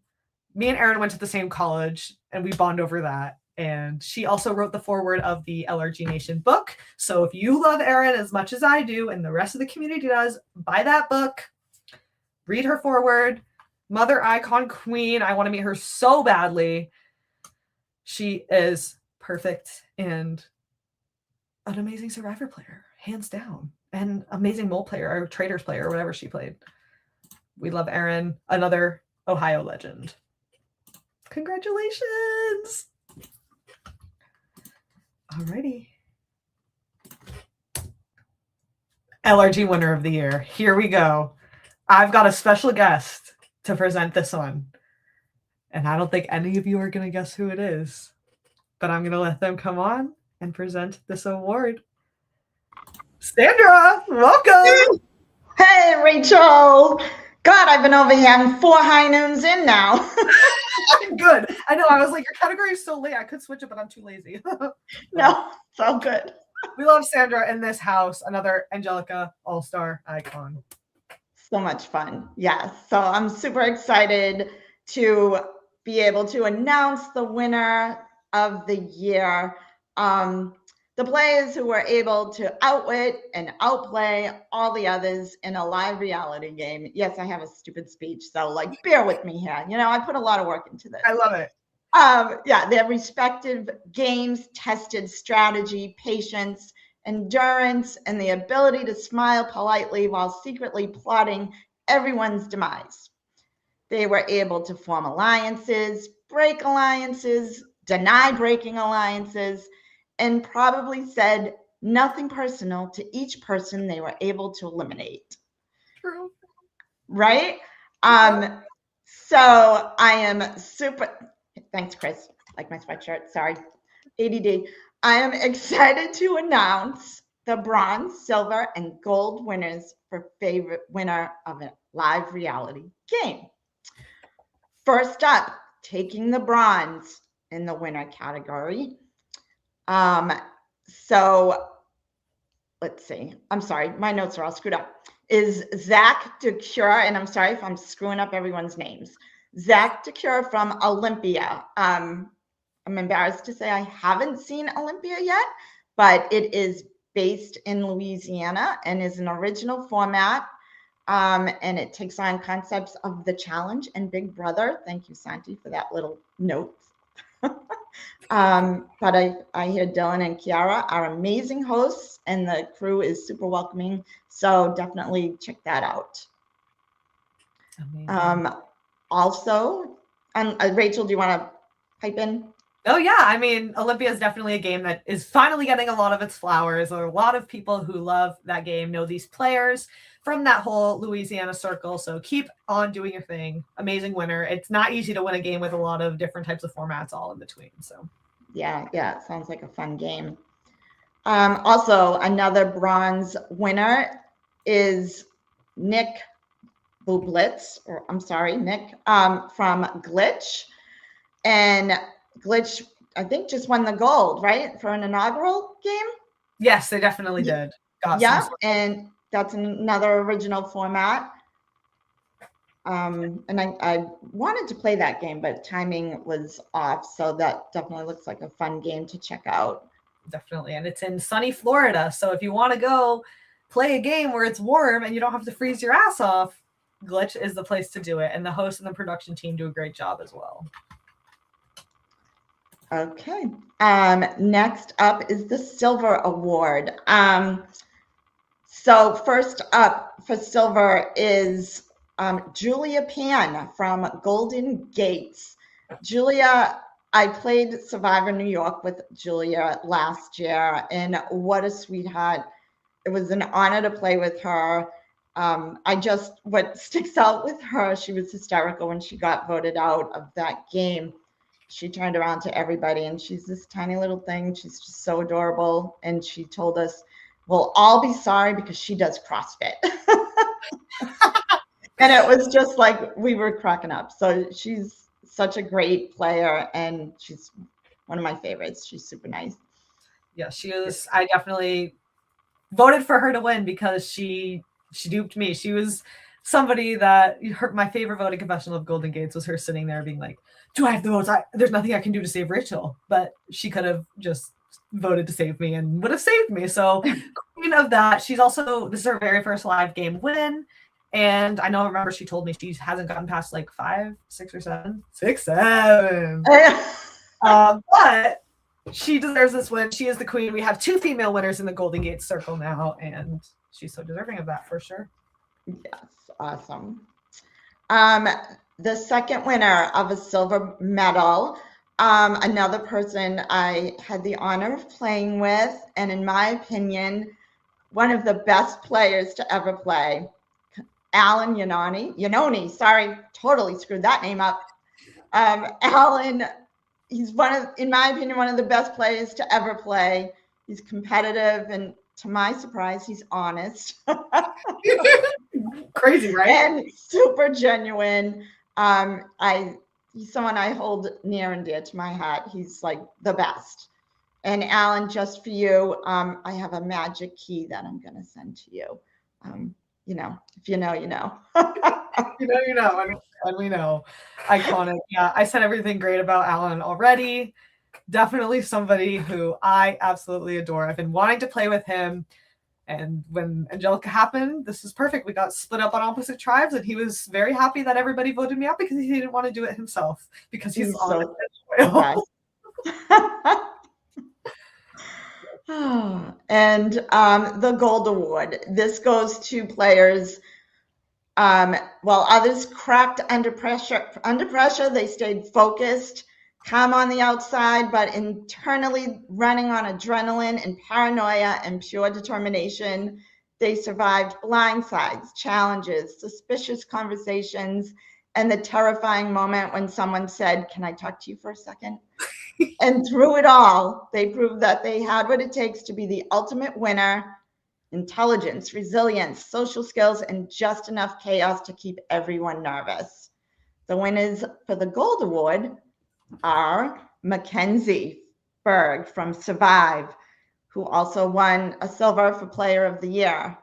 Me and Erin went to the same college and we bond over that. And she also wrote the foreword of the LRG Nation book. So if you love Erin as much as I do and the rest of the community does, buy that book. Read her foreword. Mother icon queen. I want to meet her so badly. She is perfect and an amazing Survivor player, hands down, and amazing mole player or traders player or whatever she played. We love Erin, another Ohio legend. Congratulations. Alrighty. LRG winner of the year. Here we go. I've got a special guest to present this one. And I don't think any of you are going to guess who it is. But I'm going to let them come on and present this award. Sandra, welcome. Hey, Rachel. God, I've been over here having 4 high noons in now. Good. I know. I was like, your category is so late. I could switch it, but I'm too lazy. No, it's all good. We love Sandra in this house. Another Angelica All-Star icon. So much fun. Yes. So I'm super excited to be able to announce the winner of the year. The players who were able to outwit and outplay all the others in a live reality game. Yes, I have a stupid speech, so like bear with me here. You know, I put a lot of work into this. I love it. Yeah, their respective games tested strategy, patience, endurance, and the ability to smile politely while secretly plotting everyone's demise. They were able to form alliances, break alliances, deny breaking alliances, and probably said nothing personal to each person they were able to eliminate. True. Right? So I am super, thanks, Chris, like my sweatshirt, sorry, ADD. I am excited to announce the bronze, silver, and gold winners for favorite winner of a live reality game. First up, taking the bronze in the winner category. So let's see. I'm sorry, my notes are all screwed up. Is Zach DeCure, and I'm sorry if I'm screwing up everyone's names. Zach DeCure from Olympia. I'm embarrassed to say I haven't seen Olympia yet, but it is based in Louisiana and is an original format. And it takes on concepts of The Challenge and Big Brother. Thank you, Santi, for that little note. But I hear Dylan and Kiara are amazing hosts, and the crew is super welcoming. So definitely check that out. Also, Rachel, do you want to pipe in? Oh yeah, I mean, Olympia is definitely a game that is finally getting a lot of its flowers. There are a lot of people who love that game, know these players from that whole Louisiana circle. So keep on doing your thing. Amazing winner. It's not easy to win a game with a lot of different types of formats all in between. So yeah, it sounds like a fun game. Also, another bronze winner is Nick Bublitz, or I'm sorry, Nick, from Glitch. And Glitch, I think, just won the gold, right, for an inaugural game? Yes, they definitely did. Yeah, and that's another original format. And I wanted to play that game, but timing was off. So that definitely looks like a fun game to check out. Definitely. And it's in sunny Florida. So if you want to go play a game where it's warm and you don't have to freeze your ass off, Glitch is the place to do it. And the host and the production team do a great job as well. Okay. Next up is the Silver Award. So first up for Silver is Julia Pan from Golden Gates. Julia, I played Survivor New York with Julia last year, and what a sweetheart. It was an honor to play with her. What sticks out with her, she was hysterical when she got voted out of that game. She turned around to everybody, and she's this tiny little thing. She's just so adorable. And she told us, we'll all be sorry because she does CrossFit. And it was just like, we were cracking up. So she's such a great player, and she's one of my favorites. She's super nice. Yeah, she is. I definitely voted for her to win because she duped me. She was somebody that my favorite voting confessional of Golden Gates was her sitting there being like, do I have the votes? There's nothing I can do to save Rachel. But she could have just voted to save me and would have saved me. So queen of that. She's also, this is her very first live game win. And I remember she told me she hasn't gotten past like 5, 6, or 7. 6, 7. But she deserves this win. She is the queen. We have 2 female winners in the Golden Gate circle now, and she's so deserving of that for sure. Yes, awesome. The second winner of a silver medal, another person I had the honor of playing with, and in my opinion, one of the best players to ever play, Alan Yanoni, sorry, totally screwed that name up. Alan, he's in my opinion, one of the best players to ever play. He's competitive, and to my surprise, he's honest. Crazy, right? And super genuine. He's someone I hold near and dear to my heart. He's like the best. And Alan, just for you, I have a magic key that I'm going to send to you. If you know, you know. you know, and we know. Iconic. Yeah, I said everything great about Alan already. Definitely somebody who I absolutely adore. I've been wanting to play with him. And when Angelica happened, this is perfect. We got split up on opposite tribes, and he was very happy that everybody voted me out because he didn't want to do it himself because he's honest and loyal. And the Gold Award. This goes to players. While others cracked under pressure, they stayed focused, calm on the outside, but internally running on adrenaline and paranoia and pure determination. They survived blindsides, challenges, suspicious conversations, and the terrifying moment when someone said, "Can I talk to you for a second?" And through it all, they proved that they had what it takes to be the ultimate winner: intelligence, resilience, social skills, and just enough chaos to keep everyone nervous. The winners for the Gold Award are Mackenzie Berg from Survive, who also won a silver for Player of the Year.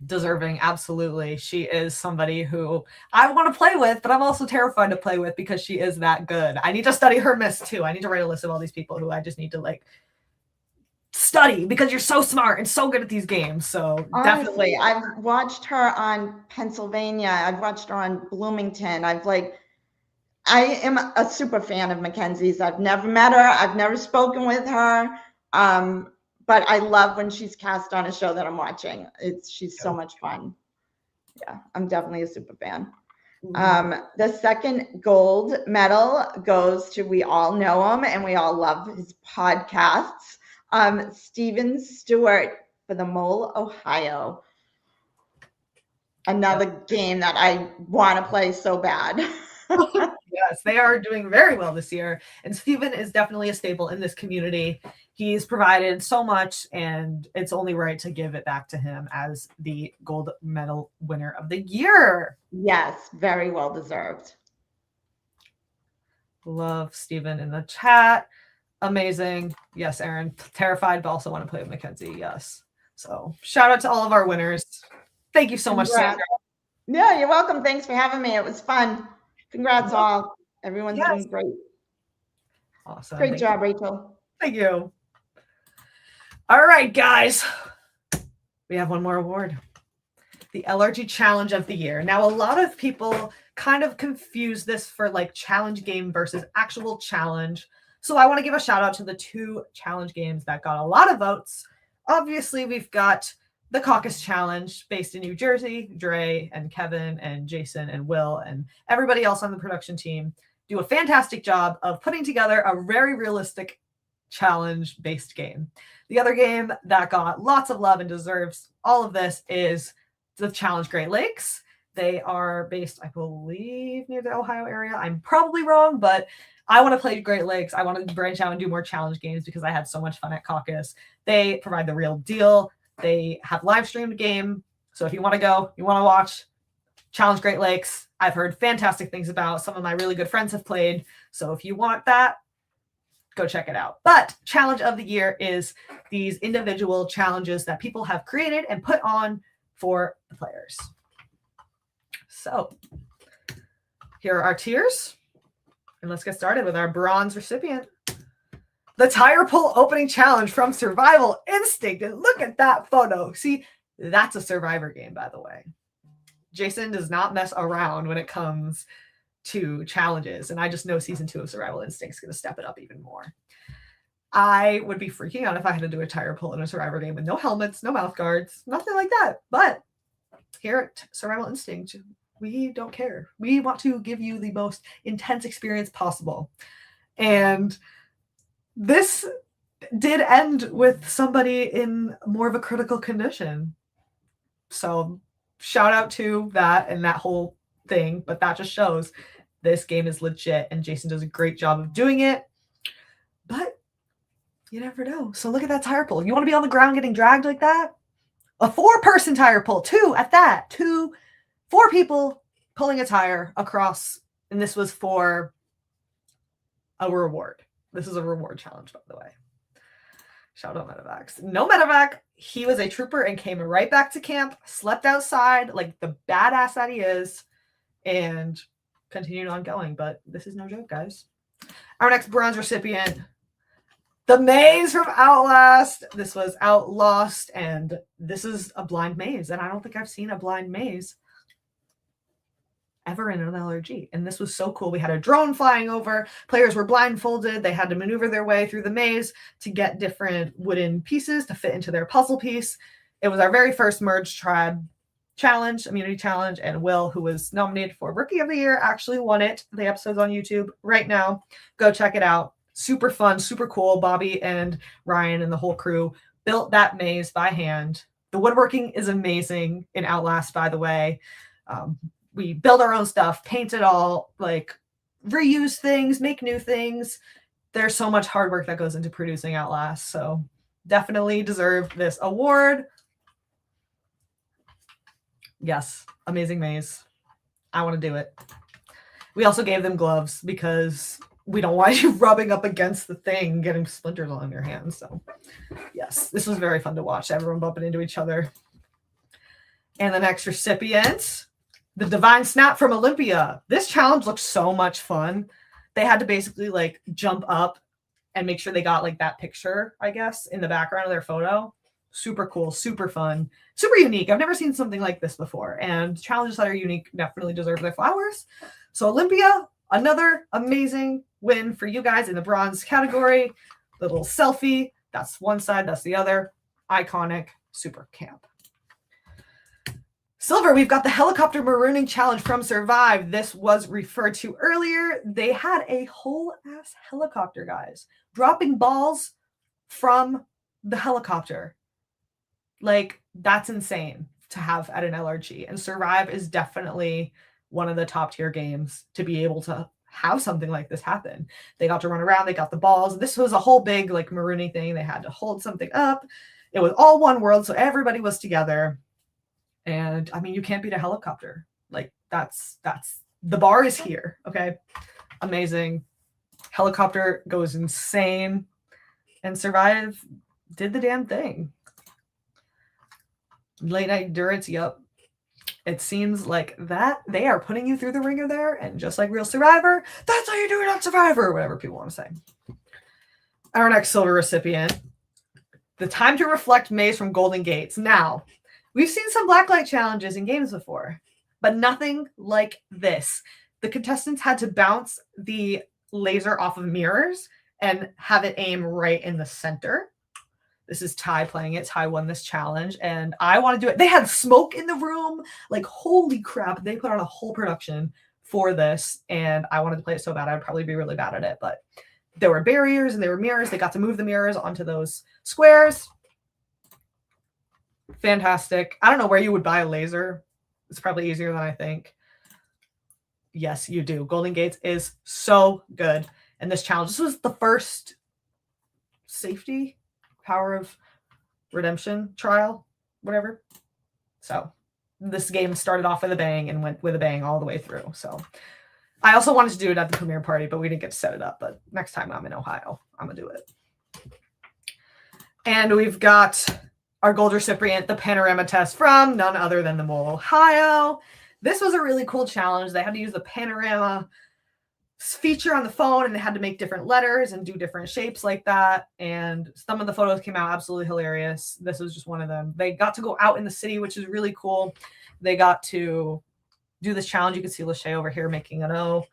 Deserving, absolutely. She is somebody who I want to play with, but I'm also terrified to play with because she is that good. I need to study her miss too. I need to write a list of all these people who I just need to like study because you're so smart and so good at these games. So Honestly, definitely. I've watched her on Pennsylvania. I've watched her on Bloomington. I am a super fan of Mackenzie's. I've never met her. I've never spoken with her. But I love when she's cast on a show that I'm watching. She's so much fun. Yeah, I'm definitely a super fan. The second gold medal goes to, we all know him and we all love his podcasts, Steven Stewart for the Mole, Ohio. Another game that I want to play so bad. Yes, they are doing very well this year. And Steven is definitely a staple in this community. He's provided so much, and it's only right to give it back to him as the gold medal winner of the year. Yes, very well deserved. Love Steven in the chat. Amazing. Yes, Aaron. Terrified, but also want to play with Mackenzie. Yes. So shout out to all of our winners. Thank you so much, Congrats. Sandra. Yeah, you're welcome. Thanks for having me. It was fun. Congrats all. Everyone's doing great. Awesome. Great job, Rachel. Thank you. All right, guys. We have one more award. The LRG Challenge of the Year. Now, a lot of people kind of confuse this for like challenge game versus actual challenge. So I want to give a shout out to the 2 challenge games that got a lot of votes. Obviously, we've got the Caucus Challenge based in New Jersey. Dre and Kevin and Jason and Will and everybody else on the production team do a fantastic job of putting together a very realistic challenge-based game. The other game that got lots of love and deserves all of this is the Challenge Great Lakes. They are based, I believe, near the Ohio area. I'm probably wrong, but I want to play Great Lakes. I want to branch out and do more challenge games because I had so much fun at Caucus. They provide the real deal. They have live streamed game. So if you want to go, you want to watch Challenge Great Lakes, I've heard fantastic things about. Some of my really good friends have played. So if you want that, go check it out. But Challenge of the Year is these individual challenges that people have created and put on for the players. So here are our tiers. And let's get started with our bronze recipient. The tire pull opening challenge from Survival Instinct. And look at that photo. See, that's a Survivor game, by the way. Jason does not mess around when it comes to challenges. And I just know season 2 of Survival Instinct is going to step it up even more. I would be freaking out if I had to do a tire pull in a Survivor game with no helmets, no mouth guards, nothing like that. But here at Survival Instinct, we don't care. We want to give you the most intense experience possible. And this did end with somebody in more of a critical condition. So shout out to that and that whole thing. But that just shows this game is legit and Jason does a great job of doing it. But you never know. So look at that tire pull. You want to be on the ground getting dragged like that? A 4-person tire pull, 2 at that. 4 people pulling a tire across. And this was for a reward. This is a reward challenge, by the way. Shout out Medevacs. No Medevac. He was a trooper and came right back to camp, slept outside like the badass that he is, and continued on going. But this is no joke, guys. Our next bronze recipient, the maze from Outlast. This was Outlost, and this is a blind maze. And I don't think I've seen a blind maze ever in an LRG. And this was so cool. We had a drone flying over. Players were blindfolded. They had to maneuver their way through the maze to get different wooden pieces to fit into their puzzle piece. It was our very first Merge Tribe challenge, immunity challenge, and Will, who was nominated for Rookie of the Year, actually won it. The episode's on YouTube right now. Go check it out. Super fun, super cool. Bobby and Ryan and the whole crew built that maze by hand. The woodworking is amazing in Outlast, by the way. We build our own stuff, paint it all, like reuse things, make new things. There's so much hard work that goes into producing Outlast. So definitely deserve this award. Yes, amazing maze. I want to do it. We also gave them gloves because we don't want you rubbing up against the thing, getting splinters on your hands. So yes, this was very fun to watch. Everyone bumping into each other. And the next recipient, the Divine Snap from Olympia. This challenge looked so much fun. They had to basically like jump up and make sure they got like that picture, I guess, in the background of their photo. Super cool, super fun, super unique. I've never seen something like this before. And challenges that are unique definitely deserve their flowers. So Olympia, another amazing win for you guys in the bronze category. The little selfie, that's one side, that's the other. Iconic, super camp. Silver, we've got the helicopter marooning challenge from Survive. This was referred to earlier. They had a whole ass helicopter, guys, dropping balls from the helicopter. Like, that's insane to have at an LRG. And Survive is definitely one of the top tier games to be able to have something like this happen. They got to run around, they got the balls. This was a whole big like marooning thing. They had to hold something up. It was all one world, so everybody was together. And I mean, you can't beat a helicopter. Like that's the bar is here. Okay. Amazing. Helicopter goes insane. And Survive did the damn thing. Late night endurance, yep. It seems like that they are putting you through the ringer there, and just like real Survivor, that's how you do it on Survivor, or whatever people want to say. Our next silver recipient, the Time to Reflect maze from Golden Gates. Now, we've seen some blacklight challenges in games before, but nothing like this. The contestants had to bounce the laser off of mirrors and have it aim right in the center. This is Ty playing it. Ty won this challenge, and I want to do it. They had smoke in the room. Like, holy crap. They put on a whole production for this, and I wanted to play it so bad. I'd probably be really bad at it, but there were barriers and there were mirrors. They got to move the mirrors onto those squares. Fantastic. I don't know where you would buy a laser. It's probably easier than I think. Yes, you do. Golden Gates is so good. And this challenge, this was the first safety Power of Redemption trial, whatever. So this game started off with a bang and went with a bang all the way through. So I also wanted to do it at the premiere party, but we didn't get to set it up. But next time I'm in Ohio, I'm going to do it. And we've got our gold recipient, the panorama test from none other than the Mole, Ohio. This was a really cool challenge. They had to use the panorama feature on the phone, and they had to make different letters and do different shapes like that. And some of the photos came out absolutely hilarious. This was just one of them. They got to go out in the city, which is really cool. They got to do this challenge. You can see Lachey over here making an O.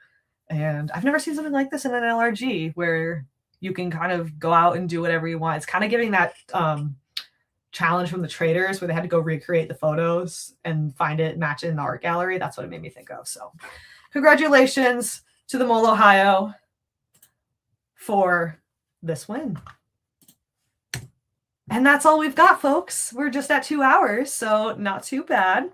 And I've never seen something like this in an LRG where you can kind of go out and do whatever you want. It's kind of giving that challenge from the traders where they had to go recreate the photos and find it, match it in the art gallery. That's what it made me think of. So congratulations to the Mole, Ohio for this win. And that's all we've got, folks. We're just at 2 hours, so not too bad.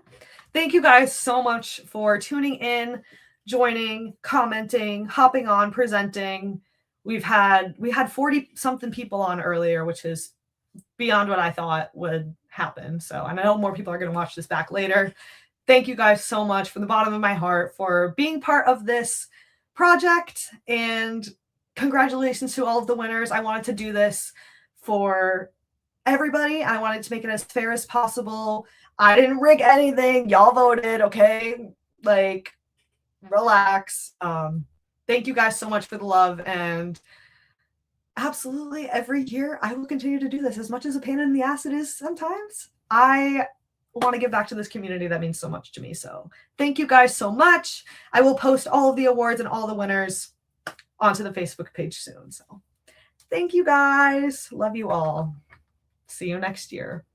Thank you guys so much for tuning in, joining, commenting, hopping on, presenting. We had 40 something people on earlier, which is beyond what I thought would happen. So I know more people are going to watch this back later. Thank you guys so much from the bottom of my heart for being part of this project, and congratulations to all of the winners. I wanted to do this for everybody. I wanted to make it as fair as possible. I didn't rig anything. Y'all voted, okay? Like, relax. Thank you guys so much for the love, and absolutely every year I will continue to do this. As much as a pain in the ass it is sometimes, I want to give back to this community that means so much to me. So thank you guys so much. I will post all of the awards and all the winners onto the Facebook page soon. So thank you guys. Love you all. See you next year.